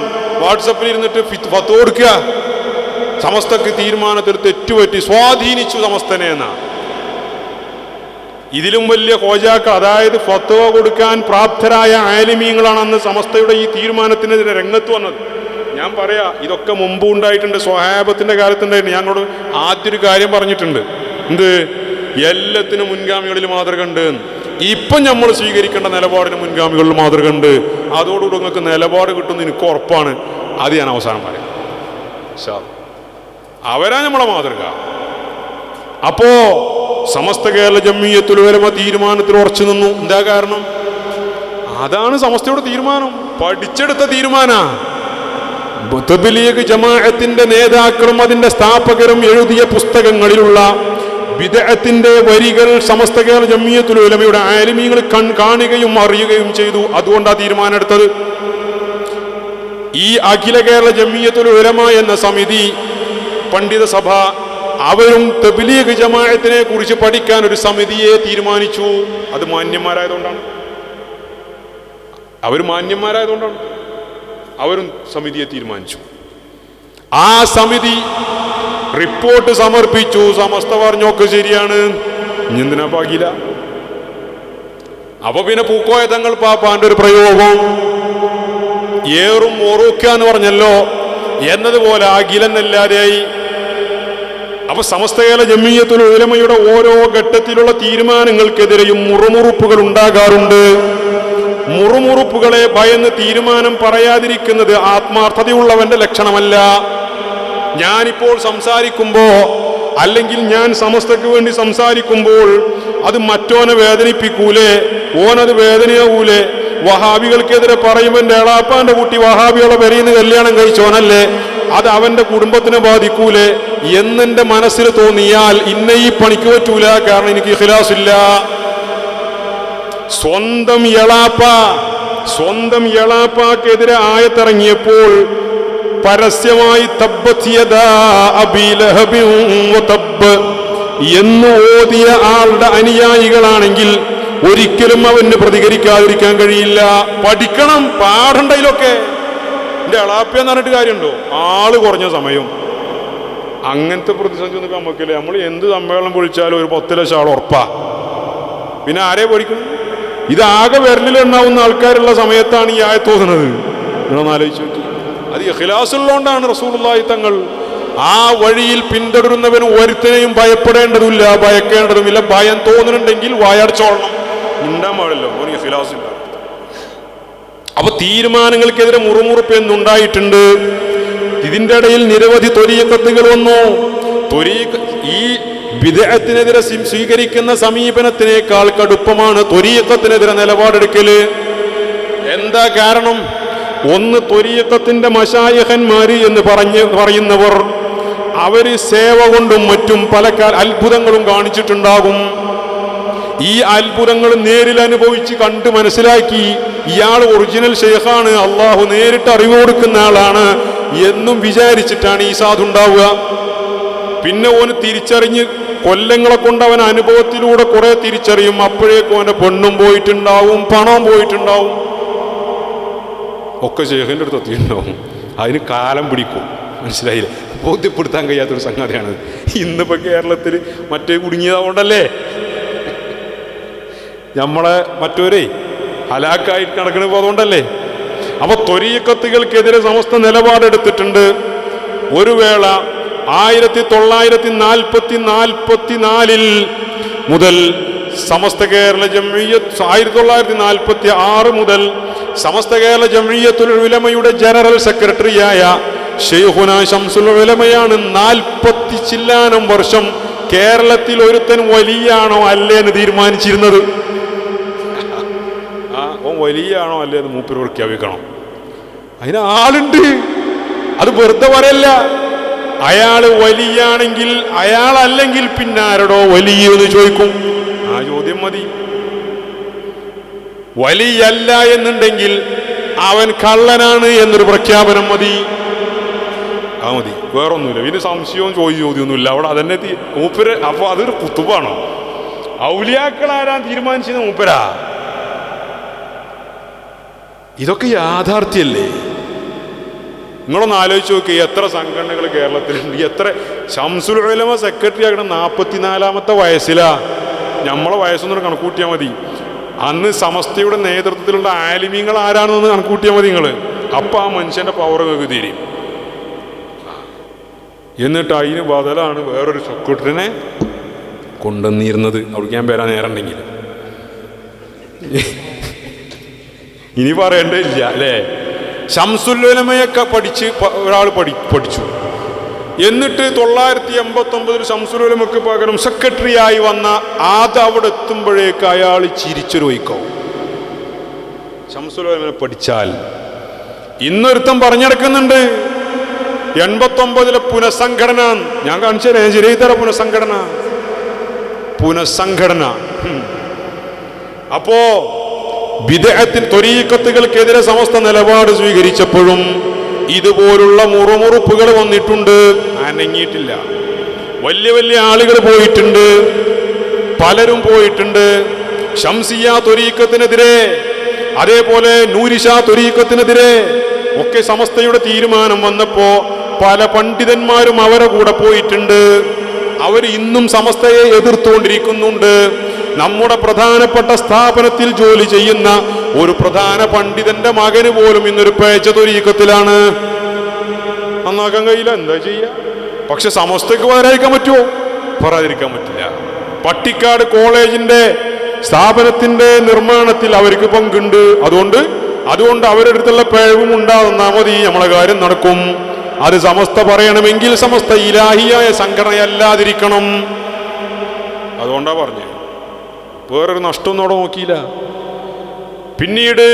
വാട്സപ്പിൽ ഇരുന്നിട്ട് ഫത്വ കൊടുക്കുക. സമസ്തക്ക് തീരുമാനത്തിൽ തെറ്റുപറ്റി, സ്വാധീനിച്ചു സമസ്തനെ എന്നാ. ഇതിലും വലിയ ഹോജാക്കൾ, അതായത് ഫത്വ കൊടുക്കാൻ പ്രാപ്തരായ ആലിമീങ്ങളാണ് അന്ന് സമസ്തയുടെ ഈ തീരുമാനത്തിനെതിരെ രംഗത്ത് വന്നത്. ഞാൻ പറയാ, ഇതൊക്കെ മുമ്പ് ഉണ്ടായിട്ടുണ്ട്. സ്വഹാബത്തിന്റെ കാലത്തുണ്ടായിരുന്നു. ഞങ്ങളോട് ആദ്യൊരു കാര്യം പറഞ്ഞിട്ടുണ്ട്. എന്ത്? എല്ലാത്തിനും മുൻഗാമികളിൽ മാതൃക ഉണ്ട്. ഇപ്പം നമ്മൾ സ്വീകരിക്കേണ്ട നിലപാടിന് മുൻഗാമികളിൽ മാതൃക ഉണ്ട്. അതോടുകൂടി നിങ്ങൾക്ക് നിലപാട് കിട്ടുമെന്ന് എനിക്ക് ഉറപ്പാണ്. അത് ഞാൻ അവസാനം പറയാം. അവരാ നമ്മളെ മാതൃക. അപ്പോ സമസ്ത കേരള ജംഇയ്യത്തുൽ ഉലമ തീരുമാനത്തിൽ ഉറച്ചു നിന്നു. എന്താ കാരണം? അതാണ് സമസ്തയുടെ തീരുമാനം, പഠിച്ചെടുത്ത തീരുമാനാ. തബ്ലീഗ് ജമാഅത്തിന്റെ നേതാക്കളും അതിന്റെ സ്ഥാപകരും എഴുതിയ പുസ്തകങ്ങളിലുള്ള ബിദ്അത്തിന്റെ വരികൾ സമസ്ത കേരള ജംഇയ്യത്തുൽ ഉലമയുടെ ആലിമീങ്ങൾ കാണുകയും അറിയുകയും ചെയ്തു. അതുകൊണ്ടാ തീരുമാനം എടുത്തത്. ഈ അഖില കേരള ജംഇയ്യത്തുൽ ഉലമ എന്ന സമിതി, പണ്ഡിത സഭ, അവരും തബ്ലീഗ് ജമാഅത്തിനെ കുറിച്ച് പഠിക്കാൻ ഒരു സമിതിയെ തീരുമാനിച്ചു. അത് മാന്യന്മാരായതുകൊണ്ടാണ്. അവരും സമിതിയെ തീരുമാനിച്ചു. ആ സമിതി റിപ്പോർട്ട് സമർപ്പിച്ചു. സമസ്ത പറഞ്ഞൊക്കെ ശരിയാണ്, ഇനി എന്തിനാ പാകില്ല. അപ്പൊ പിന്നെ പൂക്കോയ തങ്ങൾ പാപ്പാന്റെ ഒരു പ്രയോഗം, ഏറും ഓറൂക്ക എന്ന് പറഞ്ഞല്ലോ എന്നതുപോലെ അഖിലെന്നല്ലാതെയായി. അപ്പൊ സമസ്ത കേരള ജംഇയ്യത്തുൽ ഉലമയുടെ ഓരോ ഘട്ടത്തിലുള്ള തീരുമാനങ്ങൾക്കെതിരെയും മുറുമുറുപ്പുകൾ ഉണ്ടാകാറുണ്ട്. മുറുമുറുപ്പുകളെ ഭയന്ന് തീരുമാനം പറയാതിരിക്കുന്നത് ആത്മാർത്ഥതയുള്ളവന്റെ ലക്ഷണമല്ല. ഞാനിപ്പോൾ സംസാരിക്കുമ്പോ അല്ലെങ്കിൽ ഞാൻ സമസ്തക്ക് വേണ്ടി സംസാരിക്കുമ്പോൾ അത് മറ്റോനെ വേദനിപ്പിക്കൂലേ, ഓനത് വേദനയാവൂലേ? വഹാബികൾക്കെതിരെ പറയുമ്പോൾ എൻ്റെ എളാപ്പാന്റെ കുട്ടി വഹാബികളെ പെരയിന്ന് കല്യാണം കഴിച്ചോനല്ലേ, അത് അവന്റെ കുടുംബത്തിനെ ബാധിക്കൂലേ എന്നെന്റെ മനസ്സിൽ തോന്നിയാൽ ഇന്ന ഈ പണിക്ക് പറ്റൂല. കാരണം എനിക്ക് ഇഖ്ലാസില്ല. സ്വന്തം എളാപ്പാക്കെതിരെ ആയത്തിറങ്ങിയപ്പോൾ പരസ്യമായി തബ്ബത് യദാ അബീ ലഹബിൻ വതബ്ബ് എന്ന് ഓതിയ ആളുടെ അനുയായികളാണെങ്കിൽ ഒരിക്കലും അവന് പ്രതികരിക്കാതിരിക്കാൻ കഴിയില്ല. പഠിക്കണം, പാടണ്ടതിലൊക്കെ. എൻ്റെ എളാപ്പയെന്ന് പറഞ്ഞിട്ട് കാര്യമുണ്ടോ? ആള് കുറഞ്ഞ സമയം അങ്ങനത്തെ പ്രതിസന്ധി ഒന്നും നമുക്കില്ല. നമ്മൾ എന്ത് സമ്മേളനം വിളിച്ചാലും ഒരു 10 ലക്ഷം ആൾ ഉറപ്പാ. പിന്നെ ആരെ പഠിക്കണം? ഇതാകെ വിരലിലുണ്ടാവുന്ന ആൾക്കാരുള്ള സമയത്താണ് ഈ ആയത്ത് തോന്നുന്നത്. നിങ്ങളൊന്ന് ആലോചിച്ച് നോക്കി. അത് ഇഖ്ലാസുള്ളതുകൊണ്ടാണ് റസൂലുള്ളാഹി തങ്ങൾ ആ വഴിയിൽ പിന്തുടരുന്നവന് ഒരുത്തനെയും ഭയപ്പെടേണ്ടതില്ല, ഭയക്കേണ്ടതുമില്ല. ഭയം തോന്നുന്നുണ്ടെങ്കിൽ വായടച്ചോളണം, മിണ്ടാൻ പാടില്ല. ഒരു ഇഖ്ലാസില്ല. അപ്പൊ തീരുമാനങ്ങൾക്കെതിരെ മുറുമുറുപ്പ് എന്നുണ്ടായിട്ടുണ്ട്. ഇതിന്റെ ഇടയിൽ നിരവധി ത്വരീഖത്തുകൾ വന്നു. ഈ ബിദ്അത്തിനെതിരെ സ്വീകരിക്കുന്ന സമീപനത്തിനേക്കാൾ കടുപ്പമാണ് ത്വരീഖത്തിനെതിരെ നിലപാടെടുക്കല്. എന്താ കാരണം? ഒന്ന്, ത്വരീഖത്തിന്റെ മശായിഖന്മാര് എന്ന് പറയുന്നവർ അവര് സേവ കൊണ്ടും മറ്റും പല അത്ഭുതങ്ങളും കാണിച്ചിട്ടുണ്ടാകും. ഈ അത്ഭുതങ്ങൾ നേരിൽ അനുഭവിച്ച് കണ്ട് മനസ്സിലാക്കി ഇയാൾ ഒറിജിനൽ ഷെയ്ഖാണ്, അള്ളാഹു നേരിട്ട് അറിവ് കൊടുക്കുന്ന ആളാണ് എന്നും വിചാരിച്ചിട്ടാണ് ഈ സാധുണ്ടാവുക. പിന്നെ ഓന് തിരിച്ചറിഞ്ഞ് കൊല്ലങ്ങളെ കൊണ്ട് അവൻ അനുഭവത്തിലൂടെ കുറെ തിരിച്ചറിയും. അപ്പോഴേക്കും അവന്റെ പെണ്ണും പോയിട്ടുണ്ടാവും, പണവും പോയിട്ടുണ്ടാവും, ഒക്കെ ഷെയ്ഖിന്റെ അടുത്ത് എത്തിയിട്ടുണ്ടാവും. അതിന് കാലം പിടിക്കും. മനസ്സിലായില്ലേ? ബോധ്യപ്പെടുത്താൻ കഴിയാത്തൊരു സംഗതിയാണ്. ഇന്നിപ്പോ കേരളത്തിൽ മറ്റേ കുടുങ്ങിയതുകൊണ്ടല്ലേ നമ്മളെ മറ്റൊരേ ഹലാക്കായിട്ട് നടക്കണത്. അതുകൊണ്ടല്ലേ. അപ്പൊ ത്വരീഖത്തുകൾക്കെതിരെ സമസ്ത നിലപാടെടുത്തിട്ടുണ്ട്. ഒരു വേള 1944 മുതൽ സമസ്ത കേരള ജംഇയ്യത്ത്, 1946 മുതൽ സമസ്ത കേരള ജംഇയ്യത്തുൽ ഉലമയുടെ ജനറൽ സെക്രട്ടറിയായ ശൈഖുന ശംസുൽ ഉലമയാണ് 40 ചില്ലാനം വർഷം കേരളത്തിൽ ഒരുത്തൻ വലിയാണോ അല്ലേന്ന് തീരുമാനിച്ചിരുന്നത്. വലിയാണോ അല്ലേന്ന് മൂപ്പര് പ്രഖ്യാപിക്കണം. അതിന് ആളുണ്ട്. അത് വെറുതെ പറയല്ല. അയാള് വലിയാണെങ്കിൽ അയാളല്ലെങ്കിൽ പിന്നെ ആരടോ വലിയ എന്ന് ചോദിക്കും. ആ ചോദ്യം മതി. വലിയല്ല എന്നുണ്ടെങ്കിൽ അവൻ കള്ളനാണ് എന്നൊരു പ്രഖ്യാപനം മതി. ആ മതി, വേറൊന്നുമില്ല. പിന്നെ സംശയവും ചോദ്യമൊന്നുമില്ല. അവിടെ അതന്നെ മൂപ്പര്. അപ്പൊ അതൊരു കുത്തുബാണോ? ഔലിയാക്കൾ ആരാൻ തീരുമാനിച്ചത്? മൂപ്പരാ. ഇതൊക്കെ യാഥാർത്ഥ്യല്ലേ? നിങ്ങളൊന്ന് ആലോചിച്ച് നോക്കി. എത്ര സംഘടനകൾ കേരളത്തിലുണ്ട്? എത്ര ശംസുൽ ഉലമ സെക്രട്ടറി ആകണം 44-ാമത്തെ വയസ്സിലാ. നമ്മളെ വയസ്സൊന്നും കണക്കൂട്ടിയാൽ മതി. അന്ന് സമസ്തയുടെ നേതൃത്വത്തിലുള്ള ആലിമീങ്ങൾ ആരാണെന്ന് കണക്കൂട്ടിയാൽ മതി നിങ്ങൾ. അപ്പം ആ മനുഷ്യന്റെ പവർ നിങ്ങൾക്ക് തീരും. എന്നിട്ട് അതിന് ബദലാണ് വേറൊരു സെക്രട്ടറിനെ കൊണ്ടുവന്നിരുന്നത്. അവിടെ ഞാൻ വരാൻ നേരമുണ്ടെങ്കിൽ ഇനി പറയേണ്ടതില്ല അല്ലേ? ശംസുൽ ഉലമയൊക്കെ പഠിച്ച് ഒരാൾ പഠിച്ചു. എന്നിട്ട് 1989 ശംസുൽ ഉലമയ്ക്ക് പകരം സെക്രട്ടറിയായി വന്ന അത് അവിടെ എത്തുമ്പോഴേക്ക് അയാൾ ചിരിച്ചൊരു വയ്ക്കോ. ശംസുൽ ഉലമയെ പഠിച്ചാൽ ഇന്നൊരുത്തം പറഞ്ഞെടുക്കുന്നുണ്ട് 89 പുനഃസംഘടന. ഞാൻ കാണിച്ചു തരാം. ശരിതര പുനഃസംഘടന. അപ്പോ ബിദ്അത്തിന് ത്വരീഖത്തുകൾക്കെതിരെ സമസ്ത നിലപാട് സ്വീകരിച്ചപ്പോഴും ഇതുപോലുള്ള മുറുമുറുപ്പുകൾ വന്നിട്ടുണ്ട്. അനങ്ങിയിട്ടില്ല. വലിയ വലിയ ആളുകൾ പോയിട്ടുണ്ട്, പലരും പോയിട്ടുണ്ട്. ശംസിയ ത്വരീഖത്തിനെതിരെ, അതേപോലെ നൂരിഷ ത്വരീഖത്തിനെതിരെ ഒക്കെ സമസ്തയുടെ തീരുമാനം വന്നപ്പോ പല പണ്ഡിതന്മാരും അവരെ കൂടെ പോയിട്ടുണ്ട്. അവർ ഇന്നും സമസ്തയെ എതിർത്തുകൊണ്ടിരിക്കുന്നുണ്ട്. നമ്മുടെ പ്രധാനപ്പെട്ട സ്ഥാപനത്തിൽ ജോലി ചെയ്യുന്ന ഒരു പ്രധാന പണ്ഡിതന്റെ മകന് പോലും ഇന്നൊരു പേച്ച ത്വരീഖത്തിലാണ്. നന്നാക്കാൻ കഴിയില്ല, എന്താ ചെയ്യുക? പക്ഷെ സമസ്തക്ക് പറയാതിരിക്കാൻ പറ്റുമോ? പറയാതിരിക്കാൻ പറ്റില്ല. പട്ടിക്കാട് കോളേജിന്റെ സ്ഥാപനത്തിന്റെ നിർമ്മാണത്തിൽ അവർക്ക് പങ്കുണ്ട്. അതുകൊണ്ട് അവരുടെ അടുത്തുള്ള പിഴവും ഉണ്ടാകുന്നാൽ മതി, നമ്മളെ കാര്യം നടക്കും. അത് സമസ്ത പറയണമെങ്കിൽ സമസ്ത ഇലാഹിയായ സംഘടനയല്ലാതിരിക്കണം. അതുകൊണ്ടാ പറഞ്ഞു, വേറൊരു നഷ്ടമൊന്നും അവിടെ നോക്കിയില്ല. പിന്നീട്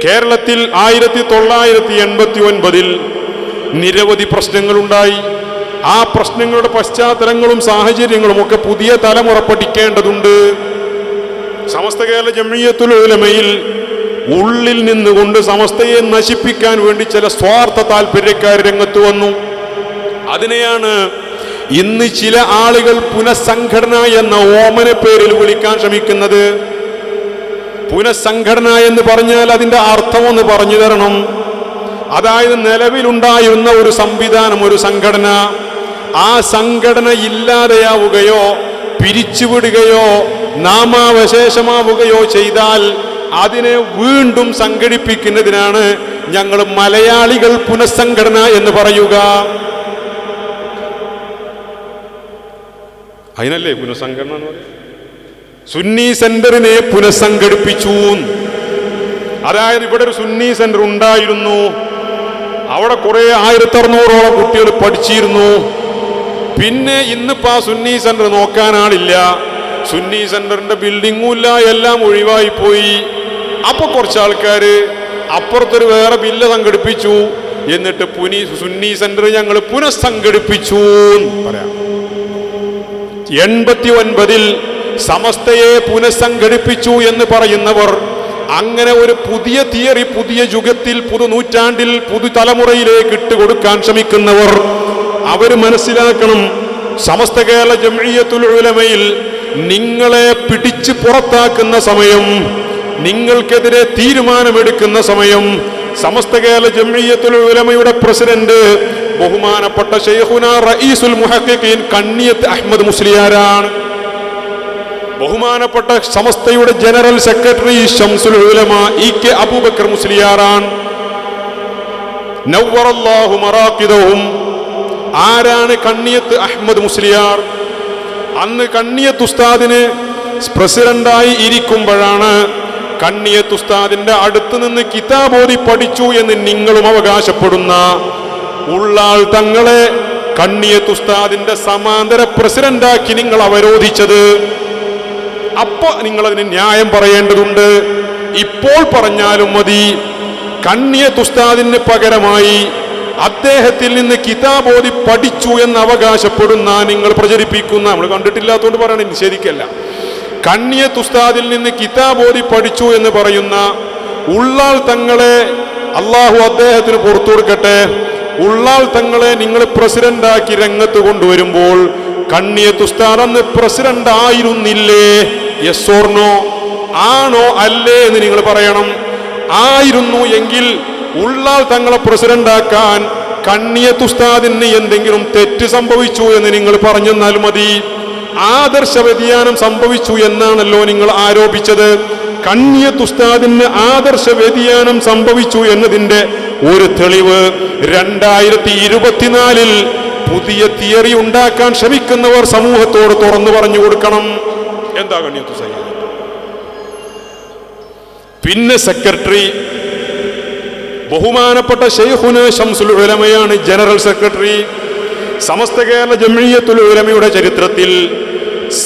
കേരളത്തിൽ 1989 നിരവധി പ്രശ്നങ്ങളുണ്ടായി. ആ പ്രശ്നങ്ങളുടെ പശ്ചാത്തലങ്ങളും സാഹചര്യങ്ങളും ഒക്കെ പുതിയ തലമുറ പഠിക്കേണ്ടതുണ്ട്. സമസ്ത കേരള ജംഇയ്യത്തുൽ ഉലമയിൽ ഉള്ളിൽ നിന്നുകൊണ്ട് സമസ്തയെ നശിപ്പിക്കാൻ വേണ്ടി ചില സ്വാർത്ഥ താല്പര്യക്കാർ രംഗത്ത് വന്നു. അതിനെയാണ് ഇന്ന് ചില ആളുകൾ പുനഃസംഘടന എന്ന ഓമന പേരിൽ വിളിക്കാൻ ശ്രമിക്കുന്നത്. പുനഃസംഘടന എന്ന് പറഞ്ഞാൽ അതിൻ്റെ അർത്ഥമൊന്ന് പറഞ്ഞു തരണം. അതായത് നിലവിലുണ്ടായിരുന്ന ഒരു സംവിധാനം, ഒരു സംഘടന, ആ സംഘടന ഇല്ലാതെയാവുകയോ പിരിച്ചുവിടുകയോ നാമാവശേഷമാവുകയോ ചെയ്താൽ അതിനെ വീണ്ടും സംഘടിപ്പിക്കുന്നതിനാണ് ഞങ്ങൾ മലയാളികൾ പുനഃസംഘടന എന്ന് പറയുക. അതിനല്ലേ പുനഃസംഘടന എന്ന് പറയുക. സുന്നി സെന്ററിനെ പുനഃസംഘടിപ്പിച്ചു. അതായത് ഇവിടെ ഒരു സുന്നി സെന്റർ ഉണ്ടായിരുന്നു, അവിടെ കുറെ 1600ഓളം കുട്ടികൾ പഠിച്ചിരുന്നു. പിന്നെ ഇന്നിപ്പോ ആ സുന്നി സെന്റർ നോക്കാനാളില്ല, സുന്നി സെന്ററിന്റെ ബിൽഡിങ്ങും ഇല്ല, എല്ലാം ഒഴിവായി പോയി. അപ്പൊ കുറച്ച് ആൾക്കാര് അപ്പുറത്തൊരു വേറെ ബില്ല് സംഘടിപ്പിച്ചു, എന്നിട്ട് സുന്നി സെന്റർ ഞങ്ങൾ പുനഃസംഘടിപ്പിച്ചു പറയാം. 89 സമസ്തയെ പുനഃസംഘടിപ്പിച്ചു എന്ന് പറയുന്നവർ, അങ്ങനെ ഒരു പുതിയ തിയറി പുതിയ യുഗത്തിൽ പുതുനൂറ്റാണ്ടിൽ പുതുതലമുറയിലേക്ക് ഇട്ടുകൊടുക്കാൻ ശ്രമിക്കുന്നവർ, അവർ മനസ്സിലാക്കണം, സമസ്ത കേരള ജംഇയ്യത്തുൽ ഉലമയിൽ നിങ്ങളെ പിടിച്ച് പുറത്താക്കുന്ന സമയം, നിങ്ങൾക്കെതിരെ തീരുമാനമെടുക്കുന്ന സമയം, സമസ്ത കേരള ജംഇയ്യത്തുൽ ഉലമയുടെ പ്രസിഡന്റ് ബഹുമാനപ്പെട്ട ശൈഖുന റഈസുൽ മുഹഖ്ഖിഖീൻ കണ്ണിയത്ത് അഹ്മദ് മുസ്ലിയാരാണ്. ബഹുമാനപ്പെട്ട സമസ്തയുടെ ജനറൽ സെക്രട്ടറി ശംസുൽ ഉലമ ഇ.കെ. അബൂബക്കർ മുസ്ലിയാറാണ്. നവ്വറല്ലാഹു മറാഖിദഹും. ആരാണ് കണ്ണിയത്ത് അഹ്മദ് മുസ്ലിയാർ? അന്ന് കണ്ണിയത്ത് ഉസ്താദിന് പ്രസിഡന്റായി ഇരിക്കുമ്പോഴാണ് കണ്ണിയത്ത് ഉസ്താദിന്റെ അടുത്ത് നിന്ന് കിതാബോധി പഠിച്ചു എന്ന് നിങ്ങളും അവകാശപ്പെടുന്ന ഉള്ളാൾ തങ്ങളെ കണ്ണിയത്ത് ഉസ്താദിന്റെ സമാന്തര പ്രസിഡന്റാക്കി നിങ്ങൾ അവരോധിച്ചത്. അപ്പൊ നിങ്ങൾ അതിന് ന്യായം പറയേണ്ടതുണ്ട്. ഇപ്പോൾ പറഞ്ഞാലും മതി. കണ്ണിയത്ത് ഉസ്താദിന് പകരമായി അദ്ദേഹത്തിൽ നിന്ന് കിതാബോധി പഠിച്ചു എന്ന് അവകാശപ്പെടുന്ന നിങ്ങൾ പ്രചരിപ്പിക്കുന്ന, നമ്മൾ കണ്ടിട്ടില്ലാത്തതുകൊണ്ട് പറയണ, നിഷേധിക്കല്ല, കണ്ണിയത്ത് ഉസ്താദിൽ നിന്ന് കിതാബോധി പഠിച്ചു എന്ന് പറയുന്ന ഉള്ളാൾ തങ്ങളെ അള്ളാഹു അദ്ദേഹത്തിന് പുറത്തു കൊടുക്കട്ടെ, ഉള്ളാൾ തങ്ങളെ നിങ്ങൾ പ്രസിഡന്റാക്കി രംഗത്ത് കൊണ്ടുവരുമ്പോൾ കണ്ണിയത്ത് ഉസ്താദ് അന്ന് പ്രസിഡന്റ് ആയിരുന്നില്ലേ? Yes or no? ആണോ അല്ലേ എന്ന് നിങ്ങൾ പറയണം. ആയിരുന്നു എങ്കിൽ ഉള്ളാൾ തങ്ങളെ പ്രസിഡന്റാക്കാൻ കണ്ണിയത്ത് ഉസ്താദിന് എന്തെങ്കിലും തെറ്റ് സംഭവിച്ചു എന്ന് നിങ്ങൾ പറഞ്ഞെന്നാൽ മതി. ആദർശ വ്യതിയാനം സംഭവിച്ചു എന്നാണല്ലോ നിങ്ങൾ ആരോപിച്ചത്. കണ്ണിയത്ത് ഉസ്താദിന് ആദർശ വ്യതിയാനം സംഭവിച്ചു എന്നതിന്റെ ഒരു തെളിവ് 2024 പുതിയ തിയറി ഉണ്ടാക്കാൻ ശ്രമിക്കുന്നവർ സമൂഹത്തോട് തുറന്നു പറഞ്ഞു കൊടുക്കണം. എന്താ കണ്ണിയത്ത് ഉസ്താദ്? പിന്നെ സെക്രട്ടറി ബഹുമാനപ്പെട്ട ശൈഖുന ശംസുൽ ഉലമയാണ് ജനറൽ സെക്രട്ടറി. സമസ്ത കേരള ജംഇയ്യത്തുൽ ഉലമയുടെ ചരിത്രത്തിൽ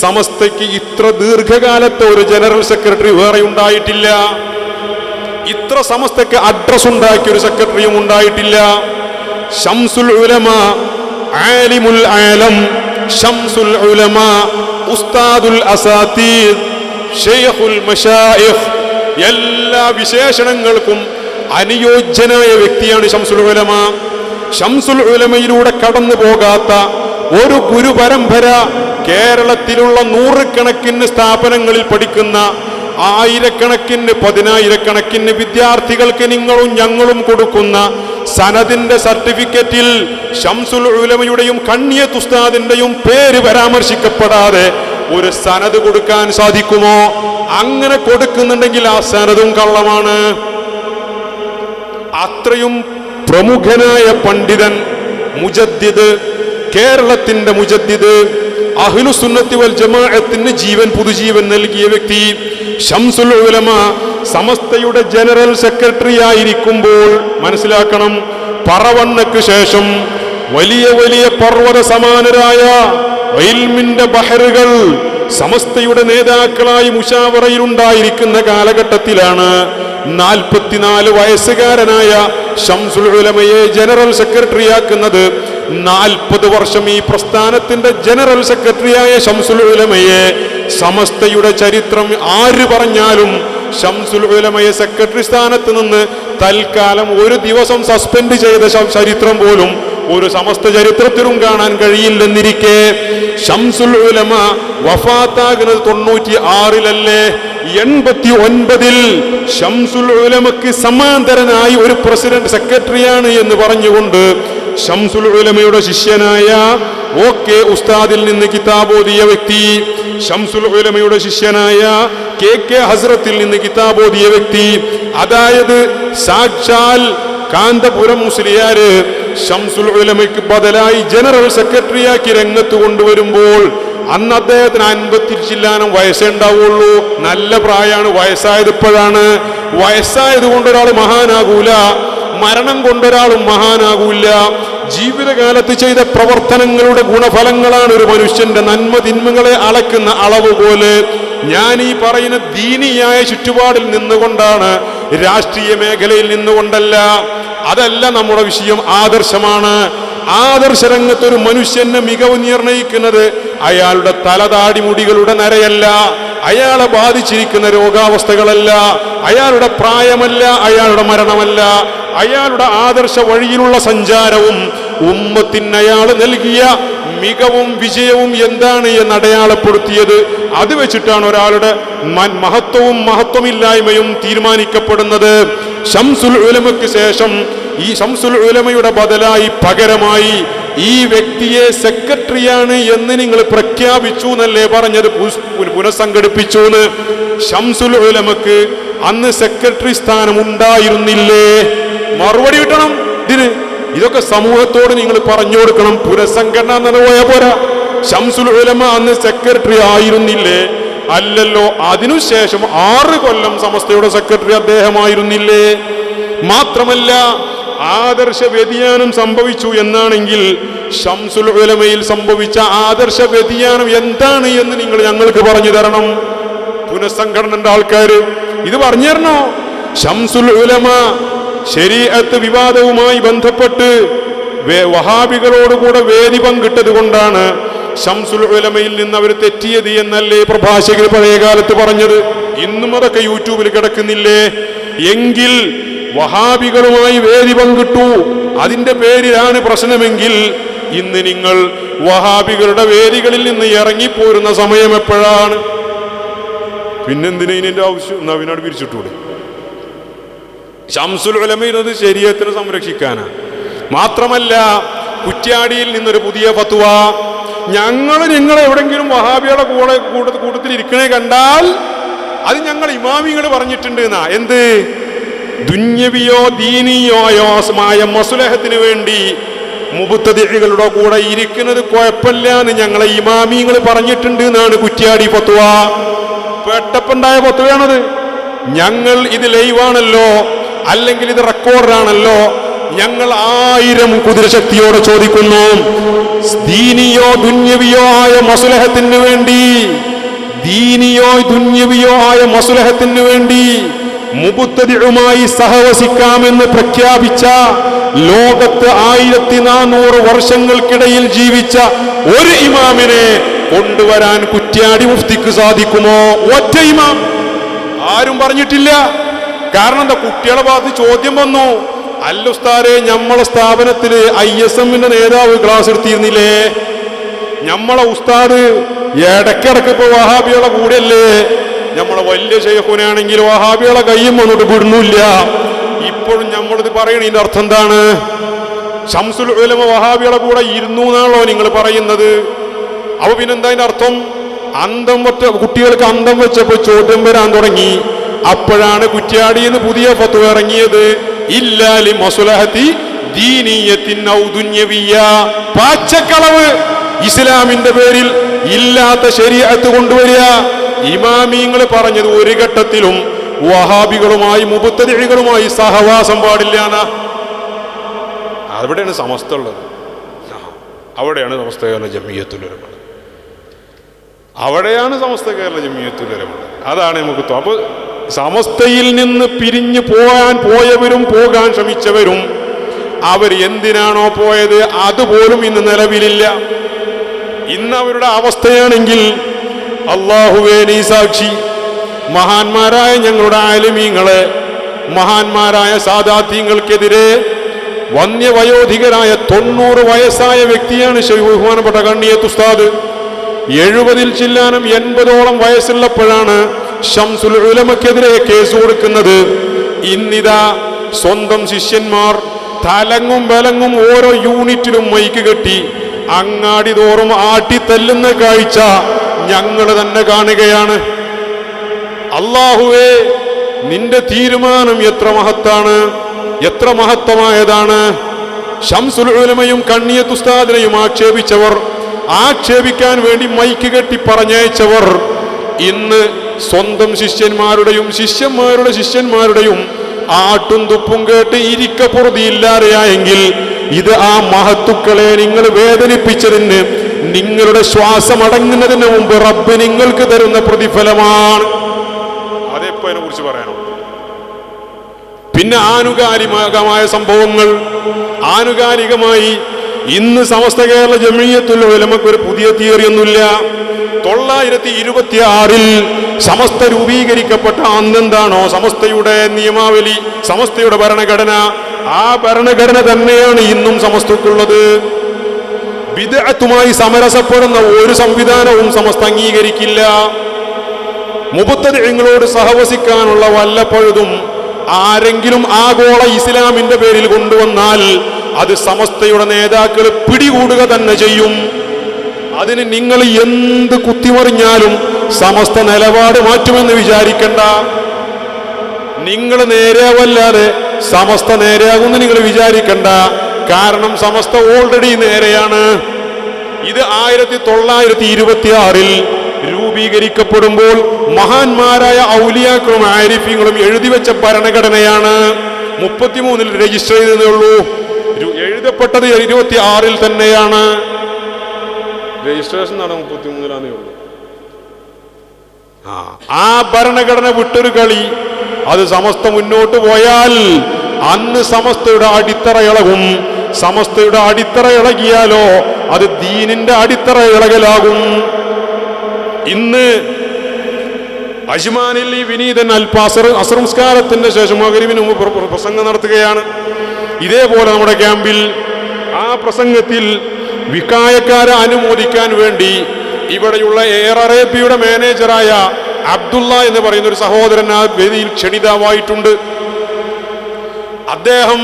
സമസ്തയ്ക്ക് ഇത്ര ദീർഘകാലത്തെ ഒരു ജനറൽ സെക്രട്ടറി വേറെ ഉണ്ടായിട്ടില്ല. ഇത്ര സമസ്തയ്ക്ക് അഡ്രസ് ഉണ്ടാക്കിയ ഒരു സെക്രട്ടറിയും ഉണ്ടായിട്ടില്ല. ശംസുൽ ഉലമ, ആലിമുൽ ആലം, ശംസുൽ ഉലമ, ഉസ്താദുൽ അസാതീദ്, ശൈഖുൽ മശായിഖ്, എല്ലാ വിശേഷണങ്ങൾക്കും അനുയോജ്യനായ വ്യക്തിയാണ് ശംസുൽ ഉലമ. ശംസുൽ ഉലമയിലൂടെ കടന്നു പോകാത്ത ഒരു ഗുരുപരമ്പര കേരളത്തിലുള്ള 100 സ്ഥാപനങ്ങളിൽ പഠിക്കുന്ന 1000 10,000 വിദ്യാർത്ഥികൾക്ക് നിങ്ങളും ഞങ്ങളും കൊടുക്കുന്ന സനദിന്റെ സർട്ടിഫിക്കറ്റിൽ ശംസുൽ ഉലമയുടെയും കണ്ണിയത്ത് ഉസ്താദിന്റെയും പേര് പരാമർശിക്കപ്പെടാതെ ഒരു സനദ് കൊടുക്കാൻ സാധിക്കുമോ? അങ്ങനെ കൊടുക്കുന്നുണ്ടെങ്കിൽ ആ സനദും കള്ളമാണ്. അത്രയും പ്രമുഖനായ പണ്ഡിതൻ, മുജദ്ദിദ്, കേരളത്തിന്റെ മുജദ്ദിദ്, അഹ്ലുസുന്നത്തി വൽ ജമാഅത്തിന് പുതുജീവൻ നൽകിയ വ്യക്തി ശംസുൽ ഉലമ സമസ്തയുടെ ജനറൽ സെക്രട്ടറി ആയിരിക്കുമ്പോൾ മനസ്സിലാക്കണം, പറവണ്ണക്ക് ശേഷം വലിയ വലിയ പർവ്വത സമാനരായ ഇൽമിന്റെ ബഹറുകൾ സമസ്തയുടെ നേതാക്കളായി മുശാവറയിൽ ഉണ്ടായിരിക്കുന്ന കാലഘട്ടത്തിലാണ് 44 വയസ്സുകാരനായ ശംസുൽ ഉലമയെ ജനറൽ സെക്രട്ടറി ആക്കുന്നത്. 40 വർഷം ഈ പ്രസ്ഥാനത്തിന്റെ ജനറൽ സെക്രട്ടറിയായ ശംസുൽ ഉലമയെ സമസ്തയുടെ ചരിത്രം ആര് പറഞ്ഞാലും ശംസുൽ ഉലമയെ സെക്രട്ടറി സ്ഥാനത്ത് നിന്ന് തൽക്കാലം ഒരു ദിവസം സസ്പെൻഡ് ചെയ്ത ചരിത്രം പോലും ഒരു സമസ്ത ചരിത്രത്തിലും കാണാൻ കഴിയില്ലെന്നിരിക്കെ ശംസുൽ ഉലമ വഫാത്താകുന്നത് 96-ലല്ലേ, 89-ൽ ശംസുൽ ഉലമക്ക് സമാന്തരനായി ഒരു പ്രസിഡന്റ് സെക്രട്ടറിയാണ് എന്ന് പറഞ്ഞുകൊണ്ട് ശംസുൽ ഉലമയുടെ ശിഷ്യനായ OK ഉസ്താദിൽ നിന്ന് കിതാബോദിയ വ്യക്തി, ശംസുൽ ഉലമയുടെ ശിഷ്യനായ KK ഹസ്രത്തിൽ നിന്ന് കിതാബോദിയ വ്യക്തി, അതായത് സാക്ഷാൽ കാന്തപുരം മുസ്ലിയാര് ശംസുൽ ഉലമയ്ക്ക് ബദലായി ജനറൽ സെക്രട്ടറിയാക്കി രംഗത്ത് കൊണ്ടുവരുമ്പോൾ അന്ന് അദ്ദേഹത്തിന് 50 ചില്ലാനം വയസ്സേ ഉണ്ടാവുള്ളൂ. നല്ല പ്രായമാണ്. വയസ്സായത് ഇപ്പോഴാണ്. വയസ്സായത് കൊണ്ടൊരാൾ മഹാനാകൂല, മരണം കൊണ്ടൊരാളും മഹാനാകൂല. ജീവിതകാലത്ത് ചെയ്ത പ്രവർത്തനങ്ങളുടെ ഗുണഫലങ്ങളാണ് ഒരു മനുഷ്യന്റെ നന്മ തിന്മകളെ അളക്കുന്ന അളവ് പോലെ. ഞാൻ ഈ പറയുന്ന ദീനിയായ ചുറ്റുപാടിൽ നിന്നുകൊണ്ടാണ്, രാഷ്ട്രീയ മേഖലയിൽ നിന്നുകൊണ്ടല്ല. അതല്ല നമ്മുടെ വിഷയം. ആദർശമാണ്. ആദർശ രംഗത്തൊരു മനുഷ്യനെ മികവ് നിർണയിക്കുന്നത് അയാളുടെ തലതാടിമുടികളുടെ നരയല്ല, അയാളെ ബാധിച്ചിരിക്കുന്ന രോഗാവസ്ഥകളല്ല, അയാളുടെ പ്രായമല്ല, അയാളുടെ മരണമല്ല, അയാളുടെ ആദർശ വഴിയിലുള്ള സഞ്ചാരവും ഉമ്മത്തിന് അയാൾ നൽകിയ മികവും വിജയവും എന്താണ് എന്ന് അടയാളപ്പെടുത്തിയത്. അത് വെച്ചിട്ടാണ് ഒരാളുടെ മഹത്വവും മഹത്വമില്ലായ്മയും തീരുമാനിക്കപ്പെടുന്നത്. ശംസുൽ ഉലമയ്ക്ക് ശേഷം ഈ ശംസുൽ ഉലമയുടെ ബദലായി പകരമായി ഈ വ്യക്തിയെ സെക്രട്ടറിയാണ് എന്ന് നിങ്ങൾ പ്രഖ്യാപിച്ചു എന്നല്ലേ പറഞ്ഞത്, പുനഃസംഘടിപ്പിച്ചു എന്ന്. ശംസുൽ ഉലമക്ക് അന്ന് സെക്രട്ടറി സ്ഥാനം ഉണ്ടായിരുന്നില്ലേ? മറുപടി കിട്ടണം ഇതിന്. ഇതൊക്കെ സമൂഹത്തോട് നിങ്ങൾ പറഞ്ഞു കൊടുക്കണം. പുനഃസംഘടന എന്ന് പോയാൽ പോരാ. ശംസുൽ ഉലമ അന്ന് സെക്രട്ടറി ആയിരുന്നില്ലേ? അല്ലല്ലോ. അതിനുശേഷം 6 കൊല്ലം സമസ്തയുടെ സെക്രട്ടറി അദ്ദേഹമായിരുന്നില്ലേ? മാത്രമല്ല, ആദർശ വ്യതിയാനം സംഭവിച്ചു എന്നാണെങ്കിൽ ശംസുൽ ഉലമയിൽ സംഭവിച്ച ആദർശ വ്യതിയാനം എന്താണ് എന്ന് നിങ്ങൾ ഞങ്ങൾക്ക് പറഞ്ഞു തരണം. പുനഃസംഘടനയുടെ ആൾക്കാർ ഇത് പറഞ്ഞു തരണോ? ശംസുൽ ഉലമ ശരീഅത്ത് വിവാദവുമായി ബന്ധപ്പെട്ട് വഹാബികളോടുകൂടെ വേദി പങ്കിട്ടത് കൊണ്ടാണ് ശംസുൽ ഉലമയിൽ നിന്ന് അവർ തെറ്റിയത് എന്നല്ലേ പ്രഭാഷകർ പഴയ കാലത്ത് പറഞ്ഞത്? ഇന്നും അതൊക്കെ യൂട്യൂബിൽ കിടക്കുന്നില്ലേ? എങ്കിൽ വഹാബികളുമായി വേദി പങ്കിട്ടു, അതിന്റെ പേരിലാണ് പ്രശ്നമെങ്കിൽ ഇന്ന് നിങ്ങൾ വഹാബികളുടെ വേദികളിൽ നിന്ന് ഇറങ്ങിപ്പോരുന്ന സമയം എപ്പോഴാണ്? പിന്നെന്തിനാ ഇതിന്റെ ആവശ്യം? നവീനോട് പിരിച്ചിട്ടൂടെ? ശംസുൽ ഉലമയത് ശരീഅത്തിനെ സംരക്ഷിക്കാനാണ്. മാത്രമല്ല, കുറ്റ്യാടിയിൽ നിന്നൊരു പുതിയ ഫത്വ, നിങ്ങൾ എവിടെങ്കിലും വഹാബിയുടെ കൂട്ടത്തിൽ ഇരിക്കണേ കണ്ടാൽ അത് ഞങ്ങൾ ഇമാമിങ്ങൾ പറഞ്ഞിട്ടുണ്ട് എന്നാ. എന്ത്? ദുന്യവിയോ ദീനിയോ ആയ മസ്ലഹത്തിന് വേണ്ടി മുബ്തദിഇകളുടെ കൂടെ ഇരിക്കുന്നത് കുഴപ്പമില്ല എന്ന് ഞങ്ങളെ ഇമാമിങ്ങൾ പറഞ്ഞിട്ടുണ്ട് എന്നാണ് കുറ്റ്യാടി ഫത്വ. പെട്ടപ്പുണ്ടായ ഫത്വയാണത്. ഞങ്ങൾ ഇത് ലൈവാണല്ലോ, അല്ലെങ്കിൽ ഇത് റെക്കോർഡാണല്ലോ. ഞങ്ങൾ 1000 കുതിരശക്തിയോടെ ചോദിക്കുന്നു, ദീനിയോ ദുന്യവിയോ ആയ മസ്ലഹത്തിന് വേണ്ടി, ദീനിയോ ദുന്യവിയോ ആയ മസ്ലഹത്തിന് വേണ്ടി മുബ്തദിഉമായി സഹവസിക്കാമെന്ന് പ്രഖ്യാപിച്ച, ലോകത്ത് 1400 വർഷങ്ങൾക്കിടയിൽ ജീവിച്ച ഒരു ഇമാമിനെ കൊണ്ടുവരാൻ കുറ്റ്യാടി മുഫ്തിക്ക് സാധിക്കുമോ? ഒറ്റ ഇമാം. ആരും പറഞ്ഞിട്ടില്ല. കാരണം എന്താ? കുട്ടികളെ ഭാഗത്ത് ചോദ്യം വന്നു, അല്ലുസ്താരെ നമ്മളെ സ്ഥാപനത്തില് ISMന്റെ നേതാവ് ക്ലാസ് എടുത്തിരുന്നില്ലേ? നമ്മളെ ഉസ്താദ് ഇടക്കിടക്ക് ഇപ്പൊ വഹാബികളെ കൂടെയല്ലേ? നമ്മളെ വലിയ ശൈഖുനാണെങ്കിൽ വഹാബികളെ കയ്യും വന്നിട്ട് വിടുന്നില്ല. ഇപ്പോഴും നമ്മളിത് പറയണതിന്റെ അർത്ഥം എന്താണ്? ശംസുൽ ഉലമ വഹാബികളെ കൂടെ ഇരുന്നു എന്നാണല്ലോ നിങ്ങൾ പറയുന്നത്. അപ്പൊ പിന്നെന്താ അതിന്റെ അർത്ഥം? അന്തം വെച്ച കുട്ടികൾക്ക് അന്തം വെച്ചപ്പോ ചോദ്യം വരാൻ തുടങ്ങി. അപ്പോഴാണ് കുറ്റ്യാടിന്ന് പുതിയ ഫത്വ ഇറങ്ങിയത്. ഇല്ലാലി മസ്ലഹത്തി ദീനിയത്തിൻ ഔ ദുന്യവിയ്യ. പാച്ചക്കളവ് ഇസ്ലാമിന്റെ പേരിൽ ഇല്ലാത്ത ശരീഅത്ത് കൊണ്ടുവരിക. ഇമാമിങ്ങൾ പറഞ്ഞത് ഒരു ഘട്ടത്തിലും വഹാബികളുമായി മുബത്തദികളുമായി സഹവാസം പാടില്ല എന്നാ. അവിടെയാണ് സമസ്ത ഉള്ളത്. അവിടെയാണ് സമസ്ത കേരള ജമിയത്തുൽ ഉലമ, അവിടെയാണ് സമസ്ത കേരള ജമിയത്തുൽ ഉലമ. അതാണ് നമുക്ക്. അപ്പൊ സമസ്തയിൽ നിന്ന് പിരിഞ്ഞു പോയവരും പോകാൻ ശ്രമിച്ചവരും അവർ എന്തിനാണോ പോയത് അതുപോലും ഇന്ന് നിലവിലില്ല. ഇന്ന് അവരുടെ അവസ്ഥയാണെങ്കിൽ അല്ലാഹുവേ നീ സാക്ഷി, മഹാന്മാരായ ഞങ്ങളുടെ ആലിമീങ്ങളെ, മഹാന്മാരായ സാദാത്യങ്ങൾക്കെതിരെ വന്യവയോധികരായ 90 വയസ്സായ വ്യക്തിയാണ് ബഹുമാനപ്പെട്ട കണ്ണിയത്ത് ഉസ്താദ്. 70 ചില്ലാനം 80ഓളം വയസ്സുള്ളപ്പോഴാണ് ശംസുൽ ഉലമക്കെതിരെ കേസ് കൊടുക്കുന്നത്. ഇന്നിതാ സ്വന്തം ശിഷ്യന്മാർ തലങ്ങും ബലങ്ങും ഓരോ യൂണിറ്റിലും മൈക്ക് കെട്ടി അങ്ങാടി തോറും ആട്ടിത്തല്ലുന്ന കാഴ്ച ഞങ്ങൾ തന്നെ കാണുകയാണ്. അല്ലാഹുവേ, നിന്റെ തീരുമാനം എത്ര മഹത്താണ്, എത്ര മഹത്തമായതാണ്. ശംസുൽ ഉലമയും കണ്ണിയത്ത് ഉസ്താദിനെയും ആക്ഷേപിച്ചവർ, ആക്ഷേപിക്കാൻ വേണ്ടി മൈക്ക് കെട്ടി പറഞ്ഞയച്ചവർ ഇന്ന് സ്വന്തം ശിഷ്യന്മാരുടെയും ശിഷ്യന്മാരുടെ ശിഷ്യന്മാരുടെയും ആട്ടും തുപ്പും കേട്ട് ഇരിക്കപ്പുറതിയില്ലാതെയായെങ്കിൽ ഇത് ആ മഹത്തുക്കളെ നിങ്ങൾ വേദനിപ്പിച്ചതിന് നിങ്ങളുടെ ശ്വാസം അടങ്ങുന്നതിന് മുമ്പ് റബ്ബ് നിങ്ങൾക്ക് തരുന്ന പ്രതിഫലമാണ്. അതെപ്പോ അതിനെ കുറിച്ച് പറയാനോ? പിന്നെ ആനുകാലികമായ സംഭവങ്ങൾ. ആനുകാലികമായി ഇന്ന് സമസ്ത കേരള ജമിയത്തുൽ ഉലമക്ക് ഒരു പുതിയ തിയറിയൊന്നുമില്ല. 926 സമസ്ത രൂപീകരിക്കപ്പെട്ട അന്നെന്താണോ സമസ്തയുടെ നിയമാവലി, സമസ്തയുടെ ഭരണഘടന, ആ ഭരണഘടന തന്നെയാണ് ഇന്നും സമസ്തക്കുള്ളത്. ബിദ്അത്തുമായി സമരസപ്പെടുന്ന ഒരു സംവിധാനവും സമസ്ത അംഗീകരിക്കില്ല. മുബത്തദിങ്ങളോട് സഹവസിക്കാനുള്ള വല്ലപ്പഴുതും ആരെങ്കിലും ആഗോള ഇസ്ലാമിന്റെ പേരിൽ കൊണ്ടുവന്നാൽ അത് സമസ്തയുടെ നേതാക്കൾ പിടികൂടുക തന്നെ ചെയ്യും. അതിന് നിങ്ങൾ എന്ത് കുത്തിമറിഞ്ഞാലും സമസ്ത നിലപാട് മാറ്റുമെന്ന് വിചാരിക്കണ്ട. നിങ്ങൾ നേരെയാവല്ലാതെ സമസ്ത നേരെയാകുമെന്ന് നിങ്ങൾ വിചാരിക്കണ്ട. കാരണം സമസ്ത ഓൾറെഡി നേരെയാണ്. ഇത് 1926 രൂപീകരിക്കപ്പെടുമ്പോൾ മഹാന്മാരായ ഔലിയാക്കളും ആരിഫീങ്ങളും എഴുതി വെച്ച ഭരണഘടനയാണ്. 33 രജിസ്റ്റർ ചെയ്തതേ ഉള്ളൂ. എഴുതപ്പെട്ടത് 26 തന്നെയാണ്. രജിസ്ട്രേഷൻ നട 33 ഉള്ളൂ. ആ ഭരണഘടന വിട്ടൊരു കളി അത് സമസ്ത മുന്നോട്ട് പോയാൽ അന്ന് സമസ്തയുടെ അടിത്തറ ഇളകും. സമസ്തയുടെ അടിത്തറ ഇളകിയാലോ അത് ദീനിന്റെ അടിത്തറ ഇളകലാകും. ഇന്ന് അജ്മാനിൽ ഈ വിനീതൻ അസ്രംസ്കാരത്തിന്റെ ശേഷം മഗ്‌രിബിന് മുമ്പ് പ്രസംഗം നടത്തുകയാണ്. ഇതേപോലെ നമ്മുടെ ക്യാമ്പിൽ ആ പ്രസംഗത്തിൽ വികായക്കാരെ അനുമോദിക്കാൻ വേണ്ടി ഇവിടെയുള്ള എയർ അറേബ്യയുടെ മാനേജറായ അബ്ദുള്ള എന്ന് പറയുന്ന ഒരു സഹോദരൻ ആ വേദിയിൽ ക്ഷണിതാവായിട്ടുണ്ട്. അദ്ദേഹം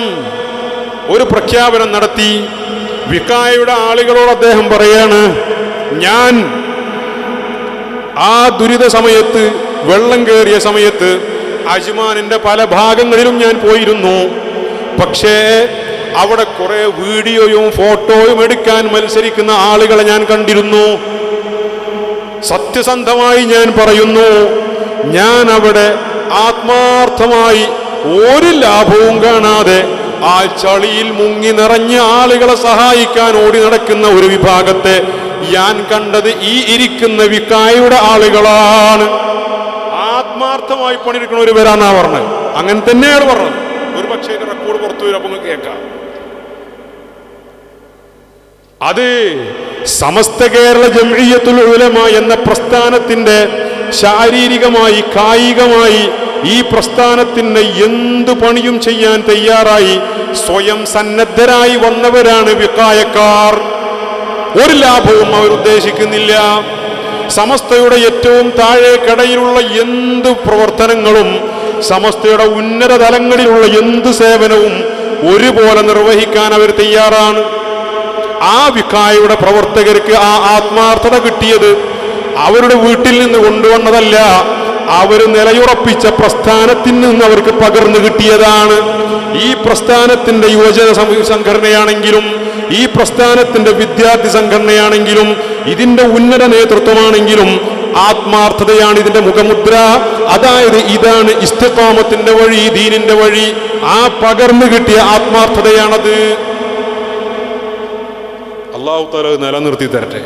ഒരു പ്രഖ്യാപനം നടത്തി. വികായയുടെ ആളുകളോട് അദ്ദേഹം പറയാണ്, ഞാൻ ആ ദുരിത സമയത്ത്, വെള്ളം കയറിയ സമയത്ത് അജ്മാനിന്റെ പല ഭാഗങ്ങളിലും ഞാൻ പോയിരുന്നു. പക്ഷേ അവിടെ കുറെ വീഡിയോയും ഫോട്ടോയും എടുക്കാൻ മത്സരിക്കുന്ന ആളുകളെ ഞാൻ കണ്ടിരുന്നു. സത്യസന്ധമായി ഞാൻ പറയുന്നു, ഞാൻ അവിടെ ആത്മാർത്ഥമായി ഒരു ലാഭവും കാണാതെ ആ ചളിയിൽ മുങ്ങി നിറഞ്ഞ ആളുകളെ സഹായിക്കാൻ ഓടി നടക്കുന്ന ഒരു വിഭാഗത്തെ ഞാൻ കണ്ടത് ഈ ഇരിക്കുന്ന വികായയുടെ ആളുകളാണ്. ആത്മാർത്ഥമായി പണിയെടുക്കുന്ന ഒരു പേരാന്നാ പറഞ്ഞത്. അങ്ങനെ തന്നെയാണ് പറഞ്ഞത്. ഒരു പക്ഷേ റെക്കോർഡ് പുറത്തു വരും, അപ്പൊ കേൾക്കാം. അത് സമസ്ത കേരള ജംഇയ്യത്തുൽ ഉലമ എന്ന പ്രസ്ഥാനത്തിന്റെ ശാരീരികമായി കായികമായി ഈ പ്രസ്ഥാനത്തിന് എന്തു പണിയും ചെയ്യാൻ തയ്യാറായി സ്വയം സന്നദ്ധരായി വന്നവരാണ് വികായക്കാർ. ഒരു ലാഭവും അവർ ഉദ്ദേശിക്കുന്നില്ല. സമസ്തയുടെ ഏറ്റവും താഴെ കടയിലുള്ള എന്ത് പ്രവർത്തനങ്ങളും സമസ്തയുടെ ഉന്നത തലങ്ങളിലുള്ള എന്ത് സേവനവും ഒരുപോലെ നിർവഹിക്കാൻ അവർ തയ്യാറാണ്. ആ വികായയുടെ പ്രവർത്തകർക്ക് ആ ആത്മാർത്ഥത കിട്ടിയത് അവരുടെ വീട്ടിൽ നിന്ന് കൊണ്ടുവന്നതല്ല, അവർ നിലയുറപ്പിച്ച പ്രസ്ഥാനത്തിൽ നിന്ന് അവർക്ക് പകർന്നു കിട്ടിയതാണ്. ഈ പ്രസ്ഥാനത്തിന്റെ യുവജന സംഘടനയാണെങ്കിലും ഈ പ്രസ്ഥാനത്തിന്റെ വിദ്യാർത്ഥി സംഘടനയാണെങ്കിലും ഇതിന്റെ ഉന്നത നേതൃത്വമാണെങ്കിലും ആത്മാർത്ഥതയാണ് ഇതിന്റെ മുഖമുദ്ര. അതായത് ഇതാണ് ഇസ്തിഖാമത്തിന്റെ വഴി, ദീനിന്റെ വഴി. ആ പകർന്നു കിട്ടിയ ആത്മാർത്ഥതയാണത്. അല്ലാഹു തആല നിലനിർത്തി തരട്ടെ.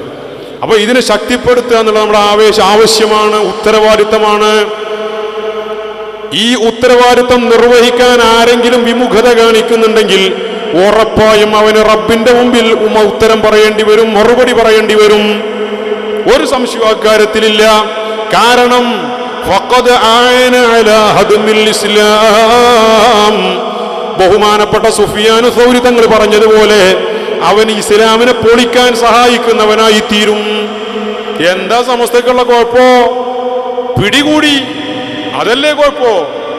അപ്പൊ ഇതിനെ ശക്തിപ്പെടുത്തുക എന്നുള്ളത് നമ്മുടെ ആവശ്യമാണ്, ഉത്തരവാദിത്തമാണ്. ഈ ഉത്തരവാദിത്തം നിർവഹിക്കാൻ ആരെങ്കിലും വിമുഖത കാണിക്കുന്നുണ്ടെങ്കിൽ ഉറപ്പായും അവന് റബ്ബിന്റെ മുമ്പിൽ ഉത്തരം പറയേണ്ടി വരും, മറുപടി പറയേണ്ടി വരും. ഒരു സംശയവും അക്കാര്യത്തിലില്ല. കാരണം ഫഖദ് ആന അലാ ഹദ്മിൽ ഇസ്ലാം, ബഹുമാനപ്പെട്ട സുഫിയാനു സൗരി തങ്ങൾ പറഞ്ഞതുപോലെ അവൻ ഇസ്ലാമിനെ പൊളിക്കാൻ സഹായിക്കുന്നവനായി തീരും. എന്താ സമസ്തക്കുള്ള കുഴപ്പോ? പിടികൂടി, അതല്ലേ കുഴപ്പോ?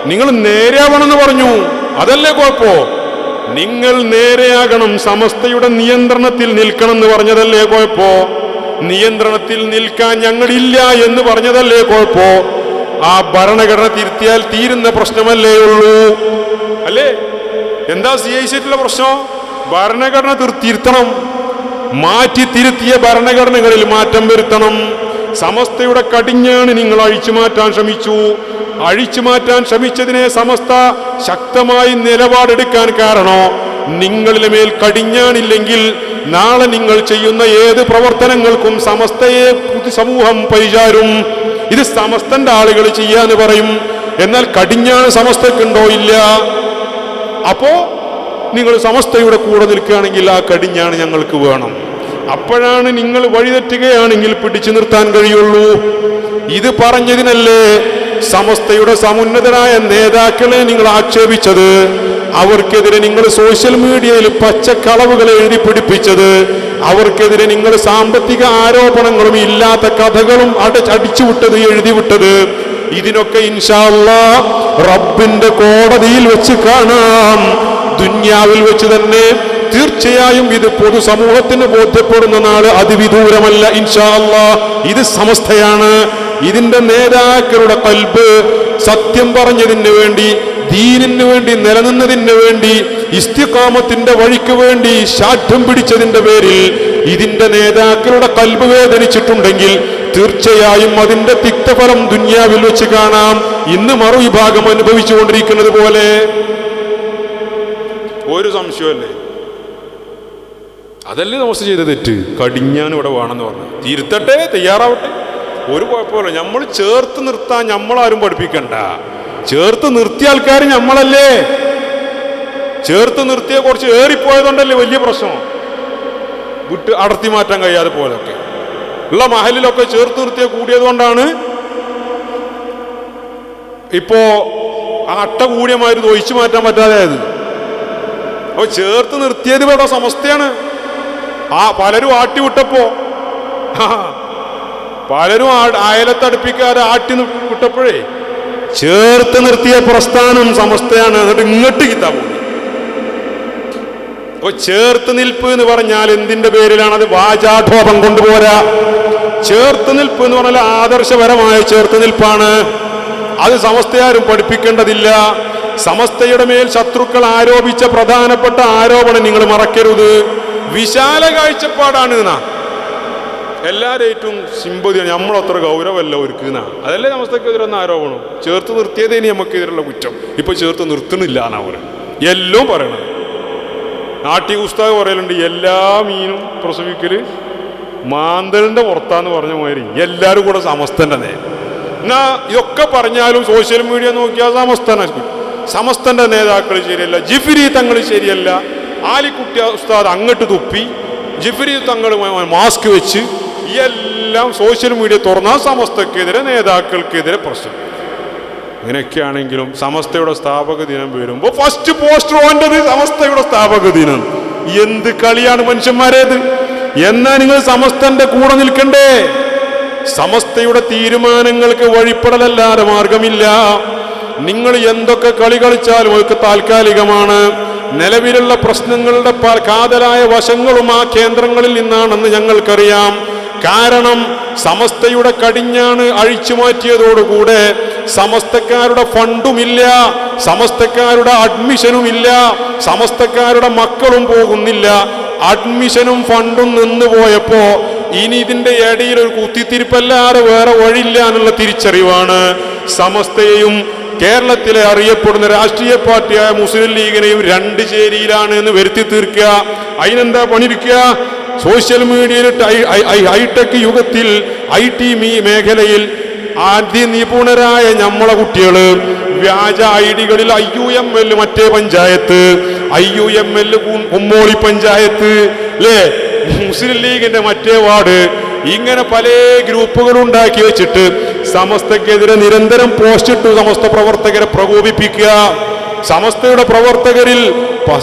നിങ്ങൾ നേരെയാവണമെന്ന് പറഞ്ഞു, അതല്ലേ കുഴപ്പോ? നിങ്ങൾ നേരെയാകണം, സമസ്തയുടെ നിയന്ത്രണത്തിൽ നിൽക്കണം എന്ന് പറഞ്ഞതല്ലേ കുഴപ്പോ? നിയന്ത്രണത്തിൽ നിൽക്കാൻ ഞങ്ങളില്ല എന്ന് പറഞ്ഞതല്ലേ കുഴപ്പോ? ആ ഭരണഘടന തിരുത്തിയാൽ തീരുന്ന പ്രശ്നമല്ലേ ഉള്ളൂ, അല്ലേ? എന്താ CIC-ലുള്ള പ്രശ്നം? ഭരണഘടന തിരുത്തണം, മാറ്റി തിരുത്തിയ ഭരണഘടനകളിൽ മാറ്റം വരുത്തണം. സമസ്തയുടെ കടിഞ്ഞാണ് നിങ്ങൾ അഴിച്ചു മാറ്റാൻ ശ്രമിച്ചു. അഴിച്ചു മാറ്റാൻ ശ്രമിച്ചതിനെ സമസ്ത ശക്തമായി നിലപാടെടുക്കാൻ കാരണോ, നിങ്ങളുടെ മേൽ കടിഞ്ഞാണില്ലെങ്കിൽ നാളെ നിങ്ങൾ ചെയ്യുന്ന ഏത് പ്രവർത്തനങ്ങൾക്കും സമസ്തയെ സമൂഹം പരിചാരും. ഇത് സമസ്തന്റെ ആളുകൾ ചെയ്യാന്ന് പറയും, എന്നാൽ കടിഞ്ഞാണ് സമസ്തക്കുണ്ടോ? ഇല്ല. അപ്പോ നിങ്ങൾ സമസ്തയുടെ കൂടെ നിൽക്കുകയാണെങ്കിൽ ആ കടിഞ്ഞാണ് ഞങ്ങൾക്ക് വേണം. അപ്പോഴാണ് നിങ്ങൾ വഴിതെറ്റുകയാണെങ്കിൽ പിടിച്ചു നിർത്താൻ കഴിയുള്ളൂ. ഇത് പറഞ്ഞതിനല്ലേ സമസ്തയുടെ സമുന്നതരായ നേതാക്കളെ നിങ്ങൾ ആക്ഷേപിച്ചത്? അവർക്കെതിരെ നിങ്ങൾ സോഷ്യൽ മീഡിയയിൽ പച്ചക്കളവുകൾ എഴുതി പിടിപ്പിച്ചത്? അവർക്കെതിരെ നിങ്ങൾ സാമ്പത്തിക ആരോപണങ്ങളും ഇല്ലാത്ത കഥകളും അടിച്ചുവിട്ടത്, എഴുതിവിട്ടത്? ഇതിനൊക്കെ ഇൻഷാ അല്ലാഹ് റബ്ബിന്റെ കോടതിയിൽ വെച്ച് കാണാം. ദുന്യാവിൽ വെച്ച് തന്നെ തീർച്ചയായും ഇത് പൊതുസമൂഹത്തിന് ബോധ്യപ്പെടുന്ന നാള് അതിവിദൂരമല്ല ഇൻഷാ അല്ലാഹ്. ഇത് സമസ്തയാണ്. ഇതിന്റെ നേതാക്കളുടെ ഖൽബ് സത്യം പറഞ്ഞതിന് വേണ്ടി, ദീനിന് വേണ്ടി, നിലനിന്നതിന് വേണ്ടി, ഇസ്തിഖാമത്തിന്റെ വഴിക്ക് വേണ്ടി ശാഠ്യം പിടിച്ചതിന്റെ പേരിൽ ഇതിന്റെ നേതാക്കളുടെ ഖൽബ് വേദനിച്ചിട്ടുണ്ടെങ്കിൽ തീർച്ചയായും അതിന്റെ തിക്തഫലം ദുന്യാവിൽ വെച്ച് കാണാം. ഇന്ന് മറുവിഭാഗം അനുഭവിച്ചുകൊണ്ടിരിക്കുന്നത് പോലെ. ഒരു സംശയമല്ലേ? അതല്ലേ നമസ്ത ചെയ്ത തെറ്റ്? കടിഞ്ഞാൻ ഇവിടെ വേണമെന്ന് പറഞ്ഞു. തിരുത്തട്ടെ, തയ്യാറാവട്ടെ, ഒരു കുഴപ്പമില്ല. നമ്മൾ ചേർത്ത് നിർത്താൻ നമ്മളാരും പഠിപ്പിക്കണ്ട. ചേർത്ത് നിർത്തിയ ആൾക്കാർ നമ്മളല്ലേ. ചേർത്ത് നിർത്തിയ കുറച്ച് ഏറിപ്പോയതുകൊണ്ടല്ലേ വലിയ പ്രശ്നം. വിട്ട് അടർത്തി മാറ്റാൻ കഴിയാതെ പോയതൊക്കെ ഉള്ള മഹലിലൊക്കെ ചേർത്ത് നിർത്തിയ കൂടിയത് കൊണ്ടാണ് ഇപ്പോ ആ അട്ട കൂടിയമായിരുന്നു ഒഴിച്ചു മാറ്റാൻ പറ്റാതെയായത്. അപ്പൊ ചേർത്ത് നിർത്തിയത് ഇവിടെ സമസ്തയാണ്. പലരും ആട്ടി വിട്ടപ്പോ, പലരും അയലത്തടുപ്പിക്കാതെ ആട്ടി വിട്ടപ്പോഴേ ചേർത്ത് നിർത്തിയ പ്രസ്ഥാനം സമസ്തയാണ്. എന്നിട്ട് ഇങ്ങോട്ട് കിട്ടാൻ പോകും. അപ്പൊ ചേർത്ത് നിൽപ്പ് എന്ന് പറഞ്ഞാൽ എന്തിന്റെ പേരിലാണ്? അത് വാചാഠോപം കൊണ്ടുപോരാ. ചേർത്ത് നിൽപ്പ് എന്ന് പറഞ്ഞാൽ ആദർശപരമായ ചേർത്ത് നിൽപ്പാണ്. അത് സമസ്തയാരും പഠിപ്പിക്കേണ്ടതില്ല. സമസ്തയുടെ മേൽ ശത്രുക്കൾ ആരോപിച്ച പ്രധാനപ്പെട്ട ആരോപണം നിങ്ങൾ മറക്കരുത്. വിശാല കാഴ്ചപ്പാടാണ് എന്നാ. എല്ലാവരും ഏറ്റവും സിമ്പതിയാണ്. നമ്മളത്ര ഗൗരവമല്ല ഒരുക്കുന്ന. അതല്ലേ സമസ്തക്കെതിരെന്ന ആരോപണം. ചേർത്ത് നിർത്തിയതേ ഇനി നമുക്കെതിരുള്ള കുറ്റം. ഇപ്പൊ ചേർത്ത് നിർത്തണില്ല എന്നാ പറയുന്നത്. എല്ലാം പറയണത്. നാട്ടിക ഉസ്താദ് പറയലുണ്ട്, എല്ലാ മീനും പ്രസവിക്കല് മാന്തലിന്റെ പുറത്താന്ന് പറഞ്ഞ മാതിരി എല്ലാവരും കൂടെ സമസ്തന്റെ നേരെ. എന്നാ ഇതൊക്കെ പറഞ്ഞാലും സോഷ്യൽ മീഡിയ നോക്കിയാൽ സമസ്തന്റെ നേതാക്കൾ ശരിയല്ല, ജിഫ്രി തങ്ങൾ ശരിയല്ല, ആലിക്കുട്ടി ഉസ്താദ് അങ്ങോട്ട് തുപ്പി, ജിഫ്രി തങ്ങൾ മാസ്ക് വെച്ച്, എല്ലാം സോഷ്യൽ മീഡിയ തുറന്നാൽ സമസ്തക്കെതിരെ, നേതാക്കൾക്കെതിരെ പ്രശ്നം. അങ്ങനെയൊക്കെയാണെങ്കിലും സമസ്തയുടെ സ്ഥാപക ദിനം വരുമ്പോൾ ഫസ്റ്റ് പോസ്റ്റർ ഓൻ്റത് സമസ്തയുടെ സ്ഥാപക ദിനം. എന്ത് കളിയാണ് മനുഷ്യന്മാരേത്? എന്നാ നിങ്ങൾ സമസ്തന്റെ കൂടെ നിൽക്കണ്ടേ? സമസ്തയുടെ തീരുമാനങ്ങൾക്ക് വഴിപ്പെടലല്ലാതെ മാർഗമില്ല. നിങ്ങൾ എന്തൊക്കെ കളി കളിച്ചാലും അതൊക്കെ താൽക്കാലികമാണ്. നിലവിലുള്ള പ്രശ്നങ്ങളുടെ കാതലായ വശങ്ങളും ആ കേന്ദ്രങ്ങളിൽ നിന്നാണെന്ന് ഞങ്ങൾക്കറിയാം. കാരണം സമസ്തയുടെ കടിഞ്ഞാണ് അഴിച്ചു മാറ്റിയതോടുകൂടെ സമസ്തക്കാരുടെ ഫണ്ടുമില്ല, സമസ്തക്കാരുടെ അഡ്മിഷനുമില്ല, സമസ്തക്കാരുടെ മക്കളും പോകുന്നില്ല. അഡ്മിഷനും ഫണ്ടും നിന്നു പോയപ്പോ ഇനി ഇതിന്റെ ഇടയിൽ ഒരു കുത്തിത്തിരിപ്പല്ലാതെ വേറെ വഴിയില്ല എന്നുള്ള തിരിച്ചറിവാണ് സമസ്തയെയും കേരളത്തിലെ അറിയപ്പെടുന്ന രാഷ്ട്രീയ പാർട്ടിയായ മുസ്ലിം ലീഗിനെയും രണ്ട് ചേരിയിലാണ് എന്ന് വരുത്തി തീർക്കുക. അതിനെന്താ പണിയെടുക്കുക? സോഷ്യൽ മീഡിയയിൽ ഹൈടെക് യുഗത്തിൽ IT മേഖലയിൽ അതിനിപുണരായ നമ്മളെ കുട്ടികള് വ്യാജ ഐഡികളിൽ IUML മറ്റേ പഞ്ചായത്ത്, IUML കുമ്മോളി പഞ്ചായത്ത്, അല്ലേ, മുസ്ലിം ലീഗിന്റെ മറ്റേ വാർഡ്, ഇങ്ങനെ പല ഗ്രൂപ്പുകൾ ഉണ്ടാക്കി വെച്ചിട്ട് സമസ്തക്കെതിരെ നിരന്തരം പോസ്റ്റ് ഇട്ടു സമസ്ത പ്രവർത്തകരെ പ്രകോപിപ്പിക്കുക. സമസ്തയുടെ പ്രവർത്തകരിൽ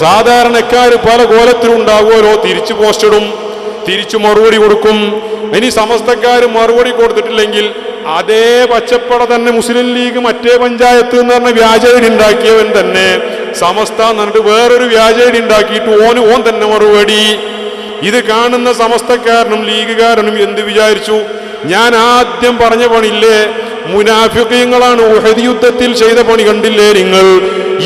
സാധാരണക്കാർ പല കോലത്തിലുണ്ടാകുമല്ലോ, തിരിച്ചു പോസ്റ്റ് ഇടും, തിരിച്ചു മറുപടി കൊടുക്കും. ഇനി സമസ്തക്കാർ മറുപടി കൊടുത്തിട്ടില്ലെങ്കിൽ അതേ പച്ചപ്പട തന്നെ മുസ്ലിം ലീഗ് മറ്റേ പഞ്ചായത്ത് എന്ന് പറഞ്ഞ വ്യാജ ഐഡി ഉണ്ടാക്കിയവൻ തന്നെ സമസ്ത എന്നിട്ട് വേറൊരു വ്യാജ ഐഡി ഉണ്ടാക്കിയിട്ട് ഓൻ തന്നെ മറുപടി. ഇത് കാണുന്ന സമസ്തക്കാരനും ലീഗുകാരനും എന്ത് വിചാരിച്ചു? ഞാൻ ആദ്യം പറഞ്ഞ പണിയില്ലേ, മുനാഫിഖീങ്ങളാണ് ഉഹദ് യുദ്ധത്തിൽ ചെയ്ത പണി കണ്ടില്ലേ നിങ്ങൾ?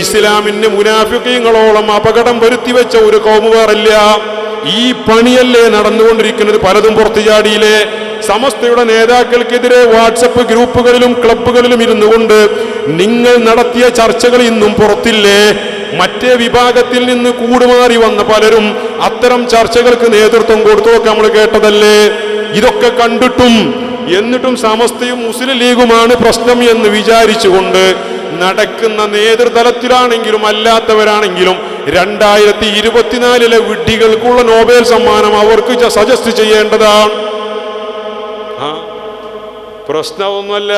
ഇസ്ലാമിന് മുനാഫിഖീങ്ങളോളം അപകടം വരുത്തി വെച്ച ഒരു കൗമ് വേറില്ല. ഈ പണിയല്ലേ നടന്നുകൊണ്ടിരിക്കുന്നത്. പലതും പുറത്തു ചാടിയില്ലേ? സമസ്തയുടെ നേതാക്കൾക്കെതിരെ വാട്സപ്പ് ഗ്രൂപ്പുകളിലും ക്ലബുകളിലും ഇരുന്നു കൊണ്ട് നിങ്ങൾ നടത്തിയ ചർച്ചകൾ ഇന്നും പുറത്തില്ലേ? മറ്റേ വിഭാഗത്തിൽ നിന്ന് കൂടുമാറി വന്ന പലരും അത്തരം ചർച്ചകൾക്ക് നേതൃത്വം കൊടുത്തൊക്കെ നമ്മൾ കേട്ടതല്ലേ? ഇതൊക്കെ കണ്ടിട്ടും എന്നിട്ടും സമസ്തയും മുസ്ലിം ലീഗുമാണ് പ്രശ്നം എന്ന് വിചാരിച്ചുകൊണ്ട് നടക്കുന്ന നേതൃതലത്തിലാണെങ്കിലും അല്ലാത്തവരാണെങ്കിലും 2024 വിഡ്ഢികൾക്കുള്ള നോബൽ സമ്മാനം അവർക്ക് സജസ്റ്റ് ചെയ്യേണ്ടതാണ്. പ്രശ്നമൊന്നുമല്ല,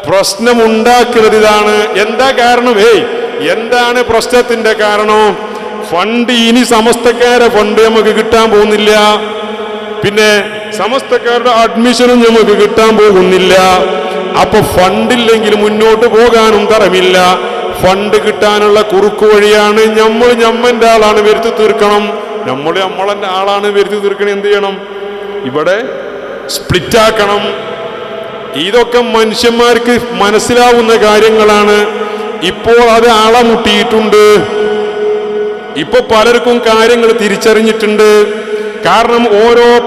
പ്രശ്നമുണ്ടാക്കുന്നത് ഇതാണ്. എന്താ കാരണം? എന്താണ് പ്രശ്നത്തിന്റെ കാരണം? ഫണ്ട് ഇനി സമസ്തക്കാരെ ഫണ്ട് നമുക്ക് കിട്ടാൻ പോകുന്നില്ല. പിന്നെ സമസ്തക്കാരുടെ അഡ്മിഷനും നമുക്ക് കിട്ടാൻ പോകുന്നില്ല. അപ്പൊ ഫണ്ടില്ലെങ്കിൽ മുന്നോട്ട് പോകാനും തരമില്ല. ഫണ്ട് കിട്ടാനുള്ള കുറുക്കു വഴിയാണ് ഞമ്മന്റെ ആളാണ് വരുത്തി തീർക്കണം. നമ്മളെ ആളാണ് വരുത്തി തീർക്കണം. എന്ത് ചെയ്യണം? ഇവിടെ സ്പ്ലിറ്റ് ആക്കണം. ഇതൊക്കെ മനുഷ്യന്മാർക്ക് മനസ്സിലാവുന്ന കാര്യങ്ങളാണ്. ഇപ്പോൾ അത് അളമുട്ടിയിട്ടുണ്ട്. ഇപ്പൊ പലർക്കും കാര്യങ്ങൾ തിരിച്ചറിഞ്ഞിട്ടുണ്ട്. കാരണം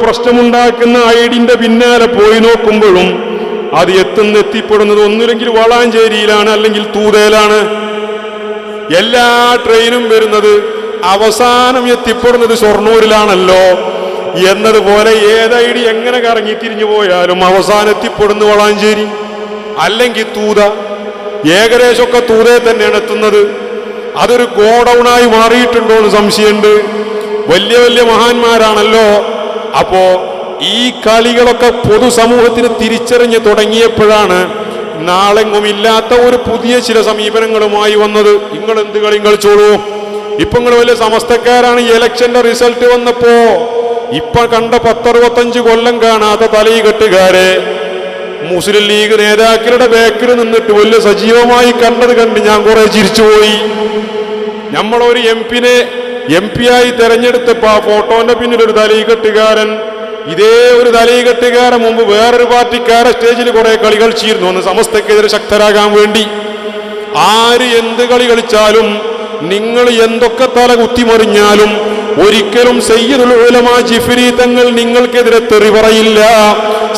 പ്രശ്നമുണ്ടാക്കുന്ന ഐഡിന്റെ പിന്നാലെ പോയി നോക്കുമ്പോഴും അത് എത്തിപ്പെടുന്നത് ഒന്നുമില്ലെങ്കിൽ വളാഞ്ചേരിയിലാണ്, അല്ലെങ്കിൽ തൂതയിലാണ്. എല്ലാ ട്രെയിനും വരുന്നത് അവസാനം എത്തിപ്പെടുന്നത് ഷൊർണൂരിലാണല്ലോ. എന്നതുപോലെ ഏത് ഐഡി എങ്ങനെ കറങ്ങി തിരിഞ്ഞു പോയാലും അവസാനം എത്തിപ്പെടുന്നു വളാഞ്ചേരി അല്ലെങ്കിൽ തൂത. ഏകദേശമൊക്കെ തൂതയെ തന്നെയാണ് എത്തുന്നത്. അതൊരു ഗോഡൌണായി മാറിയിട്ടുണ്ടോ എന്ന് സംശയമുണ്ട്. വലിയ വലിയ മഹാന്മാരാണല്ലോ. അപ്പോ ഈ കളികളൊക്കെ പൊതുസമൂഹത്തിന് തിരിച്ചറിഞ്ഞ് തുടങ്ങിയപ്പോഴാണ് നാളെങ്ങും ഇല്ലാത്ത ഒരു പുതിയ ചില സമീപനങ്ങളുമായി വന്നത്. നിങ്ങൾ എന്ത് കളി കളിച്ചോളൂ. ഇപ്പൊ നിങ്ങൾ വലിയ സമസ്തക്കാരാണ്. ഇലക്ഷന്റെ റിസൾട്ട് വന്നപ്പോ ഇപ്പൊ കണ്ട 10-65 കൊല്ലം കാണാത്ത തലയികെട്ടുകാരെ മുസ്ലിം ലീഗ് നേതാക്കളുടെ ബാക്കിൽ നിന്നിട്ട് വലിയ സജീവമായി കണ്ടത് കണ്ട് ഞാൻ കുറെ ചിരിച്ചുപോയി. നമ്മളൊരു MP ആയി തെരഞ്ഞെടുത്തപ്പോ ആ ഫോട്ടോന്റെ പിന്നിൽ ഒരു തലയികെട്ടുകാരൻ, ഇതേ ഒരു തലയികെട്ടുകാരൻ മുമ്പ് വേറൊരു പാർട്ടിക്കാരെ സ്റ്റേജിൽ കുറെ കളി കളിച്ചിരുന്നു. ഒന്ന് സമസ്തക്കെതിരെ ശക്തരാകാൻ വേണ്ടി. ആര് എന്ത് കളി കളിച്ചാലും, നിങ്ങൾ എന്തൊക്കെ തല കുത്തിമറിഞ്ഞാലും ഒരിക്കലും സയ്യിദുൽ ഉലമാ ജിഫ്രി തങ്ങൾ നിങ്ങൾക്കെതിരെ തെറി പറയില്ല.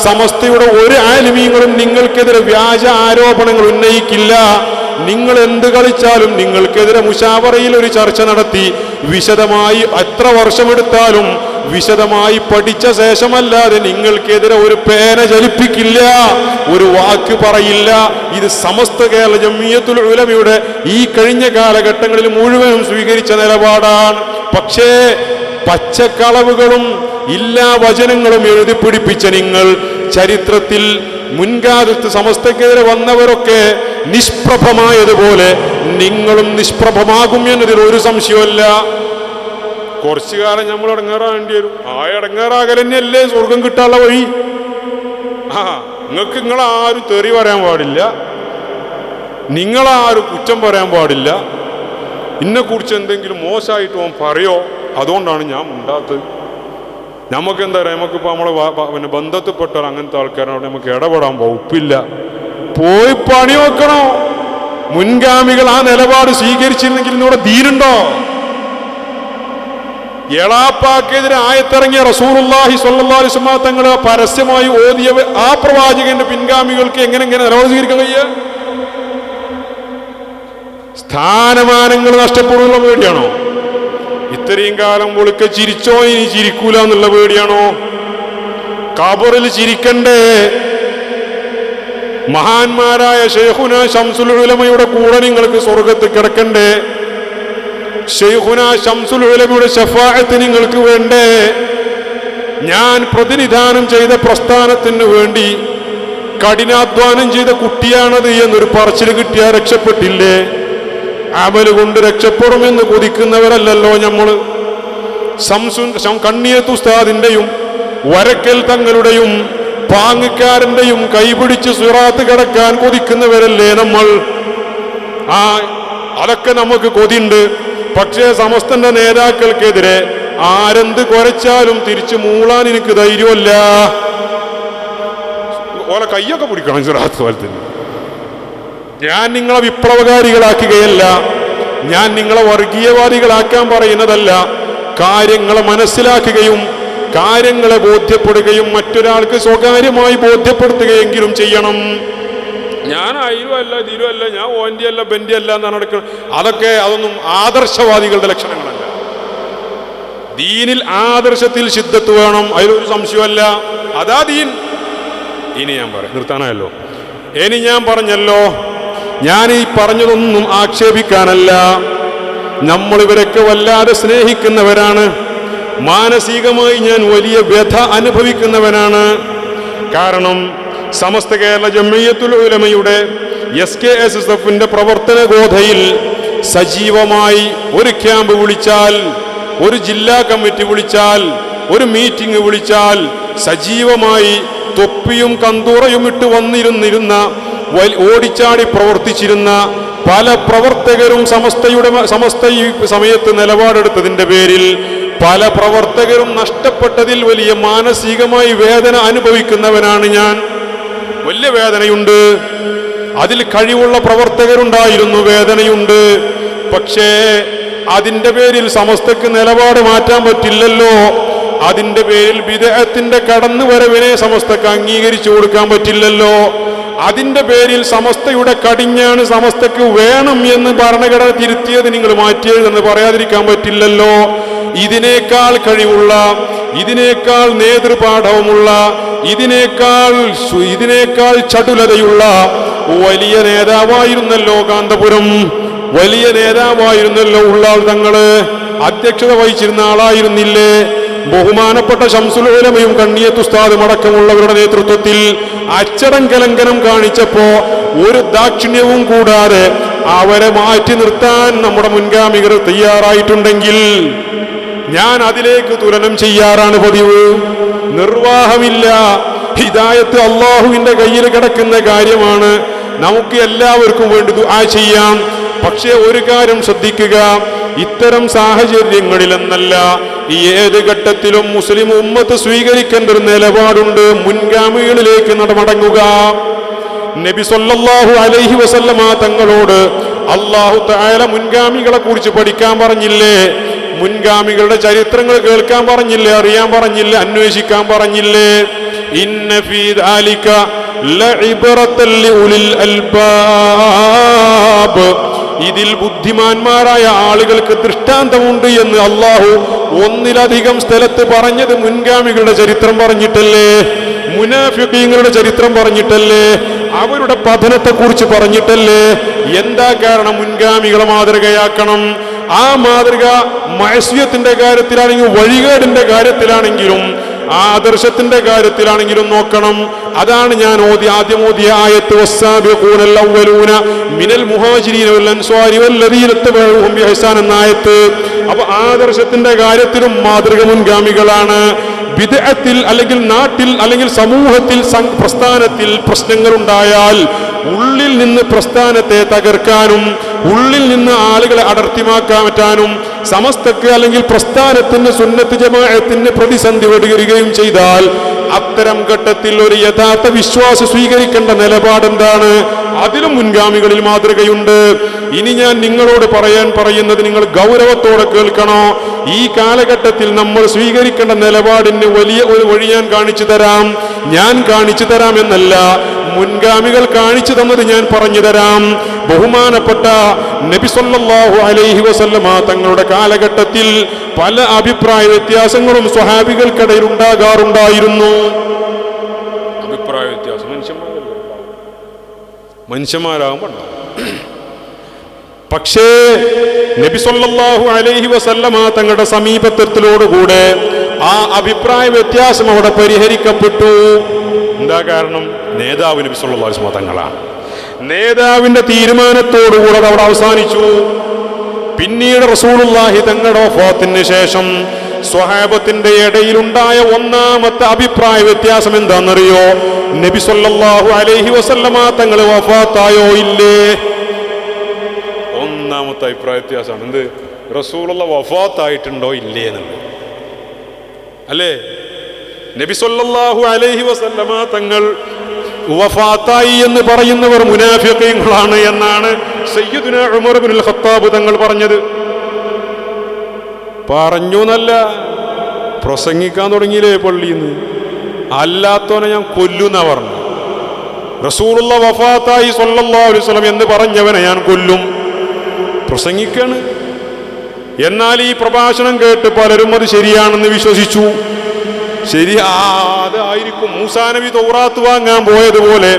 സമസ്തയുടെ ഒരു ആലിമീങ്ങളും നിങ്ങൾക്കെതിരെ വ്യാജ ആരോപണങ്ങൾ ഉന്നയിക്കില്ല. നിങ്ങൾ എന്ത് കളിച്ചാലും നിങ്ങൾക്കെതിരെ മുശാവറയിൽ ഒരു ചർച്ച നടത്തി വിശദമായി എത്ര വർഷമെടുത്താലും വിശദമായി പഠിച്ച ശേഷമല്ലാതെ നിങ്ങൾക്കെതിരെ ഒരു പേന ചലിപ്പിക്കില്ല, ഒരു വാക്ക് പറയില്ല. ഇത് സമസ്ത കേരള ജംഇയ്യത്തുൽ ഉലമയുടെ ഈ കഴിഞ്ഞ കാലഘട്ടങ്ങളിൽ മുഴുവനും സ്വീകരിച്ച നിലപാടാണ്. പക്ഷേ പച്ചക്കളവുകളും ഇല്ലാ വചനങ്ങളും എഴുതി പിടിപ്പിച്ച നിങ്ങൾ ചരിത്രത്തിൽ മുൻകാലത്ത് സമസ്തക്കെതിരെ വന്നവരൊക്കെ നിഷ്പ്രഭമായതുപോലെ നിങ്ങളും നിഷ്പ്രഭമാകും എന്നതിൽ ഒരു സംശയമല്ല. കുറച്ചു കാലം നമ്മൾ ഇടങ്ങേറാകേണ്ടി വരും. ആ ഇടങ്ങേറാകൽ തന്നെയല്ലേ സ്വർഗം കിട്ടാനുള്ള വഴി. നിങ്ങളാരും തെറി പറയാൻ പാടില്ല, നിങ്ങളാരും കുറ്റം പറയാൻ പാടില്ല. എന്നെക്കുറിച്ച് എന്തെങ്കിലും മോശമായിട്ട് ഓൻ പറയോ, അതുകൊണ്ടാണ് ഞാൻ ഉണ്ടാത്തത്. നമുക്കെന്താ പറയുക, നമുക്കിപ്പോൾ നമ്മളെ ബന്ധത്തിൽപ്പെട്ടാൽ അങ്ങനത്തെ ആൾക്കാരോട് നമുക്ക് ഇടപെടാൻ വകുപ്പില്ല. പോയി പണി വെക്കണോ? മുൻഗാമികൾ ആ നിലപാട് സ്വീകരിച്ചിരുന്നെങ്കിൽ ഇന്നിവിടെ ദീനുണ്ടോ? എളാപ്പാക്കെതിരെ ആയത്തിറങ്ങിയ റസൂലുള്ളാഹി സ്വല്ലല്ലാഹു അലൈഹി വസല്ലം തങ്ങൾ പരസ്യമായി ഓതിയ ആ പ്രവാചകന്റെ പിൻഗാമികൾക്ക് എങ്ങനെ നിലപാട് സ്വീകരിക്കാൻ കഴിയുക? സ്ഥാനമാനങ്ങൾ നഷ്ടപ്പെടുന്ന പേടിയാണോ? ഇത്രയും കാലം ഒളുക്ക ചിരിച്ചോ ഇനി ചിരിക്കൂല എന്നുള്ള പേടിയാണോ? ഖബറിൽ ചിരിക്കണ്ടേ? മഹാന്മാരായ ശൈഖുന ശംസുൽ ഉലമയുടെ കൂടെ നിങ്ങൾക്ക് സ്വർഗത്ത് കിടക്കണ്ടേ? ശൈഖുന ശംസുൽ ഉലമയുടെ ശഫാഅത്ത് നിങ്ങൾക്ക് വേണ്ടേ? ഞാൻ പ്രതിനിധാനം ചെയ്ത പ്രസ്ഥാനത്തിന് വേണ്ടി കഠിനാധ്വാനം ചെയ്ത കുട്ടിയാണത് എന്നൊരു പറച്ചിൽ കിട്ടിയാൽ രക്ഷപ്പെട്ടില്ലേ? അമല് കൊണ്ട് രക്ഷപ്പെടുമെന്ന് കൊതിക്കുന്നവരല്ലല്ലോ നമ്മള്. കണ്ണിയത്ത് ഉസ്താദിന്റെയും വരക്കൽ തങ്ങളുടെയും പാങ്ങക്കാരന്റെയും കൈപിടിച്ച് സിറാത്ത് കടക്കാൻ കൊതിക്കുന്നവരല്ലേ നമ്മൾ. അതൊക്കെ നമുക്ക് കൊതിയുണ്ട്. പക്ഷേ സമസ്തന്റെ നേതാക്കൾക്കെതിരെ ആരെന്ത് കുരച്ചാലും തിരിച്ചു മൂളാൻ എനിക്ക് ധൈര്യമല്ല. ഓലെ കയ്യൊക്കെ പിടിക്കണം സിറാത്ത് പോലത്തിന്. ഞാൻ നിങ്ങളെ വിപ്ലവകാരികളാക്കുകയല്ല, ഞാൻ നിങ്ങളെ വർഗീയവാദികളാക്കാൻ പറയുന്നതല്ല. കാര്യങ്ങളെ മനസ്സിലാക്കുകയും കാര്യങ്ങളെ ബോധ്യപ്പെടുകയും മറ്റൊരാൾക്ക് സ്വകാര്യമായി ബോധ്യപ്പെടുത്തുകയെങ്കിലും ചെയ്യണം. ഞാൻ അതിലും അല്ല ഇതിലും അല്ല, ഞാൻ ഓൻ്റെ അല്ല ബെൻ്റെ അല്ല എന്നാണ് നടക്കുന്നത്. അതൊന്നും ആദർശവാദികളുടെ ലക്ഷണങ്ങളല്ല. ദീനിൽ ആദർശത്തിൽ ശുദ്ധത്ത് വേണം, അതിലൊരു സംശയമല്ല. അതാ ദീൻ. ഇനി ഞാൻ പറയാം, നിർത്താനായല്ലോ. ഇനി ഞാൻ പറഞ്ഞല്ലോ, ഞാൻ ഈ പറഞ്ഞതൊന്നും ആക്ഷേപിക്കാനല്ല. നമ്മൾ ഇവരൊക്കെ വല്ലാതെ സ്നേഹിക്കുന്നവരാണ്. മാനസികമായി ഞാൻ വലിയ വ്യഥ അനുഭവിക്കുന്നവനാണ്. കാരണം സമസ്ത കേരള ജംഇയ്യത്തുൽ ഉലമയുടെ SKSSF പ്രവർത്തന ഗോധയിൽ സജീവമായി ഒരു ക്യാമ്പ് വിളിച്ചാൽ, ഒരു ജില്ലാ കമ്മിറ്റി വിളിച്ചാൽ, ഒരു മീറ്റിംഗ് വിളിച്ചാൽ സജീവമായി തൊപ്പിയും കന്തൂറയും ഇട്ട് വന്നിരുന്ന ഓടിച്ചാടി പ്രവർത്തിച്ചിരുന്ന പല പ്രവർത്തകരും സമസ്ത ഈ സമയത്ത് നിലപാടെടുത്തതിൻ്റെ പേരിൽ പല പ്രവർത്തകരും നഷ്ടപ്പെട്ടതിൽ വലിയ മാനസികമായി വേദന അനുഭവിക്കുന്നവനാണ് ഞാൻ. വലിയ വേദനയുണ്ട്. അതിൽ കഴിവുള്ള പ്രവർത്തകരുണ്ടായിരുന്നു, വേദനയുണ്ട്. പക്ഷേ അതിൻ്റെ പേരിൽ സമസ്തക്ക് നിലപാട് മാറ്റാൻ പറ്റില്ലല്ലോ. അതിൻ്റെ പേരിൽ ബിദ്അത്തിന്റെ കടന്നുവരവിനെ സമസ്തക്ക് അംഗീകരിച്ചു കൊടുക്കാൻ പറ്റില്ലല്ലോ. അതിൻ്റെ പേരിൽ സമസ്തയുടെ കടിഞ്ഞാണ് സമസ്തക്ക് വേണം എന്ന് ഭരണഘടന തിരുത്തിയത് നിങ്ങൾ മാറ്റിയതെന്ന് പറയാതിരിക്കാൻ പറ്റില്ലല്ലോ. ഇതിനേക്കാൾ കഴിവുള്ള, ഇതിനേക്കാൾ നേതൃപാഠവുമുള്ള, ഇതിനേക്കാൾ ചടുലതയുള്ള വലിയ നേതാവായിരുന്നല്ലോ കാന്തപുരം, വലിയ നേതാവായിരുന്നല്ലോ ഉള്ളാൾ തങ്ങള്. അധ്യക്ഷത വഹിച്ചിരുന്ന ആളായിരുന്നില്ലേ? ബഹുമാനപ്പെട്ട ശംസുൽ ഉലമയും കണ്ണിയത്ത് ഉസ്താദും അടക്കമുള്ളവരുടെ നേതൃത്വത്തിൽ അച്ചടങ്കലംഘനം കാണിച്ചപ്പോ ഒരു ദാക്ഷിണ്യവും കൂടാതെ അവരെ മാറ്റി നിർത്താൻ നമ്മുടെ മുൻഗാമികർ തയ്യാറായിട്ടുണ്ടെങ്കിൽ ഞാൻ അതിലേക്ക് തുലനം ചെയ്യാറാണ് പതിവ്. നിർവാഹമില്ല. ഹിദായത്ത് അള്ളാഹുവിന്റെ കയ്യിൽ കിടക്കുന്ന കാര്യമാണ്. നമുക്ക് എല്ലാവർക്കും വേണ്ടി ദുആ ചെയ്യാം. പക്ഷേ ഒരു കാര്യം ശ്രദ്ധിക്കുക, ഇത്തരം സാഹചര്യങ്ങളിലെന്നല്ല ഏത് ഘട്ടത്തിലും മുസ്ലിം ഉമ്മത്ത് സ്വീകരിക്കേണ്ട ഒരു നിലപാടുണ്ട്. മുൻഗാമികളിലേക്ക് മടങ്ങുക. നബി സല്ലല്ലാഹു അലൈഹി വസല്ലമ തങ്ങളോട് അല്ലാഹു തആല മുൻഗാമികളെ കുറിച്ച് പഠിക്കാൻ പറഞ്ഞില്ലേ? മുൻഗാമികളുടെ ചരിത്രങ്ങൾ കേൾക്കാൻ പറഞ്ഞില്ലേ? അറിയാൻ പറഞ്ഞില്ലേ? അന്വേഷിക്കാൻ പറഞ്ഞില്ലേ? ഇന്ന ഫീ ദാലിക ലഇബ്റതൻ ലിഉലിൽ അൽബാബ്, ഇതിൽ ബുദ്ധിമാന്മാരായ ആളുകൾക്ക് ദൃഷ്ടാന്തമുണ്ട് എന്ന് അല്ലാഹു ഒന്നിലധികം സ്ഥലത്ത് പറഞ്ഞത് മുൻഗാമികളുടെ ചരിത്രം പറഞ്ഞിട്ടല്ലേ? മുനാഫിഖീങ്ങളുടെ ചരിത്രം പറഞ്ഞിട്ടല്ലേ? അവരുടെ പതനത്തെക്കുറിച്ച് പറഞ്ഞിട്ടല്ലേ? എന്താ കാരണം? മുൻഗാമികളെ മാതൃകയാക്കണം. ആ മാതൃക മഅസിയത്തിന്റെ കാര്യത്തിലാണെങ്കിലും വഴികേടിന്റെ കാര്യത്തിലാണെങ്കിലും ആദർശത്തിന്റെ കാര്യത്തിലാണെങ്കിലും നോക്കണം. അതാണ് ഞാൻ ആദ്യം ഓതിയ ആയത്ത്, വസ്സാബിഖൂനൽ അവ്വലൂന മിനൽ മുഹാജിരീന വൽ അൻസ്വാരി വല്ലദീന തബഉഹും ബിഇഹ്സാൻ എന്ന ആയത്ത്. അപ്പോൾ ആദർശത്തിന്റെ കാര്യത്തിലും മാതൃക മുൻഗാമികളാണ്. ബിദ്അത്തിൽ അല്ലെങ്കിൽ നാട്ടിൽ അല്ലെങ്കിൽ സമൂഹത്തിൽ പ്രസ്ഥാനത്തിൽ പ്രശ്നങ്ങൾ ഉണ്ടായാൽ ഉള്ളിൽ നിന്ന് പ്രസ്ഥാനത്തെ തകർക്കാനും ഉള്ളിൽ നിന്ന് ആളുകളെ അടർത്തിമാക്കാൻ പറ്റാനും സമസ്തക്ക് അല്ലെങ്കിൽ പ്രസ്ഥാനത്തിന് സുന്നത്ത് ജമാഅത്തിന് പ്രതിസന്ധി വരികയും ചെയ്താൽ അത്തരം ഘട്ടത്തിൽ ഒരു യഥാർത്ഥ വിശ്വാസി സ്വീകരിക്കേണ്ട നിലപാടെന്താണ്? അതിലും മുൻഗാമികളിൽ മാതൃകയുണ്ട്. ഇനി ഞാൻ നിങ്ങളോട് പറയുന്നത് നിങ്ങൾ ഗൗരവത്തോടെ കേൾക്കണോ? ഈ കാലഘട്ടത്തിൽ നമ്മൾ സ്വീകരിക്കേണ്ട നിലപാടിന് വലിയ ഒരു വഴി ഞാൻ കാണിച്ചു തരാം എന്നല്ല, മുൻഗാമികൾ കാണിച്ചു തന്നത് ഞാൻ പറഞ്ഞു തരാം. ബഹുമാനപ്പെട്ട നബി സല്ലല്ലാഹു അലൈഹി വസല്ലമ തങ്ങളുടെ കാലഘട്ടത്തിൽ പല അഭിപ്രായ വ്യത്യാസങ്ങളും സ്വഹാബികൾക്കിടയിൽ ഉണ്ടാകാറുണ്ടായിരുന്നു. അഭിപ്രായ വ്യത്യാസം മനുഷ്യന്മാരാകുമ്പോൾ പക്ഷേ നബി സല്ലല്ലാഹു അലൈഹി വസല്ലമ തങ്ങളുടെ സമീപത്വത്തിലോടുകൂടെ ആ അഭിപ്രായ വ്യത്യാസം അവിടെ പരിഹരിക്കപ്പെട്ടു. എന്താ കാരണം? നേതാവ് നബി സല്ലല്ലാഹു അലൈഹി വസല്ലമ തങ്ങളാണ്. നേതാവിന്റെ തീരുമാനത്തോടുകൂടെ അവിടെ അവസാനിച്ചു. പിന്നീട് റസൂലുള്ളാഹി തങ്ങളുടെ വഫാത്തിന് ശേഷം സ്വഹാബത്തിന്റെ ഇടയിലുണ്ടായ ഒന്നാമത്തെ അഭിപ്രായ വ്യത്യാസം എന്താണെന്നറിയോ? നബി സല്ലല്ലാഹു അലൈഹി വസല്ലമ തങ്ങൾ വഫാത്തായോ ഇല്ലേ? ഒന്നാമത്തെ അഭിപ്രായ വ്യത്യാസമാണ്. എന്ത്? റസൂലുള്ള വഫാത്തായിട്ടുണ്ടോ ഇല്ലേ എന്നുള്ളത്. അല്ലേ? നബി സല്ലല്ലാഹു അലൈഹി വസല്ലമ തങ്ങൾ വഫാത്തായി എന്ന് പറയുന്നവർ മുനാഫിഖീങ്ങളാണ് എന്നാണ് സയ്യിദുനാ ഉമർ ഇബ്നുൽ ഖത്താബ് തങ്ങൾ പറഞ്ഞത്. പറഞ്ഞുന്നല്ല, പ്രസംഗിക്കാൻ തുടങ്ങിയില്ലേ പള്ളിന്ന്. അല്ലാത്തവനെ ഞാൻ കൊല്ലുന്ന പറഞ്ഞു. റസൂലുള്ള വഫാത്തായി സ്വല്ലല്ലാഹു അലൈഹി വസല്ലം എന്ന് പറഞ്ഞവനെ ഞാൻ കൊല്ലും. പ്രസംഗിക്കാണ്. എന്നാൽ ഈ പ്രഭാഷണം കേട്ട് പലരും അത് ശരിയാണെന്ന് വിശ്വസിച്ചു. ശരി, അതായിരിക്കും മൂസാ നബി തൗറാത്ത് വാങ്ങാൻ പോയതുപോലെ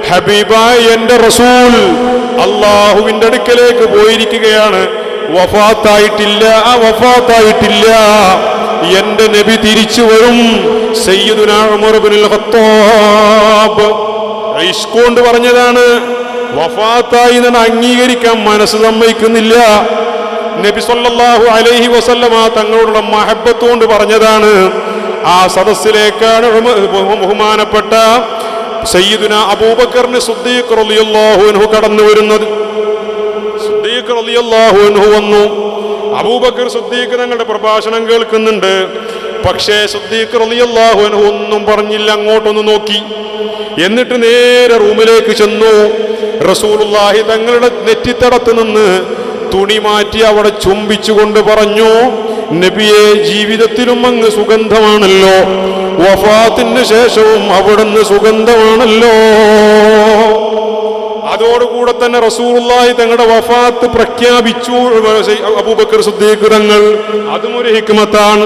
ഹബീബായ എന്റെ റസൂൽ അള്ളാഹുവിന്റെ അടുക്കലേക്ക് പോയിരിക്കുകയാണ്, വഫാത്തായിട്ടില്ല. എന്റെ നബി തിരിച്ചു വരും. സയ്യിദുനാ ഉമർ ഇബ്നുൽ ഖത്താബ് ഇഷ്കൊണ്ട് പറഞ്ഞതാണ്. വഫാത്തായി എന്ന് അംഗീകരിക്കാൻ മനസ്സ് സമ്മതിക്കുന്നില്ല. നബി സല്ലല്ലാഹു അലൈഹി വസല്ലമ തങ്ങളുടെ മഹബ്ബത്ത് കൊണ്ട് പറഞ്ഞതാണ്. ആ സദസ്സിലേക്കാണ് ബഹുമാനപ്പെട്ട സയ്യിദുനാ അബൂബക്കറിന് സിദ്ദീഖ് റളിയല്ലാഹു അൻഹു കടന്നു വരുന്നത്. സിദ്ദീഖ് റളിയല്ലാഹു അൻഹു വന്നു. അബൂബക്കർ സിദ്ദീഖ് തങ്ങളുടെ പ്രഭാഷണം കേൾക്കുന്നുണ്ട്. പക്ഷേ സിദ്ദീഖ് റളിയല്ലാഹു അൻഹു ഒന്നും പറഞ്ഞില്ല, അങ്ങോട്ടൊന്ന് നോക്കി. എന്നിട്ട് നേരെ റൂമിലേക്ക് ചെന്നു. റസൂലുള്ളാഹി തങ്ങളുടെ നെറ്റിത്തടത്ത് നിന്ന് തുണി മാറ്റി അവിടെ ചുംബിച്ചുകൊണ്ട് പറഞ്ഞു, നബിയെ, ജീവിതത്തിലും അങ്ങ് സുഗന്ധമാണല്ലോ, വഫാത്തിന് ശേഷവും അവിടുന്ന് സുഗന്ധമാണല്ലോ. അതോടുകൂടെ തന്നെ റസൂലുള്ളാഹി തങ്ങളുടെ വഫാത്ത് പ്രഖ്യാപിച്ചു അബൂബക്കർ സിദ്ദീഖ് തങ്ങൾ. അതും ഒരു ഹിക്മത്താണ്.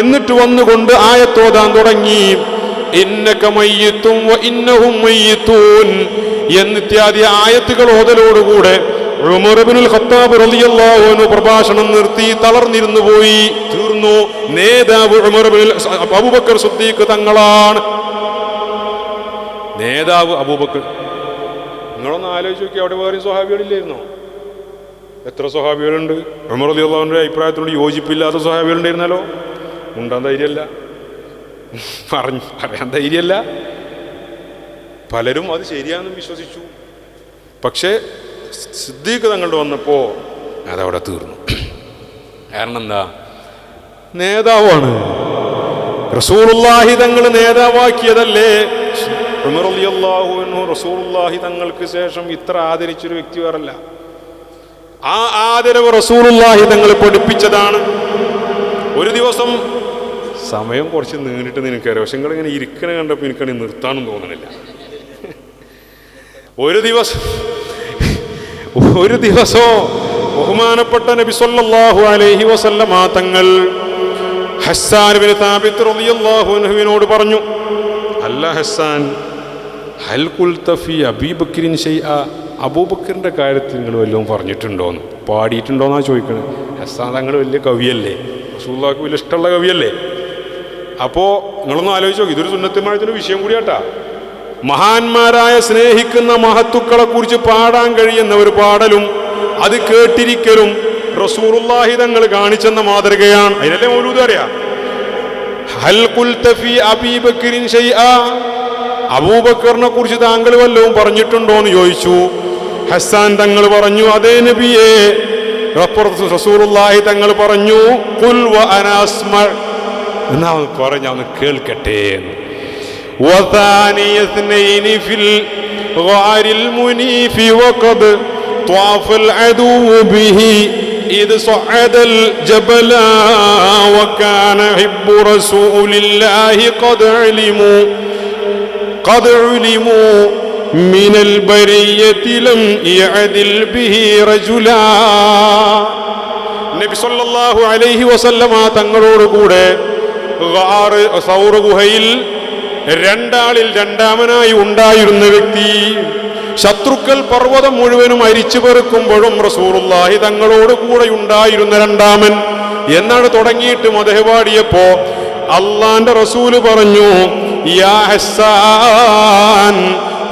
എന്നിട്ട് വന്നുകൊണ്ട് ആയത്തോതാൻ തുടങ്ങി. ഇന്നക മയ്യിത്തുൻ വ ഇന്നഹും മയ്യിത്തൂൻ എന്നിത്യാദി ആയത്തുകൾ ഓതലോടുകൂടെ ഉമർ ഇബ്നുൽ ഖത്താബ് റളിയല്ലാഹു അൻഹു പ്രഭാഷണം നിർത്തി തളർന്നിരുന്നു പോയി. തീർന്നു. നേതാവ് അബൂബക്കർ സിദ്ദീഖ് തങ്ങളാണ്. നേതാവ് അബൂബക്കർ. നിങ്ങളൊന്ന് ആലോചിച്ച് നോക്കി, അവിടെ വേറെ സ്വഹാബികളില്ലായിരുന്നോ? എത്ര സ്വഹാബികളുണ്ട്? ഉമർ റളിയല്ലാഹു അൻഹുവിന്റെ അഭിപ്രായത്തോട് യോജിപ്പില്ലാത്ത സ്വഹാബികളുണ്ടായിരുന്നല്ലോ. ഉണ്ടാൻ ധൈര്യമല്ല, പറയാൻ ധൈര്യമല്ല. പലരും അത് ശരിയാണെന്ന് വിശ്വസിച്ചു. പക്ഷേ സിദ്ദീഖ് തങ്ങളുടെ വന്നപ്പോൾ അതവിടെ തീർന്നു. കാരണം എന്താ? നേതാവാണ്. റസൂലുള്ളാഹി തങ്ങൾ നേതാവാക്കിയതല്ലേ. ഉമർ റളിയല്ലാഹു അൻഹു റസൂലുള്ളാഹി തങ്ങൾക്ക് ശേഷം ഇത്ര ആദരിച്ചൊരു വ്യക്തി വേറല്ല. ആ ആദരവ് റസൂലുള്ളാഹി തങ്ങൾ പഠിപ്പിച്ചതാണ്. ഒരു ദിവസം, സമയം കുറച്ച് നീണ്ടിട്ട് നിനക്കറിയാം, പക്ഷെ നിങ്ങളിങ്ങനെ ഇരിക്കണ കണ്ടപ്പോൾ എനിക്കാണെങ്കിൽ നിർത്താനും തോന്നണില്ല. ഒരു ദിവസം ബഹുമാനപ്പെട്ട നബി സല്ലല്ലാഹു അലൈഹി വസല്ലമ തങ്ങൾ ഹസ്സാൻ ഇബ്നു സാബിത്ത് റളിയല്ലാഹു അൻഹുവിനോട് പറഞ്ഞു, അല്ല ഹസ്സാൻ, ഹൽ ഖുൽത ഫീ അബീ ബക്രിൻ ശൈഅ, അബൂബക്കറിന്റെ കാര്യത്തിൽ നിങ്ങൾ വല്ലതും പറഞ്ഞിട്ടുണ്ടോന്ന്, പാടിയിട്ടുണ്ടോന്നാ ചോദിക്കണത്. ഹസ്സാൻ തങ്ങൾ വലിയ കവിയല്ലേ, റസൂലുള്ളാഹിക്ക് വലിയ ഇഷ്ടമുള്ള കവിയല്ലേ. അപ്പോൾ നിങ്ങളൊന്ന് ആലോചിച്ച് നോക്കി, ഇതൊരു സുന്നത്തുമായതിൻ്റെ വിഷയം കൂടിയാട്ടാ. മഹാന്മാരായ സ്നേഹിക്കുന്ന മഹത്തുക്കളെ കുറിച്ച് പാടാൻ കഴിയുന്ന ഒരു പാടലും അത് കേട്ടിരിക്കലും റസൂലുള്ളാഹി തങ്ങൾ കാണിച്ചെന്ന മാതൃകയാണ്. അതിനല്ലേ മൗലൂദ് അറിയാം. ഹൽ ഖുൽത ഫീ അബീ ബക്രിൻ ശൈഅ, അബൂബക്കറിനെ കുറിച്ച് താങ്കൾ വല്ലതും പറഞ്ഞിട്ടുണ്ടോ എന്ന് ചോദിച്ചു. ഹസ്സാൻ തങ്ങൾ പറഞ്ഞു, അതേ നബിയേ, റസൂലുള്ളാഹി തങ്ങൾ പറഞ്ഞു ഖുൽ വ അനാ അസ്മഅ, എന്നാ പറഞ്ഞ ഒന്ന് കേൾക്കട്ടെ. വഥാനിയ ഇസ്നൈനി ഫിൽ ഗാരിൽ മുനീഫി വഖദ് ത്വാഫൽ അദൂ ബിഹി إذ صعد الجبل وكان حب رسول الله قد علموا من البرية لم يعدل به رجلا. നബി സല്ലല്ലാഹു അലൈഹി വസല്ലമ തങ്ങളോട് കൂടെ സൗർ ഗുഹയിൽ രണ്ടാളിൽ രണ്ടാമനായി ഉണ്ടായിരുന്ന വ്യക്തി, ശത്രുക്കൾ പർവ്വതം മുഴുവനും അരിച്ചു പെറുക്കുമ്പോഴും റസൂലുള്ളാഹി തങ്ങളോട് കൂടെ ഉണ്ടായിരുന്ന രണ്ടാമൻ എന്നാണ് തുടങ്ങിയിട്ട് മദ്ഹ് പാടിയപ്പോ അള്ളാന്റെ റസൂല് പറഞ്ഞു യാ ഹസ്സാൻ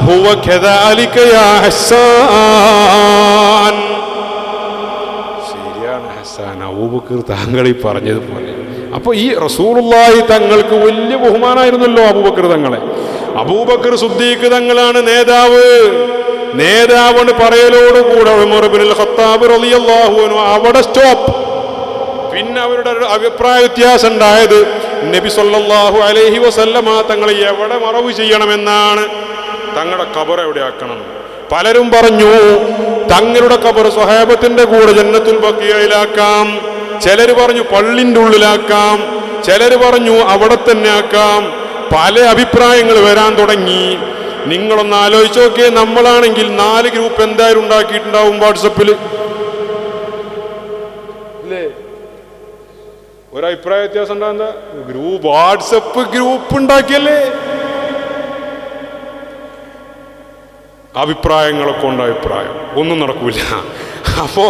ഹുവ കദാലിക യാ ഹസ്സാൻ. ശരിയാണ് ഹസ്സാൻ, അബൂബക്കർ താങ്കൾ ഈ പറഞ്ഞതുപോലെ. അപ്പൊ ഈ റസൂലുള്ളാഹി തങ്ങൾക്ക് വലിയ ബഹുമാനായിരുന്നല്ലോ അബൂബക്കർ തങ്ങളെ. അബൂബക്കർ സിദ്ദീഖ് തങ്ങളാണ് നേതാവ്. നേതാവെന്ന് പറയലോടുകൂടെ ഉമർ ഇബ്നുൽ ഖത്താബ് റളിയല്ലാഹു അൻഹു അവിടെ സ്റ്റോപ്പ്. പിന്നെ അവരുടെ അഭിപ്രായ വ്യത്യാസം ഉണ്ടായത് നബി സല്ലല്ലാഹു അലൈഹി വസല്ലമ തങ്ങളെ എവിടെ മറവ് ചെയ്യണമെന്നാണ്. തങ്ങളുടെ ഖബർ എവിടെയാക്കണം? പലരും പറഞ്ഞു തങ്ങളുടെ ഖബർ സ്വഹാബത്തിന്റെ കൂടെ ജന്നത്തുൽ ബഖീഅയിലാക്കാം. ചിലർ പറഞ്ഞു പള്ളിന്റെ ഉള്ളിലാക്കാം. ചിലർ പറഞ്ഞു അവിടെ തന്നെ ആക്കാം. പല അഭിപ്രായങ്ങൾ വരാൻ തുടങ്ങി. നിങ്ങളൊന്ന് ആലോചിച്ച് നോക്കിയേ, നമ്മളാണെങ്കിൽ 4 ഗ്രൂപ്പ് എന്തായാലും ഉണ്ടാക്കിയിട്ടുണ്ടാവും വാട്സപ്പിൽ. അല്ലേ? ഒരഭിപ്രായ വ്യത്യാസം ഉണ്ടാകുന്ന ഗ്രൂപ്പ്, വാട്സപ്പ് ഗ്രൂപ്പ് ഉണ്ടാക്കിയല്ലേ? അഭിപ്രായങ്ങളൊക്കെ ഉണ്ട്. അഭിപ്രായം ഒന്നും നടക്കൂല. അപ്പോ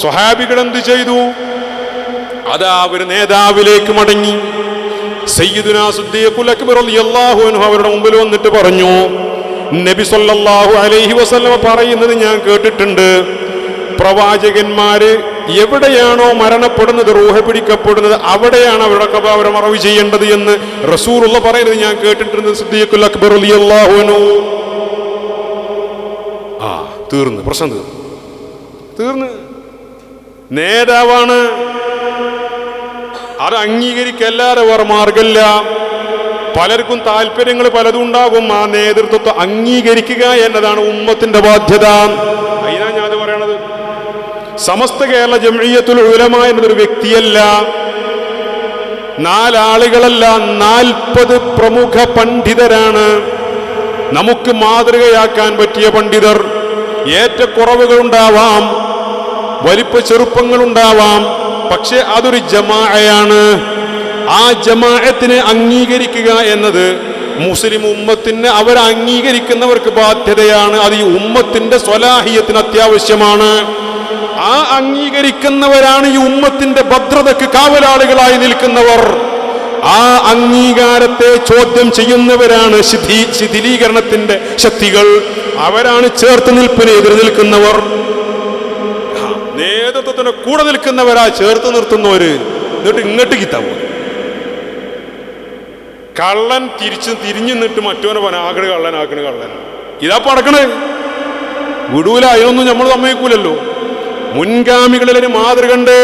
സ്വഹാബികൾ എന്ത് ചെയ്തു? അതാ അവർ നേതാവിലേക്ക് മടങ്ങി. സയ്യിദുനാ സിദ്ദീഖുൽ അക്ബർ റളിയല്ലാഹു അൻഹു അവരുടെ മുമ്പിൽ വന്നിട്ട് പറഞ്ഞു, നബി സല്ലല്ലാഹു അലൈഹി വസല്ലം പറയുന്നത് ഞാൻ കേട്ടിട്ടുണ്ട്, പ്രവാചകന്മാര് എവിടെയാണോ മരണപ്പെടുന്നത്, റൂഹ് പിടിക്കപ്പെടുന്നത്, അവിടെയാണ് അവരുടെ ഖബർ മറവ് ചെയ്യേണ്ടത് എന്ന് റസൂലുള്ള പറയുന്നത് ഞാൻ കേട്ടിട്ടുണ്ട്. സിദ്ദീഖുൽ അക്ബർ റളിയല്ലാഹു അൻഹു. തീർന്ന് പ്രശ്നം തീർന്ന്. നേതാവാണ്, അത് അംഗീകരിക്കല്ലാതെ വേറെ മാർഗമില്ല. പലർക്കും താല്പര്യങ്ങൾ പലതും ഉണ്ടാകും. ആ നേതൃത്വത്തെ അംഗീകരിക്കുക എന്നതാണ് ഉമ്മത്തിന്റെ ബാധ്യത. അതിനാ ഞാൻ അത് പറയണത്. സമസ്ത കേരള ജംഇയ്യത്തുൽ ഉലമ എന്നതൊരു വ്യക്തിയല്ല, 4 ആളുകളല്ല, 40 പ്രമുഖ പണ്ഡിതരാണ് നമുക്ക് മാതൃകയാക്കാൻ പറ്റിയ പണ്ഡിതർ. ഏറ്റക്കുറവുകളുണ്ടാവാം, വലിപ്പ ചെറുപ്പങ്ങളുണ്ടാവാം, പക്ഷെ അതൊരു ജമാഅയാണ്. ആ ജമാഅത്തിനെ അംഗീകരിക്കുക എന്നത് മുസ്ലിം ഉമ്മത്തിന് അവർ അംഗീകരിക്കുന്നവർക്ക് ബാധ്യതയാണ്. അത് ഈ ഉമ്മത്തിന്റെ സ്വലാഹിയത്തിന് അത്യാവശ്യമാണ്. ആ അംഗീകരിക്കുന്നവരാണ് ഈ ഉമ്മത്തിന്റെ ഭദ്രതയ്ക്ക് കാവലാളികളായി നിൽക്കുന്നവർ. ആ അംഗീകാരത്തെ ചോദ്യം ചെയ്യുന്നവരാണ് ശിഥിലീകരണത്തിന്റെ ശക്തികൾ. അവരാണ് ചേർത്ത് നിൽപ്പിന് എതിർ നിൽക്കുന്നവർ. നേതൃത്വത്തിന് കൂടെ നിൽക്കുന്നവരാ ചേർത്ത് നിർത്തുന്നവര്. എന്നിട്ട് ഇങ്ങോട്ട് കിത്താവോ കള്ളൻ തിരിഞ്ഞു നിന്നിട്ട് മറ്റോനെ ആകണ് കള്ളനാക്കണ് കള്ളൻ. ഇതാ പടക്കണേ, വിടൂല. അതിനൊന്നും നമ്മൾ സമ്മതിക്കൂലല്ലോ. മുൻഗാമികളിലൊരു മാതൃകണ്ട്.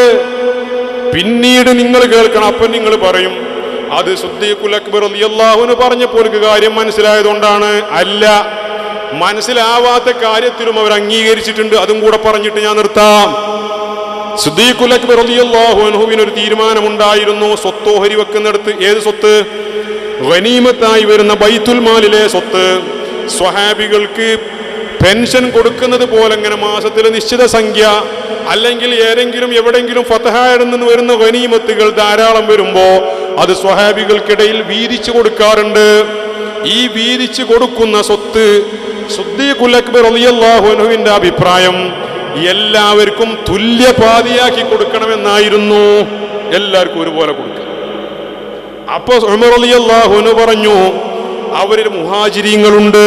പിന്നീട് നിങ്ങൾ കേൾക്കണം. അപ്പം നിങ്ങൾ പറയും അത് സിദ്ദീഖുൽ അക്ബർ റളിയല്ലാഹു അൻഹു പറഞ്ഞപ്പോൾ കാര്യം മനസ്സിലായതുകൊണ്ടാണ്. അല്ല, മനസ്സിലാവാത്ത കാര്യത്തിലും അവർ അംഗീകരിച്ചിട്ടുണ്ട്. അതും കൂടെ പറഞ്ഞിട്ട് ഞാൻ നിർത്താം. സിദ്ദീഖുൽ അക്ബർ റളിയല്ലാഹു അൻഹുവിന് ഒരു തീരുമാനമുണ്ടായിരുന്നു. സ്വത്തോഹരി വെക്കുന്നിടത്ത്, ഏത് സ്വത്ത്? ഗനീമത്തായി വരുന്ന ബൈത്തുൽ മാലിലെ സ്വത്ത്. സ്വഹാബികൾക്ക് പെൻഷൻ കൊടുക്കുന്നത് പോലെ ഇങ്ങനെ മാസത്തിലെ നിശ്ചിത സംഖ്യ, അല്ലെങ്കിൽ ഏതെങ്കിലും എവിടെങ്കിലും ഫതഹായിൽ നിന്ന് വരുന്ന ഗനീമത്തുകൾ ധാരാളം വരുമ്പോ അത് സ്വഹാബികൾക്കിടയിൽ വീതിച്ചു കൊടുക്കാറുണ്ട്. ഈ വീതിച്ചു കൊടുക്കുന്ന സ്വത്ത് സിദ്ദീഖുൽ അക്ബർ റളിയല്ലാഹു അൻഹുവിന്റെ അഭിപ്രായം എല്ലാവർക്കും തുല്യപാതിയാക്കി കൊടുക്കണമെന്നായിരുന്നു. എല്ലാവർക്കും ഒരുപോലെ കൊടുക്കണം. അപ്പൊ ഉമർ റളിയല്ലാഹു അൻഹു പറഞ്ഞു, അവരിൽ മുഹാജിരീങ്ങളുണ്ട്,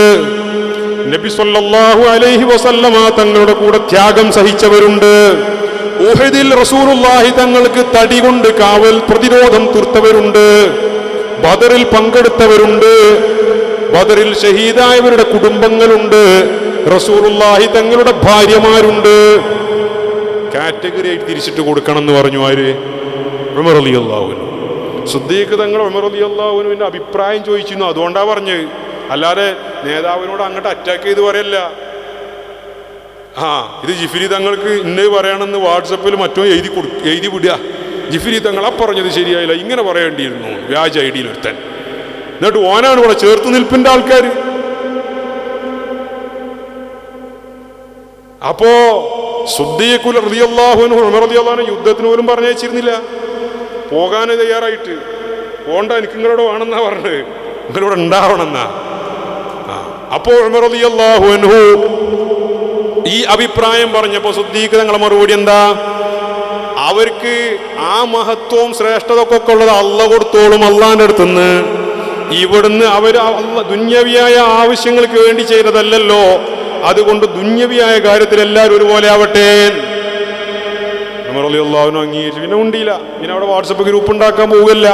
നബി സല്ലല്ലാഹു അലൈഹി വസല്ലമ തങ്ങളുടെ കൂടെ ത്യാഗം സഹിച്ചവരുണ്ട്, ഉഹദിൽ റസൂലുള്ളാഹി തങ്ങൾക്ക് തടി കൊണ്ട് കാവൽ പ്രതിരോധം തീർത്തവരുണ്ട്, ബദറിൽ പങ്കെടുത്തവരുണ്ട്, ബദറിൽ ഷഹീദായവരുടെ കുടുംബങ്ങളുണ്ട്, റസൂലുള്ളാഹി തങ്ങളുടെ ഭാര്യമാരുണ്ട്. കാറ്റഗറി ആയിട്ട് തിരിച്ചിട്ട് കൊടുക്കണം എന്ന് പറഞ്ഞു ആര്? ഉമർ റളിയല്ലാഹു അൻഹു. സിദ്ദീഖ് തങ്ങൾ ഉമർ റളിയല്ലാഹു അൻഹുവിന്റെ അഭിപ്രായം ചോദിച്ചിരുന്നു, അതുകൊണ്ടാ പറഞ്ഞത്. അല്ലാതെ നേതാവിനോട് അങ്ങോട്ട് അറ്റാക്ക് ചെയ്ത് പറയല്ല. ഇത് ജിഫ്രി തങ്ങൾക്ക് ഇന്നത് പറയണമെന്ന് വാട്സപ്പിൽ മറ്റോ എഴുതി വിടുക. ജിഫ്രി തങ്ങൾ പറഞ്ഞത് ശരിയായില്ല, ഇങ്ങനെ പറയേണ്ടിയിരുന്നു, വ്യാജ ഐഡിയിൽ ഒരുത്തൻ. എന്നിട്ട് ഓനാണ് ഇവിടെ ചേർത്ത് നിൽപ്പിന്റെ ആൾക്കാർ. അപ്പോ സിദ്ദീഖ് റളിയല്ലാഹു അൻഹു ഉമർ റളിയല്ലാഹു അൻഹു യുദ്ധത്തിന് പോലും പറഞ്ഞയച്ചിരുന്നില്ല. പോകാൻ തയ്യാറായിട്ട് പോണ്ട, എനിക്ക് നിങ്ങളോട് വേണമെന്നാ പറഞ്ഞത്, നിങ്ങളോട് ഉണ്ടാവണമെന്നാ. അപ്പോ ഉമർ റളിയല്ലാഹു അൻഹു ഈ അഭിപ്രായം പറഞ്ഞപ്പോ സിദ്ദീഖ് തങ്ങളുടെ മറുപടി എന്താ? അവർക്ക് ആ മഹത്വവും ശ്രേഷ്ഠതയൊക്കെ ഉള്ളത് അള്ളാഹ് കൊടുത്തോളും അള്ളാന്റെ അടുത്തുനിന്ന്. ഇവിടുന്ന് അവർ ദുന്യവിയായ ആവശ്യങ്ങൾക്ക് വേണ്ടി ചെയ്തതല്ലല്ലോ, അതുകൊണ്ട് ദുന്യവിയായ കാര്യത്തിൽ എല്ലാവരും ഒരുപോലെ ആവട്ടെ. ഉമർ റളിയല്ലാഹു അൻഹു അംഗീകരിച്ചു. പിന്നെ ഉണ്ടില്ല, പിന്നെ അവിടെ വാട്സപ്പ് ഗ്രൂപ്പ് ഉണ്ടാക്കാൻ പോകില്ല.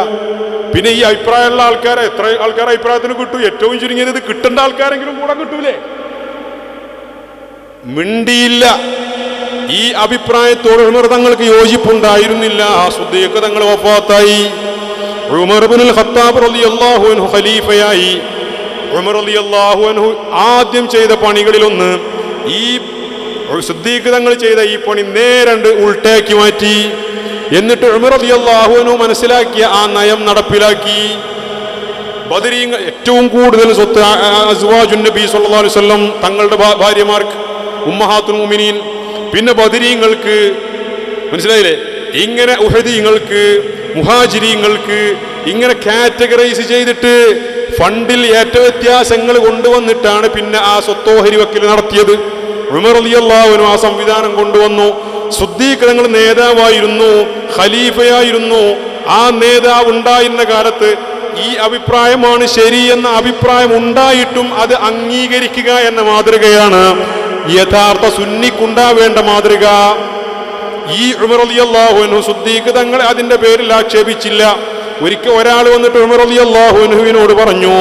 പിന്നെ ഈ അഭിപ്രായമുള്ള ആൾക്കാരെ എത്ര ആൾക്കാർ അഭിപ്രായത്തിന് കിട്ടും? ഏറ്റവും ചുരുങ്ങിയത് ഇത് കിട്ടേണ്ട ആൾക്കാരെങ്കിലും കൂടെ കിട്ടൂലേ? മിണ്ടിയില്ല. ഈ അഭിപ്രായത്തോട് ഉമർ തങ്ങൾക്ക് യോജിപ്പുണ്ടായിരുന്നില്ല. സിദ്ദീഖ് തങ്ങൾ വഫാത്തായി. ഉമർ ഇബ്നുൽ ഖത്താബ് റളിയല്ലാഹു അൻഹു ഖലീഫയായി. ഉമർ റളിയല്ലാഹു അൻഹു ആദ്യം ചെയ്ത പണികളിലൊന്ന് ഈ സിദ്ദീഖ് തങ്ങൾ ചെയ്ത ഈ പണി നേരണ്ട് ഉൾട്ടാക്കി മാറ്റി. എന്നിട്ട് ഉമർ റളിയല്ലാഹു അൻഹു മനസ്സിലാക്കിയ ആ നയം നടപ്പിലാക്കി. ബദരീങ്ങൾ ഏറ്റവും കൂടുതൽ സ്വത്ത് അസ്വാജുൻ നബി സല്ലല്ലാഹു അലൈഹി വസല്ലം തങ്ങളുടെ ഭാര്യമാർക്ക്, ഉമ്മഹാത്തുൽ മുഅ്മിനീൻ. പിന്നെ ബദരീങ്ങൾക്ക്, മനസ്സിലായില്ലേ? ഇങ്ങനെ ഉഹദീങ്ങൾക്ക്, മുഹാജിരീങ്ങൾക്ക് ഇങ്ങനെ കാറ്റഗറൈസ് ചെയ്തിട്ട് ഫണ്ടിൽ ഏറ്റ വ്യത്യാസങ്ങൾ കൊണ്ടുവന്നിട്ടാണ് പിന്നെ ആ സ്വത്തോഹരി വക്കൽ നടത്തിയത്. ഉമർ റളിയല്ലാഹു അൻഹു ആ സംവിധാനം കൊണ്ടുവന്നു. സിദ്ദീഖ് തങ്ങൾ നേതാവായിരുന്നു, ഖലീഫയായിരുന്നു. ആ നേതാവ് ഉണ്ടായിരുന്ന കാലത്ത് ഈ അഭിപ്രായമാണ് ശരി എന്ന അഭിപ്രായം ഉണ്ടായിട്ടും അത് അംഗീകരിക്കുക എന്ന മാതൃകയാണ് യഥാർത്ഥ സുന്നിക്കുണ്ടാവേണ്ട മാതൃക. ഈ ഉമർ റളിയല്ലാഹു അൻഹു സിദ്ദീഖ് തങ്ങളെ അതിന്റെ പേരിൽ ആക്ഷേപിച്ചില്ല. ഒരിക്കൽ ഒരാൾ വന്നിട്ട് ഉമർ റളിയല്ലാഹു അൻഹുവിനോട് പറഞ്ഞു,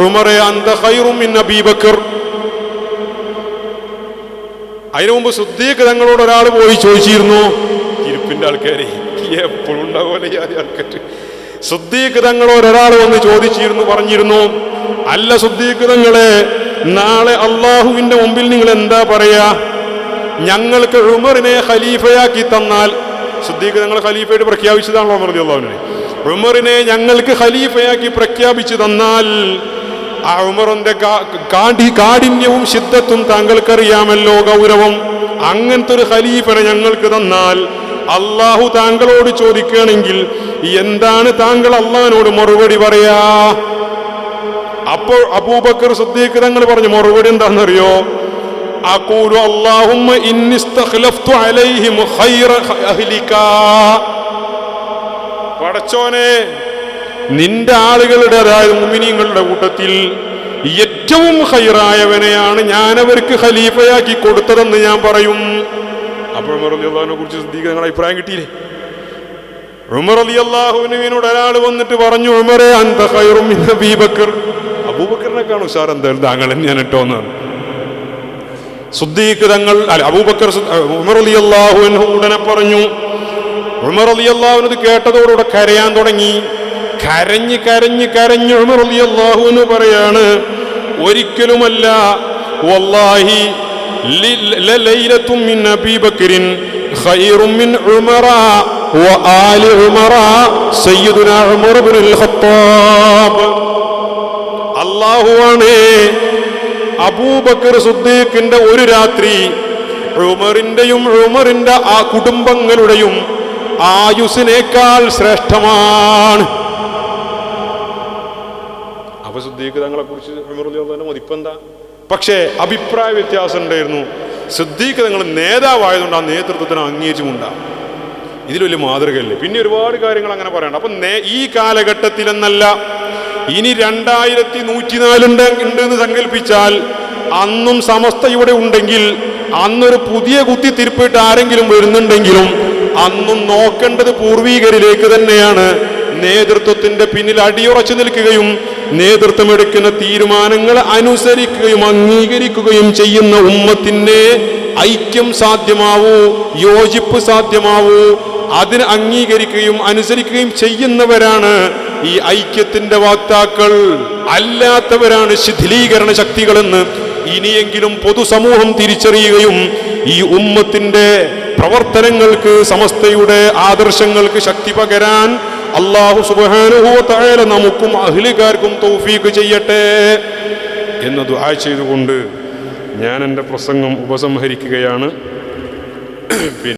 ഉമറെ അന്ത ഖൈറും മിൻ അബീ ബക്കർ. അതിനു മുമ്പ് സിദ്ദീഖ് തങ്ങളോട് ഒരാൾ പോയി ചോദിച്ചിരുന്നു. ഇരിപ്പിന്റെ ആൾക്കാരെ എപ്പോഴും ഉണ്ടാവുമല്ലോ ആൾക്കാർ. സിദ്ദീഖ് തങ്ങളോട് ഒരാൾ വന്ന് ചോദിച്ചിരുന്നു, പറഞ്ഞിരുന്നു, അല്ല സിദ്ദീഖ് തങ്ങളെ, നാളെ അള്ളാഹുവിന്റെ മുമ്പിൽ നിങ്ങൾ എന്താ പറയാ? ഞങ്ങൾക്ക് ഉമറിനെ ഖലീഫയാക്കി തന്നാൽ, സിദ്ദീഖ് തങ്ങൾ ഖലീഫയായിട്ട് പ്രഖ്യാപിച്ചതാണല്ലോ ഉമർ റളിയല്ലാഹു അൻഹു, ഉമറിനെ ഞങ്ങൾക്ക് ഖലീഫയാക്കി പ്രഖ്യാപിച്ചു തന്നാൽ ആ ഉമറിന്റെ കാഠിന്യവും ശിദ്ദത്തും താങ്കൾക്കറിയാമല്ലോ, ഗൗരവം. അങ്ങനത്തെ ഒരു ഖലീഫനെ ഞങ്ങൾക്ക് തന്നാൽ അള്ളാഹു താങ്കളോട് ചോദിക്കുകയാണെങ്കിൽ എന്താണ് താങ്കൾ അള്ളാഹിനോട് മറുപടി പറയാ? അപ്പോൾ അബൂബക്കർ സിദ്ദീഖ് തങ്ങൾ പറഞ്ഞു മറുപടി എന്താണെന്നറിയോ? അഖൂലു അല്ലാഹുമ്മ ഇന്നി ഇസ്തഖ്ലഫ്തു അലൈഹിം ഖൈറ അഹ്ലിക. പടച്ചോനെ, നിന്റെ ആളുകളുടെ, അതായത് മുഅ്മിനീങ്ങളുടെ കൂട്ടത്തിൽ ഏറ്റവും ഖൈറായവനെയാണ് ഞാൻ അവർക്ക് ഖലീഫയാക്കി കൊടുത്തതെന്ന് ഞാൻ പറയും. അപ്പോൾ ഉമർ റളിയല്ലാഹു അൻഹുവിനെ കുറിച്ച് സിദ്ദീഖ് തങ്ങളുടെ അഭിപ്രായം കിട്ടിയില്ലേ? ഉമർ റളിയല്ലാഹു അൻഹുവിനോട് ഒരാൾ വന്നിട്ട് പറഞ്ഞു, ഉമറെ അന്ത ഖൈറും മിൻ അബീ ബക്കർ. അബൂബക്കറിനെക്കാണ് ഉഷാർ എന്തായാലും താങ്കൾ ഞാൻ ഇട്ടോന്ന്. സിദ്ദീഖ് തങ്ങൾ അല്ല അബൂബക്കർ ഉമർ റളിയല്ലാഹു അൻഹു ഉടനെ പറഞ്ഞു. ഉമർ റളിയല്ലാഹു അൻഹു കേട്ടതോടുകൂടെ കരയാൻ തുടങ്ങി. കരഞ്ഞ് കരഞ്ഞ് കരഞ്ഞ് ഉമർ റളിയല്ലാഹു അൻഹു പറയാണ്, ഒരിക്കലുമല്ല, വല്ലാഹി ലലൈലത്തും മിൻ അബീ ബക്കറിൻ ഖൈറും മിൻ ഉമറ വആലി ഉമറ സയ്യിദുനാ ഉമർ ഇബ്നുൽ ഖത്താബ്. അല്ലാഹുവാണ്, അബൂബക്കർ സിദ്ദീഖിന്റെ ഒരു രാത്രി ഉമറിന്റെയും ഉമറിന്റെ ആ കുടുംബങ്ങളുടെയും ആയുസിനേക്കാൾ ശ്രേഷ്ഠമാണ്. അപ്പൊ സിദ്ദീഖ് തങ്ങളെ കുറിച്ച് ഉമർ റളിയല്ലാഹു അൻഹു മതിപ്പെന്താ? പക്ഷേ അഭിപ്രായ വ്യത്യാസം ഉണ്ടായിരുന്നു. സിദ്ദീഖ് തങ്ങൾ നേതാവായതുകൊണ്ട് ആ നേതൃത്വത്തിന് അംഗീകരിച്ചുകൊണ്ടാണ്. ഇതിൽ വലിയ മാതൃകയല്ലേ? പിന്നെ ഒരുപാട് കാര്യങ്ങൾ അങ്ങനെ പറയണം. അപ്പൊ ഈ കാലഘട്ടത്തിൽ എന്നല്ല, ഇനി 2104 ഉണ്ടെന്ന് സങ്കല്പിച്ചാൽ അന്നും സമസ്ത ഇവിടെ ഉണ്ടെങ്കിൽ, അന്നൊരു പുതിയ കുത്തിത്തിരിപ്പിട്ട് ആരെങ്കിലും വരുന്നുണ്ടെങ്കിലും അന്നും നോക്കേണ്ടത് പൂർവീകരിലേക്ക് തന്നെയാണ്. നേതൃത്വത്തിന്റെ പിന്നിൽ അടിയുറച്ചു നിൽക്കുകയും നേതൃത്വമെടുക്കുന്ന തീരുമാനങ്ങൾ അനുസരിക്കുകയും അംഗീകരിക്കുകയും ചെയ്യുന്ന ഉമ്മത്തിനെ ഐക്യം സാധ്യമാവൂ, യോജിപ്പ് സാധ്യമാവൂ, അതിന് അംഗീകരിക്കുകയും അനുസരിക്കുകയും ചെയ്യുന്നവരാണ് ഈ ഐക്യത്തിന്റെ വാക്താക്കൾ. അല്ലാത്തവരാണ് ശിഥിലീകരണ ശക്തികളെന്ന് ഇനിയെങ്കിലും പൊതുസമൂഹം തിരിച്ചറിയുകയും ഈ ഉമ്മത്തിന്റെ പ്രവർത്തനങ്ങൾക്ക്, സമസ്തയുടെ ആദർശങ്ങൾക്ക് ശക്തി പകരാൻ അല്ലാഹു സുബ്ഹാനഹു വ തആല നമുക്കും അഹ്ലുകാർക്കും തൗഫീഖ് ചെയ്യട്ടെ എന്ന് ദുആ ചെയ്തുകൊണ്ട് ഞാൻ എൻ്റെ പ്രസംഗം ഉപസംഹരിക്കുകയാണ്.